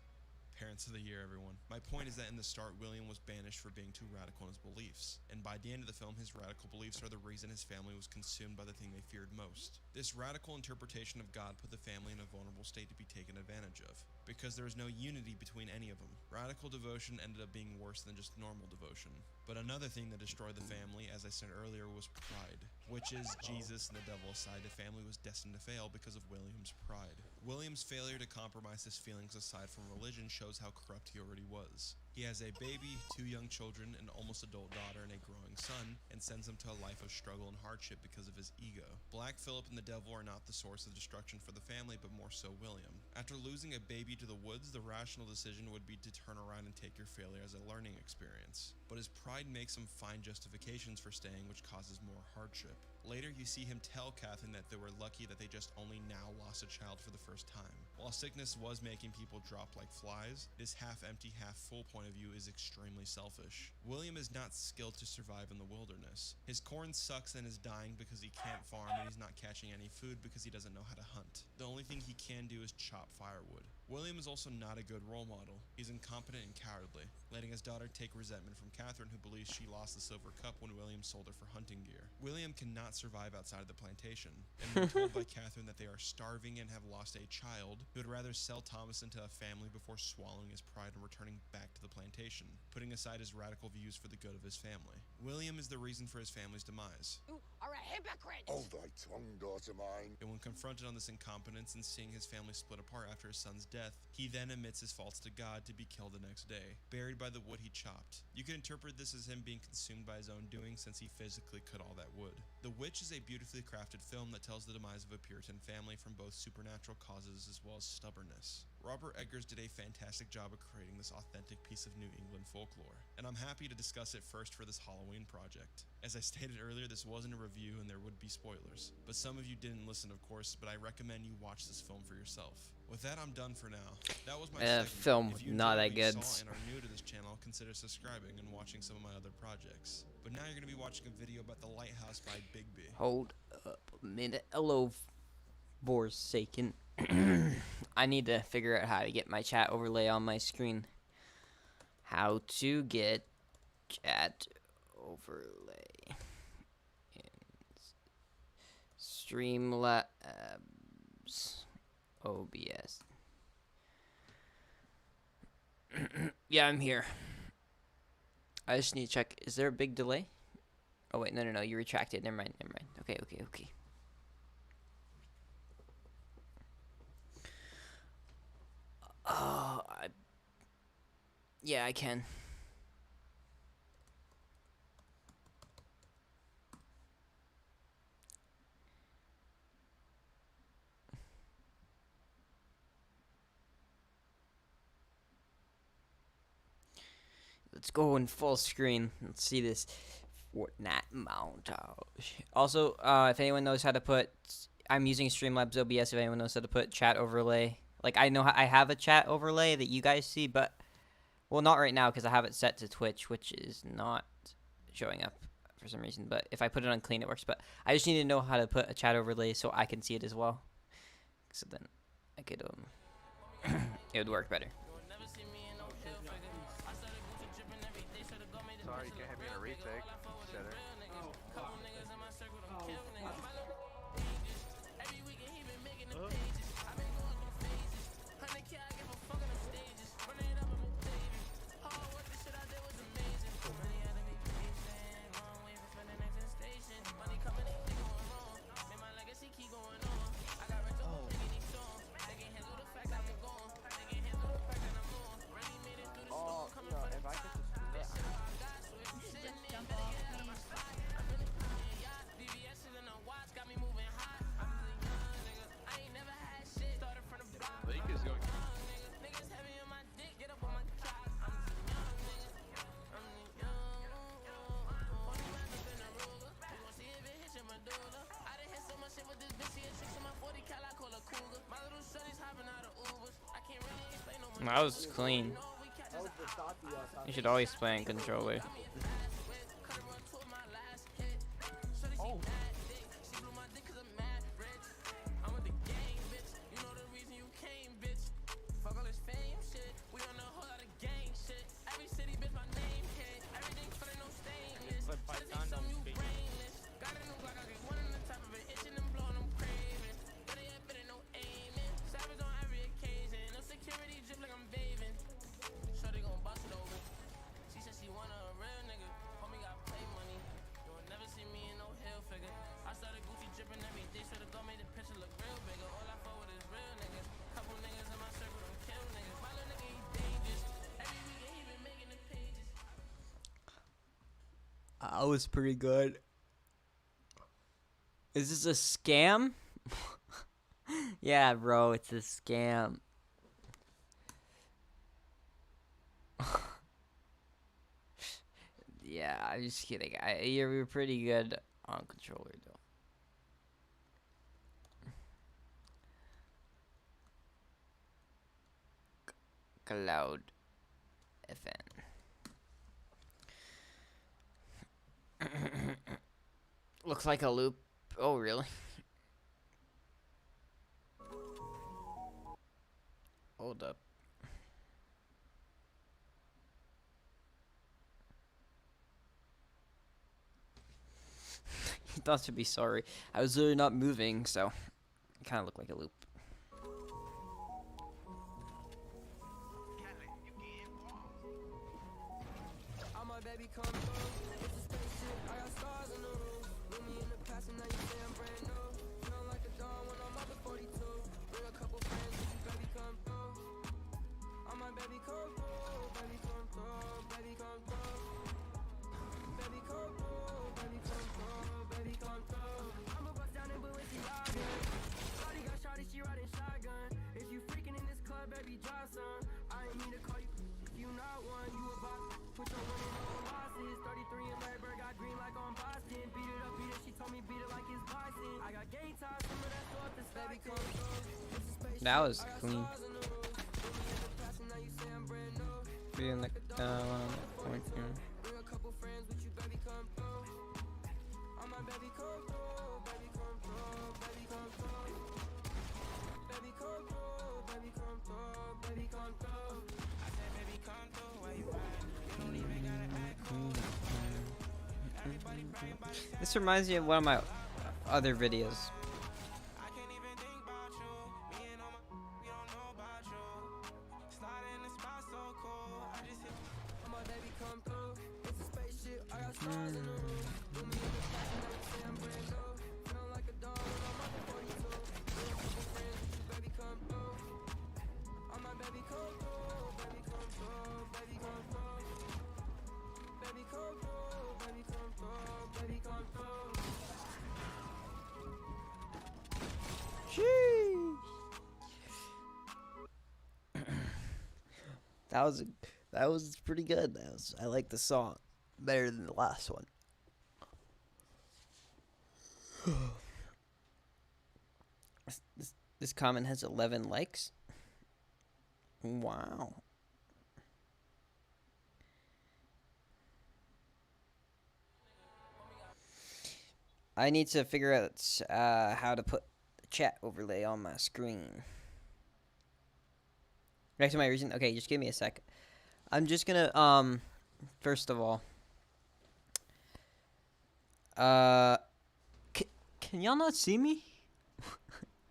Parents of the year, everyone. My point is that in the start, William was banished for being too radical in his beliefs, and by the end of the film, his radical beliefs are the reason his family was consumed by the thing they feared most. This radical interpretation of God put the family in a vulnerable state to be taken advantage of, because there was no unity between any of them. Radical devotion ended up being worse than just normal devotion. But another thing that destroyed the family, as I said earlier, was pride. Witches, Jesus, and the devil aside, the family was destined to fail because of William's pride. William's failure to compromise his feelings aside from religion shows how corrupt he already was. He has a baby, 2 young children, an almost adult daughter, and a growing son, and sends them to a life of struggle and hardship because of his ego. Black Phillip and the devil are not the source of destruction for the family, but more so William. After losing a baby to the woods, the rational decision would be to turn around and take your failure as a learning experience. But his pride makes him find justifications for staying, which causes more hardship. Later, you see him tell Catherine that they were lucky that they just only now lost a child for the first time. While sickness was making people drop like flies, this half-empty, half-full point of view is extremely selfish. William is not skilled to survive in the wilderness. His corn sucks and is dying because he can't farm, and he's not catching any food because he doesn't know how to hunt. The only thing he can do is chop firewood. William is also not a good role model. He's incompetent and cowardly, letting his daughter take resentment from Catherine, who believes she lost the silver cup when William sold her for hunting gear. William cannot survive outside of the plantation, and when told by Catherine that they are starving and have lost a child, he would rather sell Thomason to a family before swallowing his pride and returning back to the plantation, putting aside his radical views for the good of his family. William is the reason for his family's demise. You are a hypocrite! Hold thy tongue, daughter mine. And when confronted on this incompetence and seeing his family split apart after his son's death, he then admits his faults to God to be killed the next day, buried by the wood he chopped. You can interpret this as him being consumed by his own doing, since he physically cut all that wood. The Witch is a beautifully crafted film that tells the demise of a Puritan family from both supernatural causes as well as stubbornness. Robert Eggers did a fantastic job of creating this authentic piece of New England folklore, and I'm happy to discuss it first for this Halloween project. As I stated earlier, this wasn't a review and there would be spoilers, but some of you didn't listen, of course, but I recommend you watch this film for yourself. With that, I'm done for now. That was my segment. Film If you not enjoyed that what you good. saw and are new to this channel, consider subscribing and watching some of my other projects. But now you're going to be watching a video about The Lighthouse by Bigby. Hold up a minute. Hello, forsaken. I need to figure out how to get my chat overlay on my screen. How to get chat overlay in Streamlabs OBS. Yeah, I'm here. I just need to check. Is there a big delay? Oh wait, no, you retracted. Never mind. Okay. Yeah, I can. Let's go in full screen. Let's see this Fortnite montage. Also, if anyone knows how to put, I'm using Streamlabs OBS. If anyone knows how to put chat overlay, like I know I have a chat overlay that you guys see, but well, not right now because I have it set to Twitch, which is not showing up for some reason. But if I put it on clean, it works. But I just need to know how to put a chat overlay so I can see it as well. So then I could it would work better. Sorry, you can't have me in a retake. Shitter. That was clean. You should always play in controller. Oh, That was pretty good. Is this a scam? Yeah, bro, it's a scam. Yeah, I'm just kidding. You were pretty good on controller, though. Cloud FN. Looks like a loop. Oh, really? Hold up. He thought to be sorry. I was literally not moving, so it kind of looked like a loop. That was clean. Being like point here. This reminds me of one of my other videos. That was pretty good. I like the song better than the last one. This comment has 11 likes. Wow. I need to figure out how to put the chat overlay on my screen. Back to my reason. Okay, just give me a sec. I'm just gonna first of all, can y'all not see me?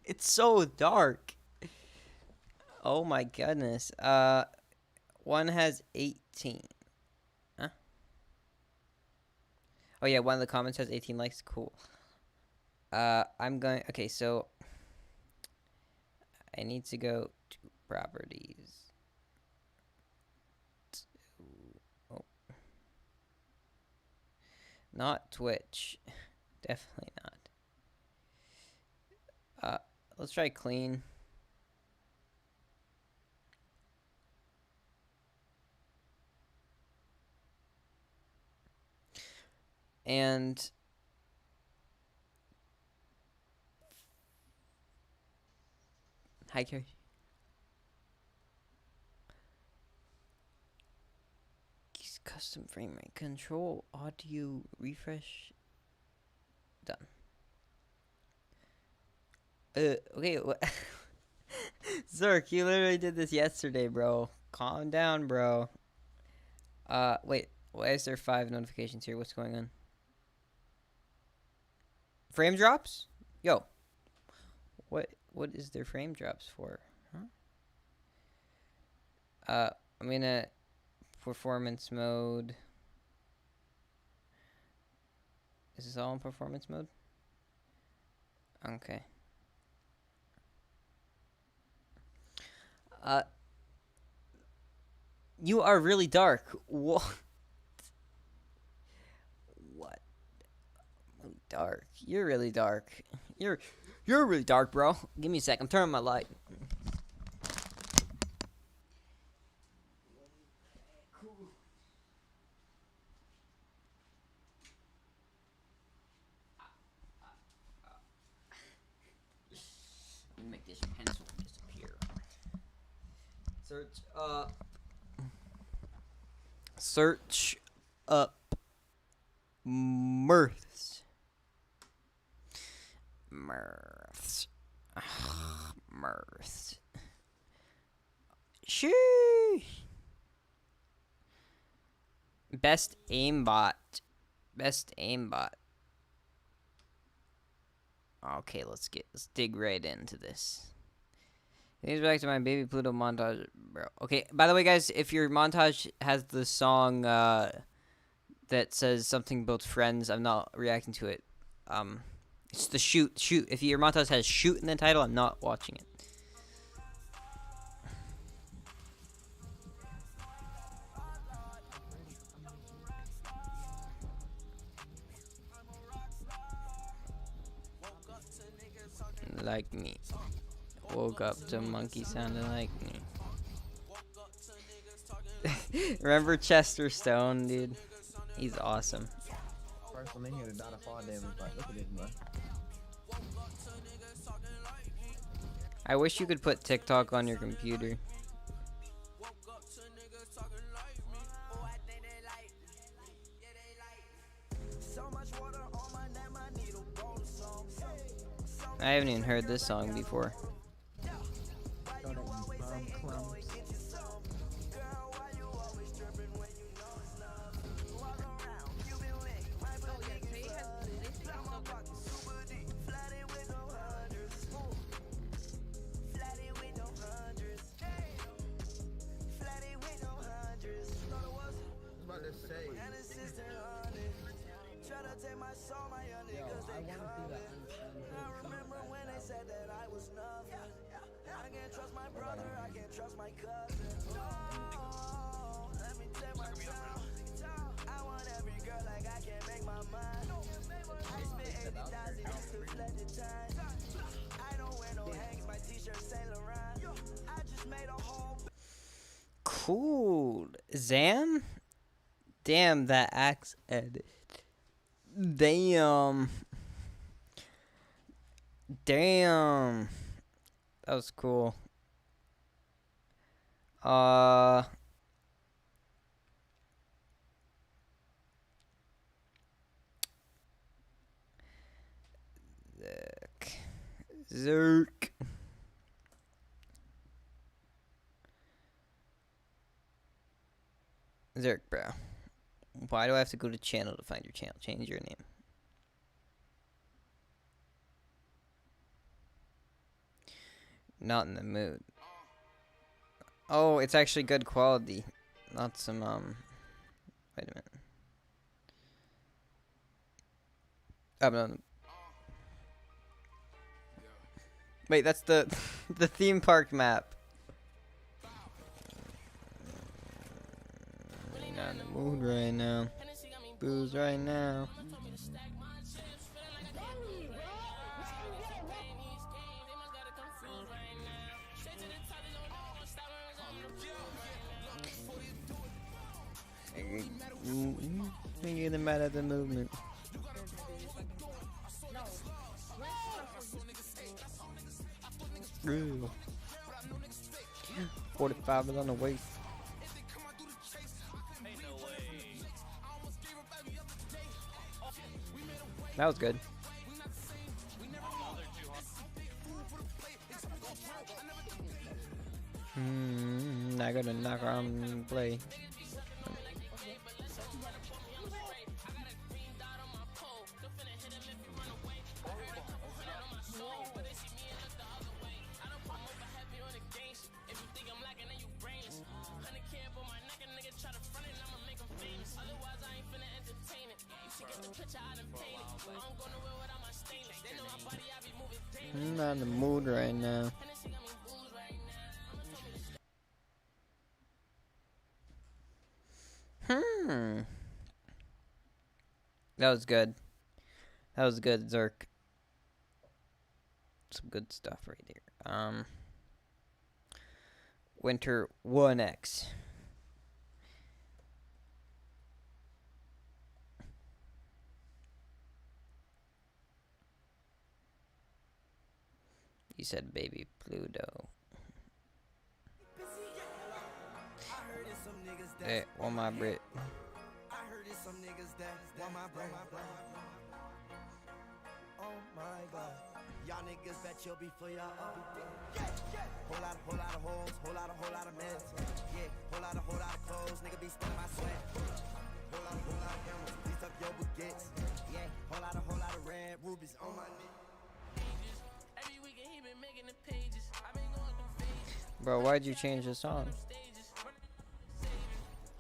It's so dark. Oh my goodness. One has 18. Huh? Oh yeah, one of the comments has 18 likes. Cool. I'm going. Okay, so I need to go to properties. Oh. Not Twitch. Definitely not. Let's try clean. And hi, Carrie. Custom frame rate control audio refresh done. Okay. Zerk, you literally did this yesterday, bro. Calm down, bro. Wait. Why is there 5 notifications here? What's going on? Frame drops? Yo. What is there frame drops for? Huh? I'm gonna performance mode. Is this all in performance mode? Okay. You are really dark. What? dark. You're really dark. You're really dark, bro. Give me a sec. I'm turning my light. Let me make this pencil disappear. Search up mirths. Mirths. Mirths. Sheesh. Best aimbot. Best aimbot. Okay, let's dig right into this. Thanks back to my baby Pluto montage, bro. Okay, by the way, guys, if your montage has the song that says something about friends, I'm not reacting to it. It's the shoot. If your montage has shoot in the title, I'm not watching it. Like me. Woke up to monkey sounding like me. Remember Chester Stone, dude? He's awesome. First one in here to die to fall damage, like, look at this, bro. I wish you could put TikTok on your computer. I haven't even heard this song before. Cool. Zam? Damn, that axe edit. Damn. Damn. That was cool. Zerk. Zerk, bro. Why do I have to go to channel to find your channel? Change your name. Not in the mood. Oh, it's actually good quality. Not some, wait a minute. Oh, no. Wait, that's the the theme park map. Not in the mood right now. Booze right now. I'm getting mad at the movement. Ooh. 45 is on the waist. That was good. Not gonna knock around play. I'm not in the mood right now. That was good. That was good, Zerk. Some good stuff right there. Winter 1X. You said baby Pluto. Hey, want my Brit. I heard it's some niggas that want my bread. Oh my god. Y'all niggas bet you'll be for y'all own. Whole lot of hoes, whole lot of men. Yeah, whole lot of clothes, nigga be spending my sweat. Whole lot of cameras, please tuck your baguettes. Yeah, whole lot of red rubies on my neck. Every weekend he been making the pages. I've been going through phases. Bro, why'd you change the song?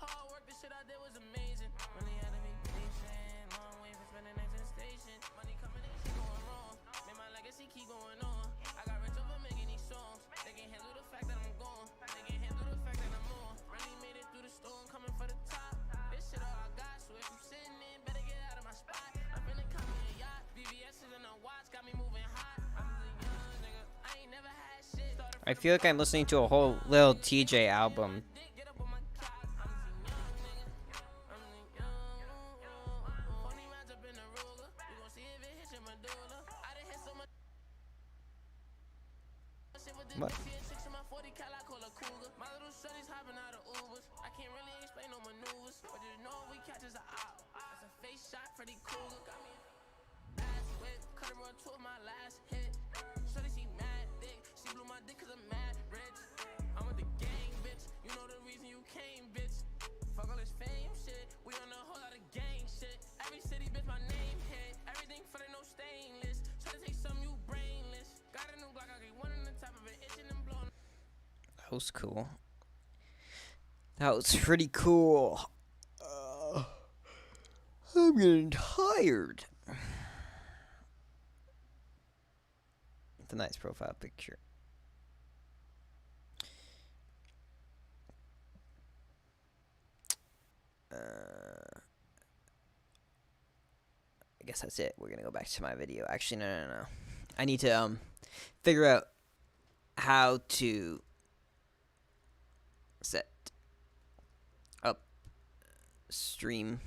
Hard work, the shit I did was amazing. Really had to be patient. Long way from spending next to the station. Money coming in, shit going wrong. Man, my legacy keep going on. I got rich over making these songs. They can handle the fact that I'm gone. They can handle the fact that I'm on. Really made it through the storm, coming for the top. This shit all I got, so if you sitting in, better get out of my spot. I'm finna come in a yacht. VVS is in a watch, got me moving hot. I'm just a young nigga. I ain't never had shit. I feel like I'm listening to a whole Lil TJ album. What? My little shorty's hopping out of Ubers. I can't really explain no maneuvers, but just know we catch us a out. That's a face shot, Freddy Krueger. Got me ass whip, cut her on two of my last hit. Shorty, she mad thick. She blew my dick cause I'm mad rich. I'm with the gang, bitch. You know the reason you came, bitch. Fuck all this fame shit. We on a whole lot of gang shit. Every city, bitch, my name hit. Everything for the no stainless. Try to take some you brainless. Got a new Glock, I get one on the top of it, itching and blowing. That was cool. That was pretty cool. I'm getting tired. It's a nice profile picture. I guess that's it. We're gonna go back to my video. Actually, no. I need to figure out how to set up stream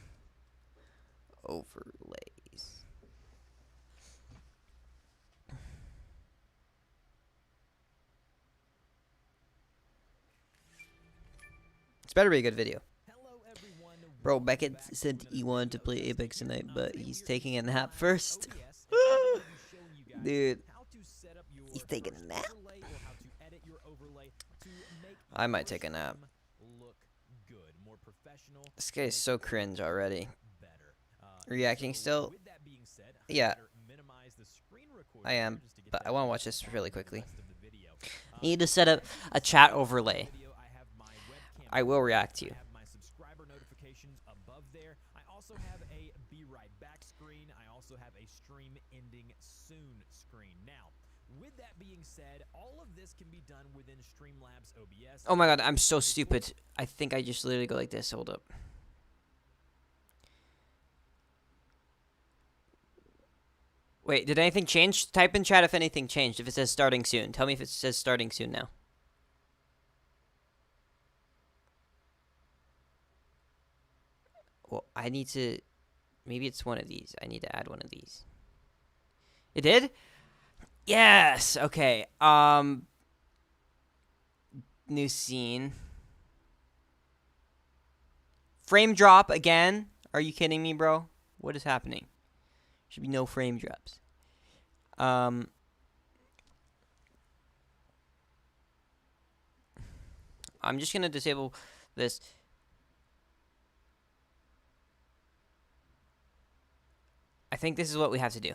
overlays. It's better be a good video. Bro, Beckett said he wanted to play Apex tonight, but he's taking a nap first. Dude, he's taking a nap. I might take a nap. This guy is so cringe already. Reacting still? Yeah. I am, but I want to watch this really quickly. Need to set up a chat overlay. I will react to you. Also have a be right back screen. I also have a stream ending soon screen. Now, with that being said, all of this can be done within Streamlabs OBS. Oh my god, I'm so stupid. I think I just literally go like this. Hold up. Wait, did anything change? Type in chat if anything changed. If it says starting soon. Tell me if it says starting soon now. Well, I need to... Maybe it's one of these. I need to add one of these. It did? Yes! Okay. New scene. Frame drop again? Are you kidding me, bro? What is happening? Should be no frame drops. I'm just gonna disable this. I think this is what we have to do.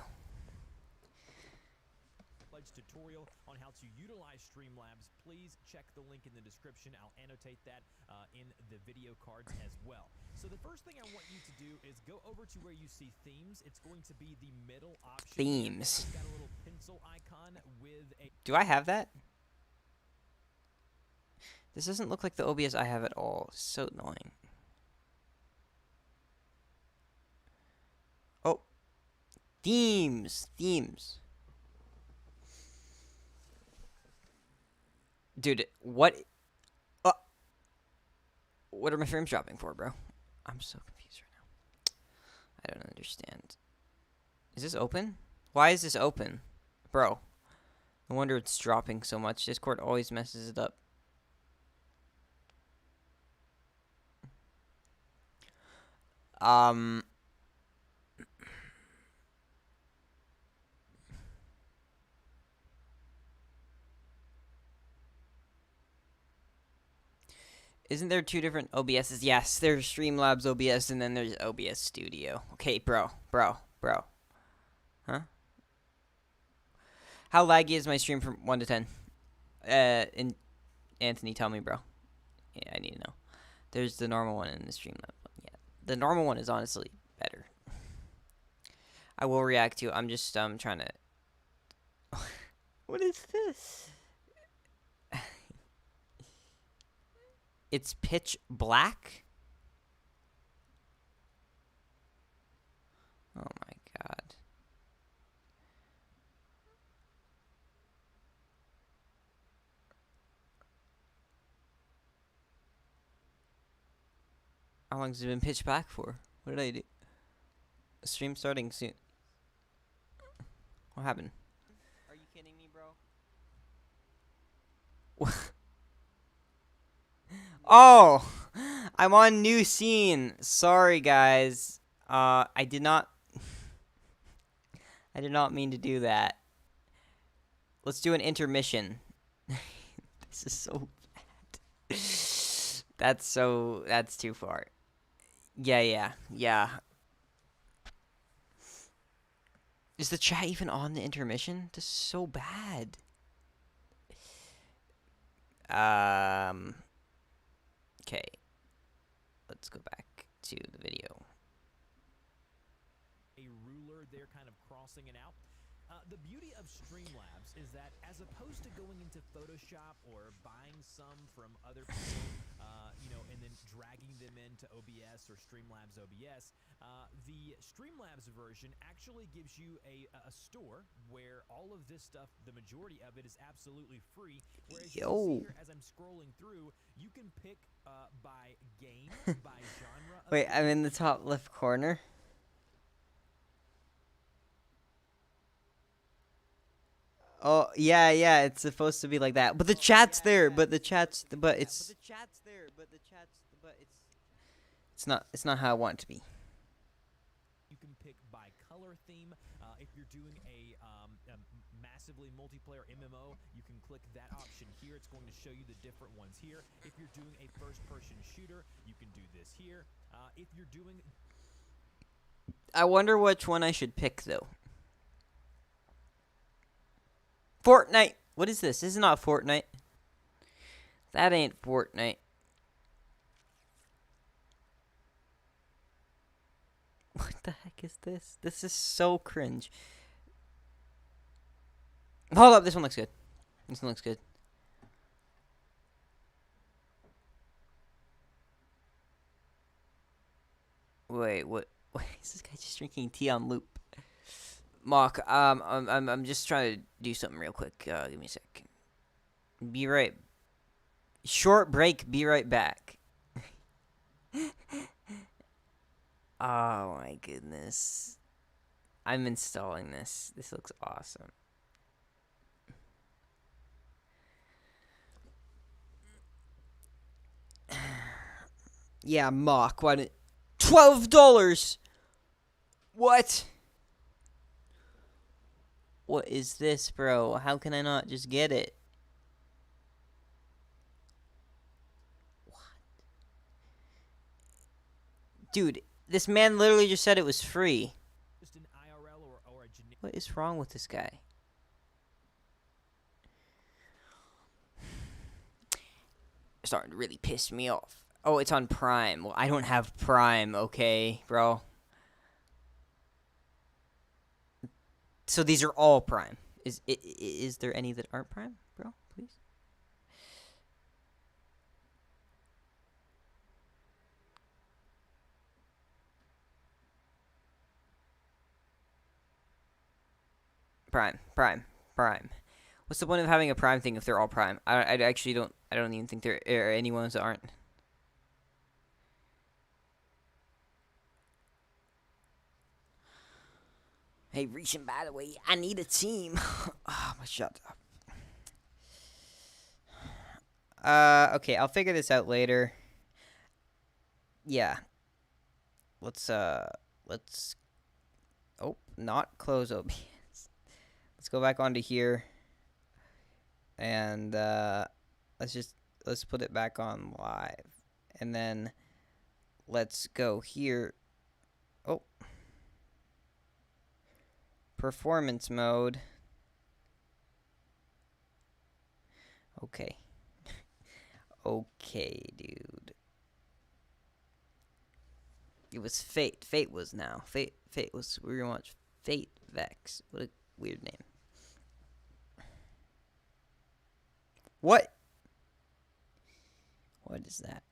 Tutorial on how to utilize Streamlabs. Please check the link in the description. I'll annotate that in the video cards as well. So the first thing I want you to do is go over to where you see themes. It's going to be the middle option. Themes. It's got a little pencil icon with a... Do I have that? This doesn't look like the OBS I have at all. It's so annoying. Oh. Themes. Dude, what are my frames dropping for, bro? I'm so confused right now. I don't understand. Is this open? Why is this open? Bro. No wonder it's dropping so much. Discord always messes it up. Isn't there two different OBSs? Yes, there's Streamlabs OBS and then there's OBS Studio. Okay, bro. Huh? How laggy is my stream from 1 to 10? Anthony, tell me, bro. Yeah, I need to know. There's the normal one and the Streamlabs one. Yeah, the normal one is honestly better. I will react to it. I'm just trying to... What is this? It's pitch black? Oh my god. How long has it been pitch black for? What did I do? Stream starting soon. What happened? Are you kidding me, bro? Oh! I'm on new scene. Sorry, guys. I did not mean to do that. Let's do an intermission. This is so bad. That's too far. Yeah. Is the chat even on the intermission? This is so bad. Okay. Let's go back to the video. A ruler, they're kind of crossing it out. The beauty of Streamlabs is that as opposed to going into Photoshop or buying some from other people, and then dragging them into OBS or Streamlabs OBS, the Streamlabs version actually gives you a store where all of this stuff, the majority of it, is absolutely free. Whereas you can see here, as I'm scrolling through, you can pick by game, by genre. Wait, I'm in the top left corner. Oh, yeah, it's supposed to be like that. But the chat's there, it's not how I want it to be. You can pick by color theme. If you're doing a massively multiplayer MMO, you can click that option here. It's going to show you the different ones here. If you're doing a first-person shooter, you can do this here. If you're doing... I wonder which one I should pick, though. Fortnite! What is this? This is not Fortnite. That ain't Fortnite. What the heck is this? This is so cringe. Hold up, this one looks good. This one looks good. Wait, what? Wait, is this guy just drinking tea on loop? Mock, I'm just trying to do something real quick. Give me a sec. Be right. Short break. Be right back. Oh my goodness. I'm installing this. This looks awesome. Yeah, Mock. Why did $12? What? What is this, bro? How can I not just get it? What? Dude, this man literally just said it was free. Just an IRL or a What is wrong with this guy? Starting to really piss me off. Oh, it's on Prime. Well, I don't have Prime, okay, bro? So these are all Prime. Is there any that aren't Prime, bro? Please. Prime. What's the point of having a Prime thing if they're all Prime? I actually don't. I don't even think there are any ones that aren't. Hey, Reaching, by the way, I need a team. Oh, shut up. Okay, I'll figure this out later. Yeah. Let's, oh, not close OBS. Let's go back onto here. And, let's put it back on live. And then, let's go here. Oh. Performance mode. Okay. Okay, dude. It was Fate. Fate was now. Fate was. We were gonna watch Fate Vex. What a weird name. What? What is that?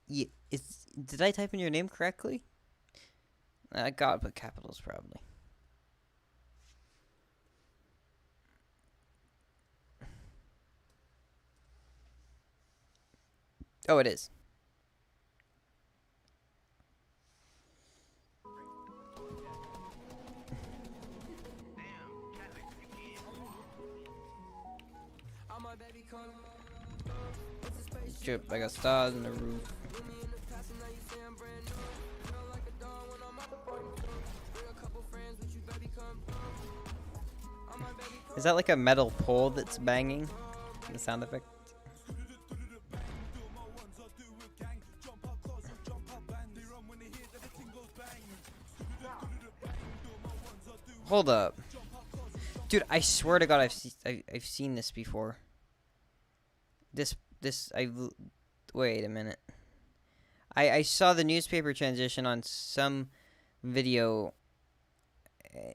Yeah, did I type in your name correctly? I gotta put capitals probably. Oh, it is. Chip, I got stars in the roof. Is that like a metal pole that's banging? The sound effect? Hold up. Dude, I swear to God I've seen this before. Wait a minute. I saw the newspaper transition on some video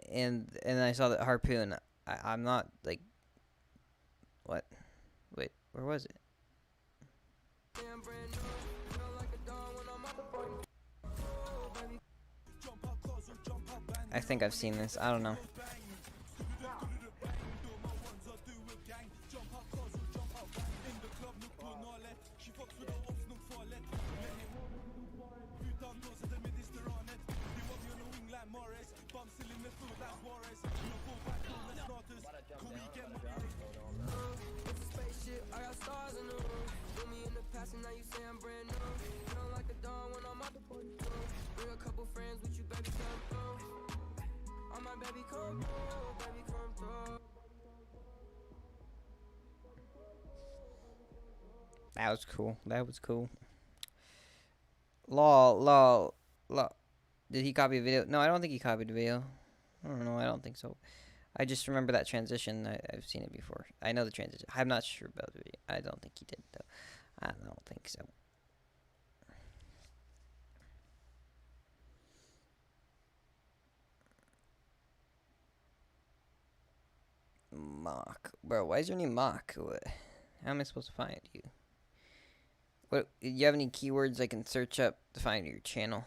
and I saw that harpoon. I'm not like what? Wait, where was it? I think I've seen this. I don't know. That was cool. That was cool. Lol. Did he copy a video? No, I don't think he copied a video. I don't know. I don't think so. I just remember that transition. I've seen it before. I know the transition. I'm not sure about the video. I don't think he did, though. I don't think so. Mock. Bro, why is your name Mock? How am I supposed to find you? What? Do you have any keywords I can search up to find your channel?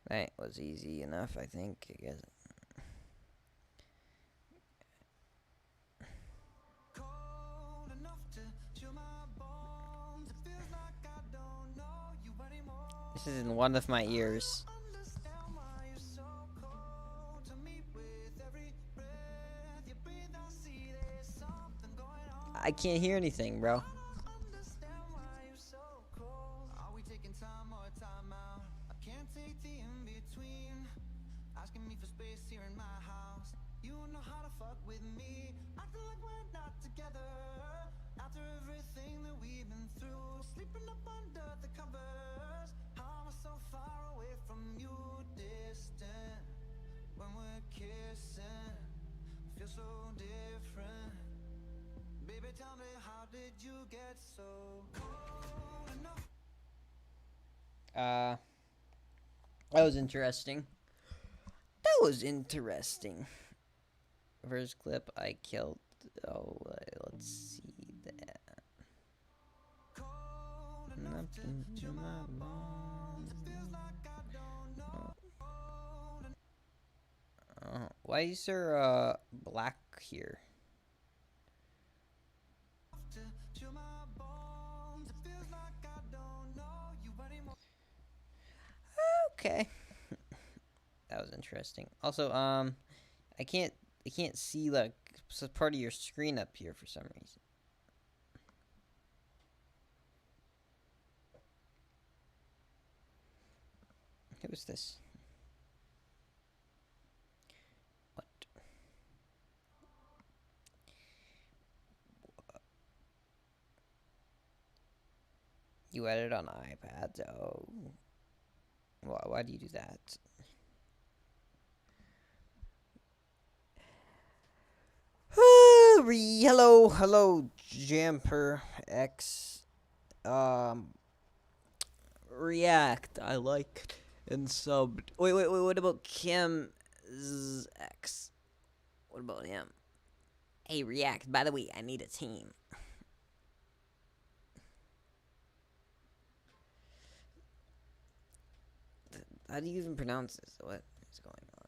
That was easy enough, I think. I guess. This is in one of my ears. I can't hear anything, bro. That was interesting. That was interesting. First clip I killed. Oh, let's see that. up into my bones. Why is there black here? Okay. That was interesting. Also, I can't see like part of your screen up here for some reason. Who is this? What? You edit on iPads? Oh. Why do you do that? Hello, Jamper X. React. I liked and subbed. Wait. What about Kim X? What about him? Hey, React. By the way, I need a team. How do you even pronounce this? What is going on?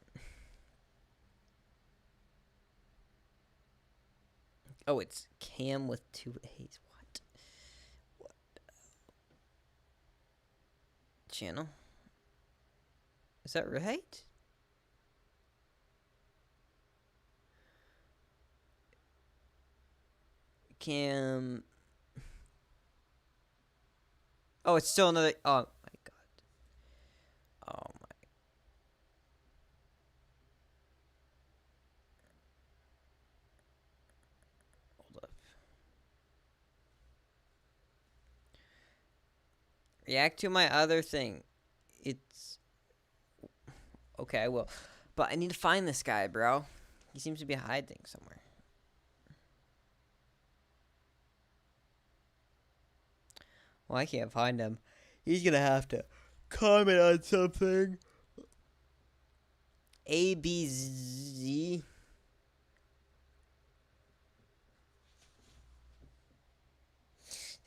Oh, it's Cam with 2 A's. What? Channel? Is that right? Cam. Oh, it's still another. Oh my god. Oh my. Hold up. React to my other thing. It's. Okay, I will. But I need to find this guy, bro. He seems to be hiding somewhere. Well, I can't find him. He's gonna have to comment on something. ABZ.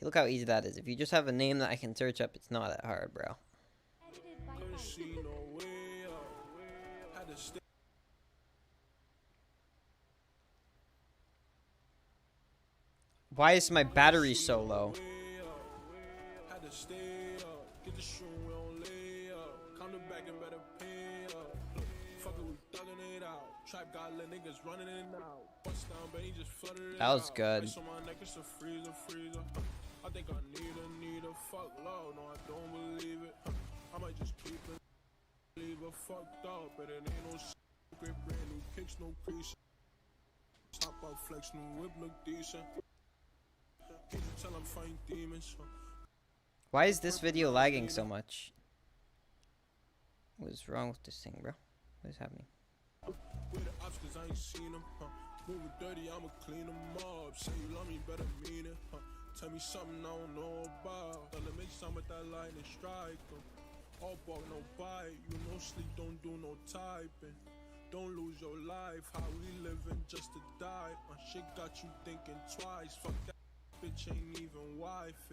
Look how easy that is. If you just have a name that I can search up, it's not that hard, bro. Why is my battery so low? That was good. I think I need a fuck love. No, I don't believe it. I might just keep it. Leave it fucked up, but it ain't no secret. Brand new kicks, no crease. Hop out, flex, new whip, look decent. Can't you tell I'm fighting demons? Why is this video lagging so much? What is wrong with this thing, bro? What is happening? With the ops, cause I ain't seen them, moving dirty, I'ma clean them up. Say you love me, better mean it, Tell me something I don't know about. Tell me some with that line and strike them. All bark, no bite. You no sleep, don't do no typing. Don't lose your life. How we living just to die. My shit got you thinking twice. Fuck that bitch ain't even wife.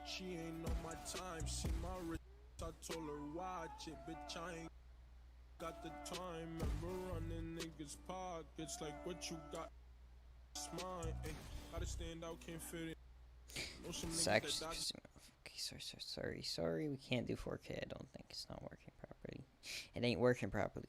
She ain't on my time. See my wrist, I told her watch it. Bitch, I ain't got the time. Remember running niggas' pockets like what you got. It's mine. Ay, gotta stand out, can't fit it. Okay, sorry. We can't do 4K. I don't think it's not working properly. It ain't working properly.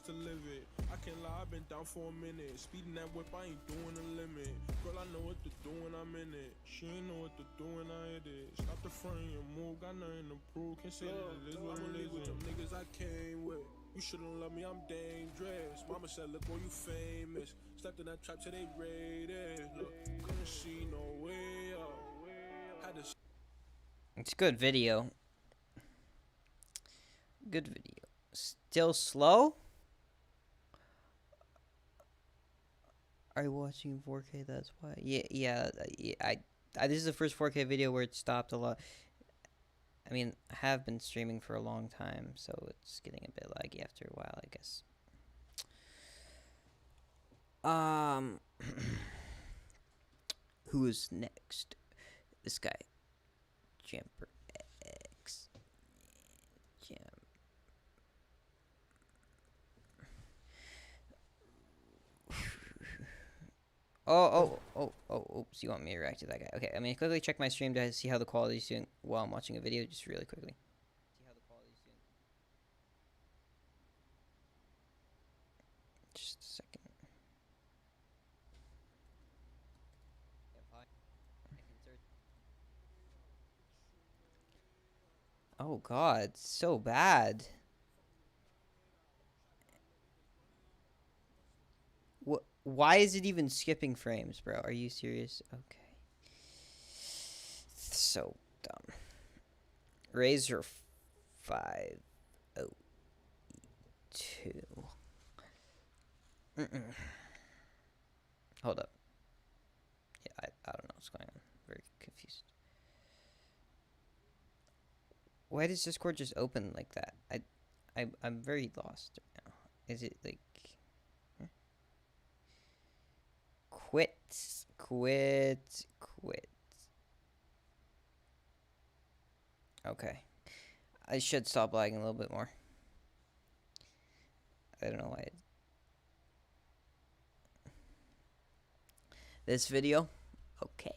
To live it, I can't lie. I've been down for a minute. Speeding that whip, I ain't doing a limit. Girl, I know what to do when I'm in it. She ain't know what to do when I hit it. Stop the front and move. Got nothing to prove. Can't say that it is what it is with them niggas I came with. You shouldn't love me. I'm dangerous. Mama said, look, boy, you famous. Stepped in that trap till they raided. Look, couldn't see no way up. It's good video. Good video. Still slow? Are you watching 4K? That's why. Yeah. This is the first 4K video where it stopped a lot. I mean, I have been streaming for a long time, so it's getting a bit laggy after a while, I guess. Who is next? This guy. Jumper X. Jump. Oops, you want me to react to that guy. Okay, I'm gonna quickly check my stream to see how the quality is doing while I'm watching a video, just really quickly. Just a second. Oh god, so bad. What? Why is it even skipping frames, bro? Are you serious? Okay. So dumb. Razor 502. Hold up. Yeah, I don't know what's going on. Very confused. Why does Discord just open like that? I'm very lost right now. Is it like quit? Okay. I should stop lagging a little bit more. I don't know why. This video? Okay.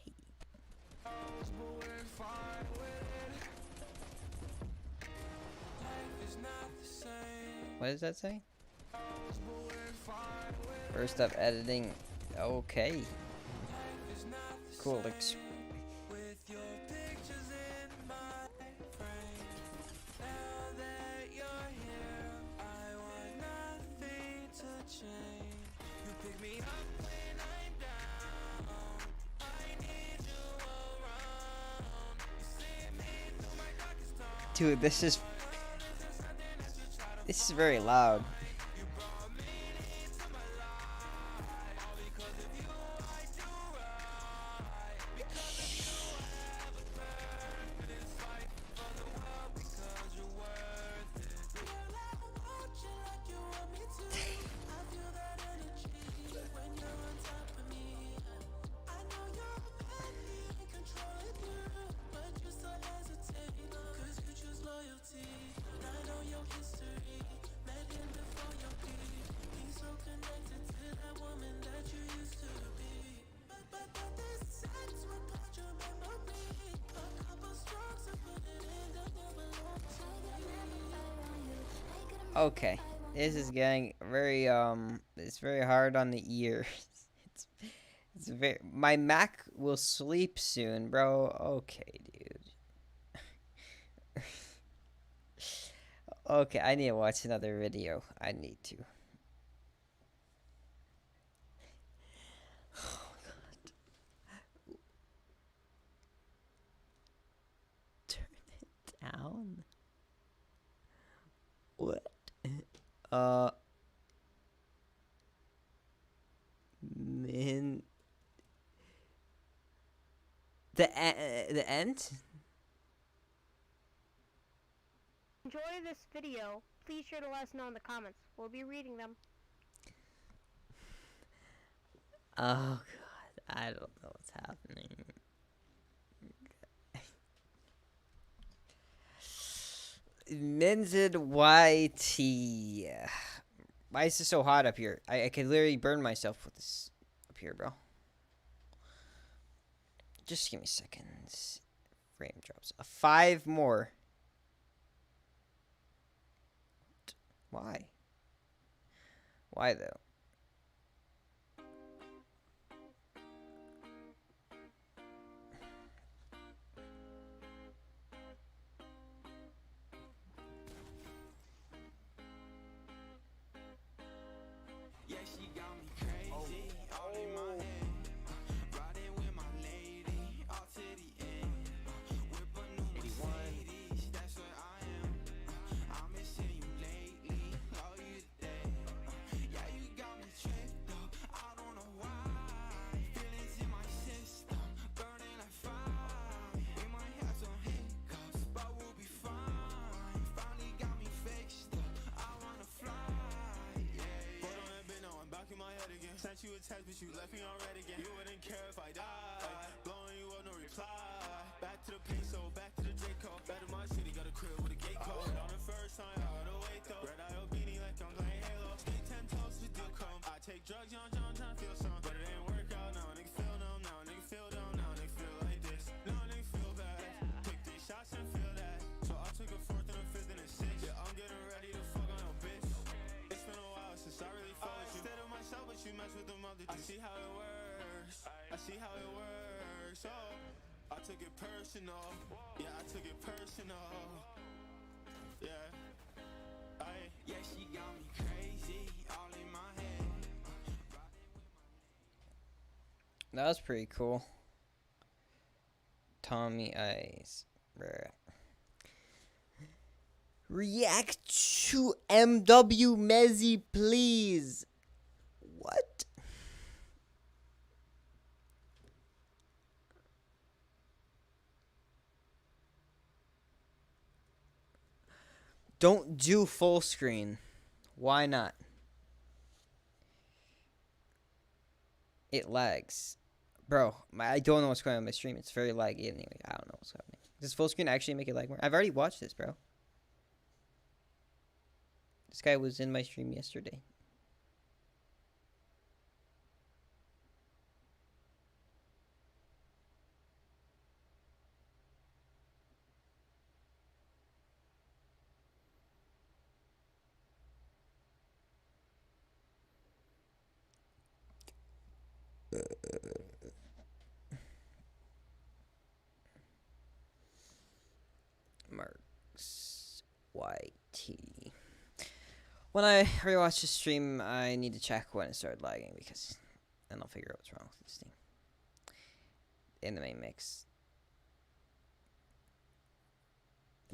What does that say? First up, editing. Okay. Cool. Dude, this is very loud. Okay, this is getting very it's very hard on the ears. It's very. My Mac will sleep soon, bro. Okay, dude. Okay, I need to watch another video. I need to. Oh god. Turn it down. What? Min. The end? Enjoy this video. Please share to let us know in the comments. We'll be reading them. Oh god, I don't know what's happening. Minted YT. Why is this so hot up here? I could literally burn myself with this up here, bro. Just give me seconds. Frame drops. 5 more. Why? Why though? Yeah, she got me crazy, all in my head. Riding with my lady, all to the end. Whip a new Mercedes, that's what I am. I'm missing you lately, love you today. Yeah, you got me tripped up, I don't know why. Feelings in my system, burning like fire. We might have some hiccups, but we'll be fine. Finally got me fixed up, I wanna fly. Back in my head again. Sent you a text, but you left me on red again. You wouldn't care if I died. Blowing you up, no reply. Back to the peso, back to the See how it works, oh. I took it personal. Yeah, I took it personal. Yeah. Yeah, she got me crazy, all in my head. That was pretty cool. Tommy Eyes. Bruh. React to MW Mezzy, please. What? Don't do full screen. Why not? It lags. Bro, I don't know what's going on with my stream. It's very laggy anyway. I don't know what's happening. Does full screen actually make it lag more? I've already watched this, bro. This guy was in my stream yesterday. Marks YT. When I rewatch the stream, I need to check when it started lagging because then I'll figure out what's wrong with this thing. Anime mix.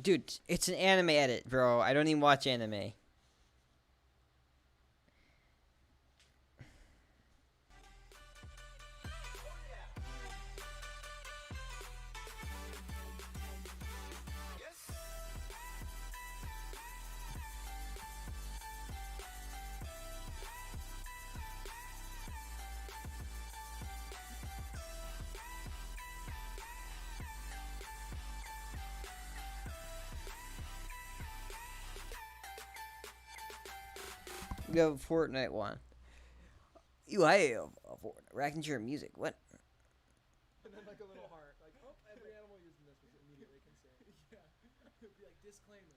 Dude, it's an anime edit, bro. I don't even watch anime. You have a Fortnite one. You have a Fortnite. Racking to your music. What? And then like a little heart, like, oh, every animal used in this was immediately consent. Yeah, it'd be like disclaimer.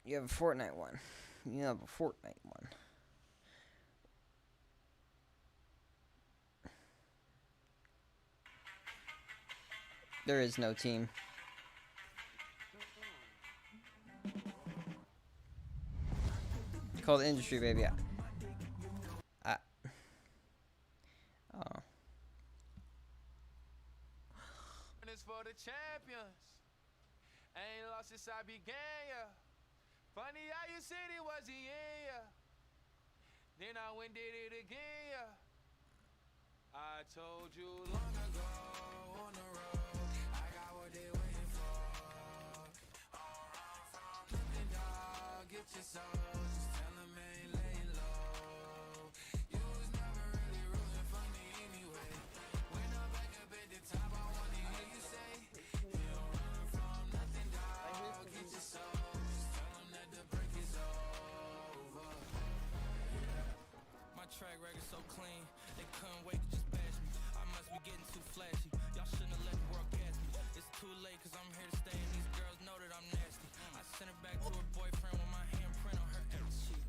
You have a Fortnite one. You have a Fortnite one. There is no team. It's called Industry, baby. Oh. It's for the champions. Ain't lost since I began, yeah. Funny how you said it was the end, yeah. Then I went did it again, yeah. I told you long ago on the road, I got what they waiting for. All run from nothing, dog. Get your soul. Just tell them ain't laying low. You was never really rooting for me anyway. When I'm back up at the top, I wanna hear you say, you don't run from nothing, dog. Get your soul. Just tell them that the break is over. My track record so clean, they couldn't wait to just bash me. I must be getting too flashy. Y'all shouldn't have let the world gas me. It's too late cause I'm here to stay and these girls know that I'm nasty. I sent her back to her boyfriend with my handprint on her ass sheet.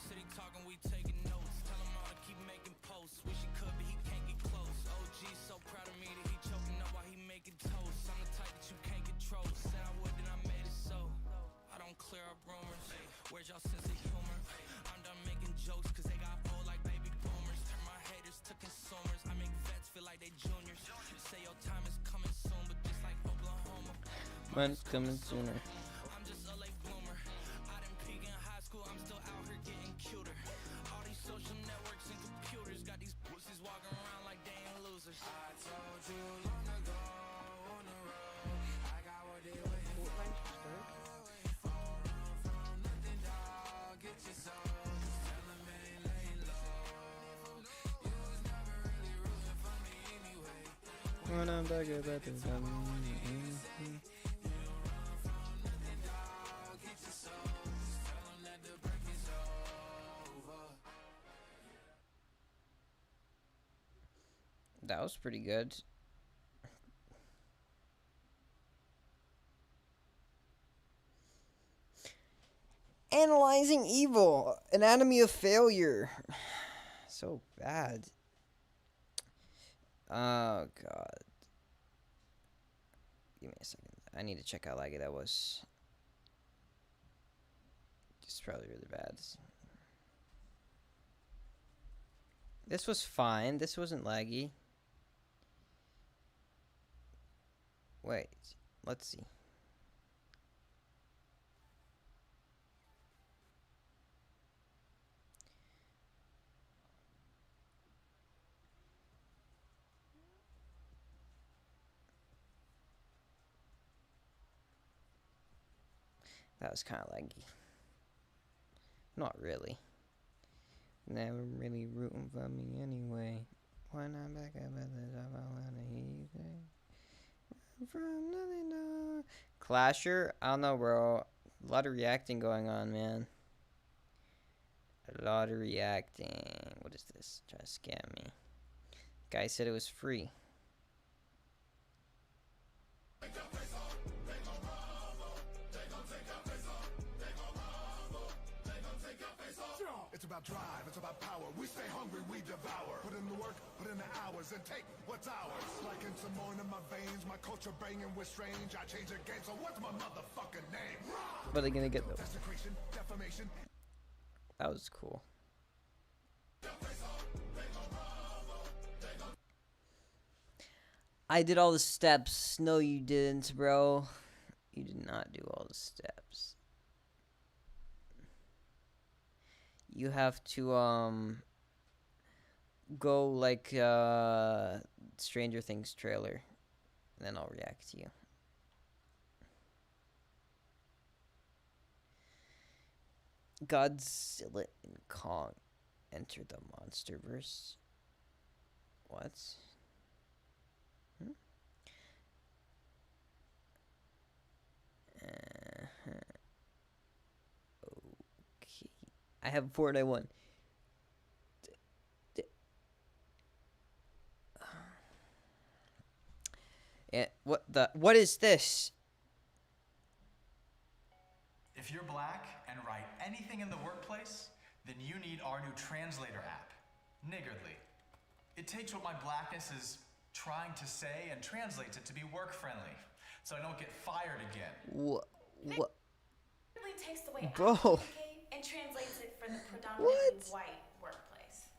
City talking, we taking notes. Tell him all to keep making posts. Wish he could but he can't get close. OG so proud of me that he choking up while he making toast. I'm the type that you can't control. Said I would, then I made it so. I don't clear up rumors. Where's y'all sense of humor? I'm done making jokes cause they got old like baby boomers. Turn my haters to consumers. I make vets feel like they juniors. Say your time is coming soon, but just like Oklahoma, Mine's coming sooner. I'm just a late bloomer. I didn't peak in high school, I'm still out here getting cuter. All these social networks and computers got these pussies walking around like they ain't losers. I told you long ago on the road, I got what they waiting for. Run from nothing, dog. Get your soul. Just tell them ain't laying low. You was never really rooting for me anyway. When I'm back at the That was pretty good. Analyzing Evil, Anatomy of Failure. so bad. Oh god. Give me a second. I need to check how laggy that was. It's probably really bad. This was fine. This wasn't laggy. Wait. Let's see. That was kind of laggy. Not really. Never really rooting for me anyway. When I'm back up at the top, I wanna hear you say, from nothing to Clasher? I don't know, bro. A lot of reacting going on, man. A lot of reacting. What is this? Try to scam me. Guy said it was free. It's about drive, it's about power. We stay hungry, we devour. Put in the work, put in the hours, and take what's ours. Like in Simone in my veins, my culture banging with strange. I change the game, so what's my motherfucking name? What are they gonna get though? Desecration, defamation. That was cool. I did all the steps. No, you didn't, bro. You did not do all the steps. You have to go like Stranger Things trailer, and then I'll react to you. Godzilla and Kong enter the MonsterVerse. What? Okay. I have Fortnite 1. And what is this? If you're black and write anything in the workplace, then you need our new translator app, Niggardly. It takes what my blackness is trying to say and translates it to be work-friendly, so I don't get fired again. What? Niggardly takes the way Bro. I communicate and translates it for the predominantly white workplace.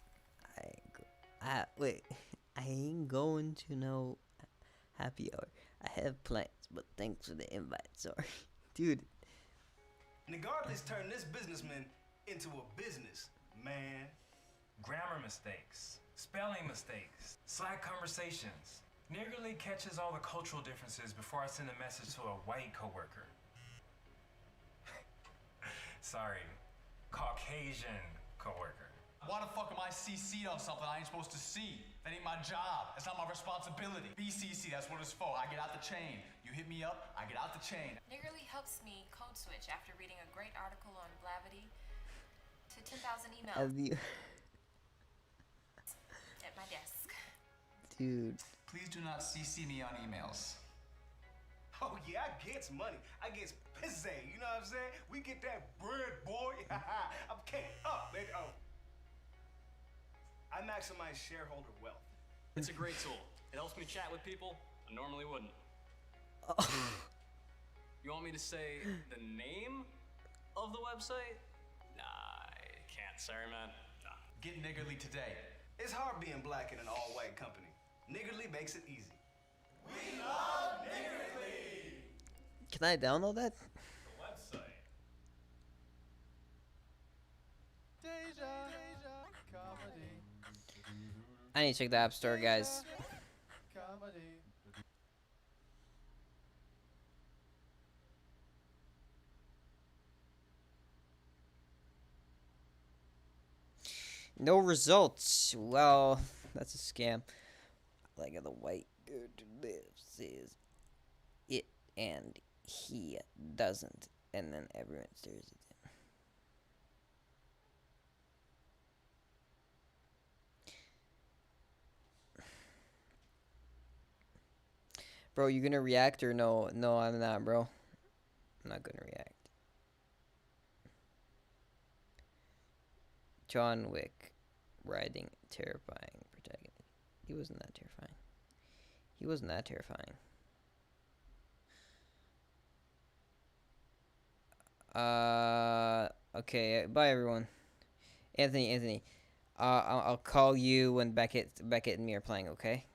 Wait. I ain't going to no happy hour. I have plans, but thanks for the invite. Sorry. Dude. Niggardly's turned this businessman into a business, man. Grammar mistakes, spelling mistakes, side conversations. Niggardly catches all the cultural differences before I send a message to a white coworker. Sorry, Caucasian coworker. Why the fuck am I CC'd on something I ain't supposed to see? That ain't my job. That's not my responsibility. BCC, that's what it's for. I get out the chain. You hit me up, I get out the chain. Niggardly helps me code switch after reading a great article on Blavity to 10,000 emails Have you... at my desk. Dude. Please do not CC me on emails. Oh yeah, I gets money. I gets pizza, you know what I'm saying? We get that bread, boy. I'm caked up, baby. Oh. I maximize shareholder wealth. It's a great tool. It helps me chat with people I normally wouldn't. You want me to say the name of the website? Nah, I can't. Sorry, man. Nah. Get Niggardly today. It's hard being black in an all-white company. Niggardly makes it easy. We love Niggardly! Can I download that? The website. Deja comedy. I need to check the App Store, guys. Comedy. No results. Well, that's a scam. Like the white girl lives says it and he doesn't, and then everyone stares at him. Bro, you gonna react or no? No, I'm not, bro. I'm not gonna react. John Wick riding, terrifying protagonist. He wasn't that terrifying. He wasn't that terrifying. Okay, bye everyone. Anthony. I'll call you when Beckett and me are playing, okay?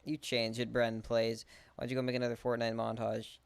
You changed it, Brendan plays. Why'd you go make another Fortnite montage?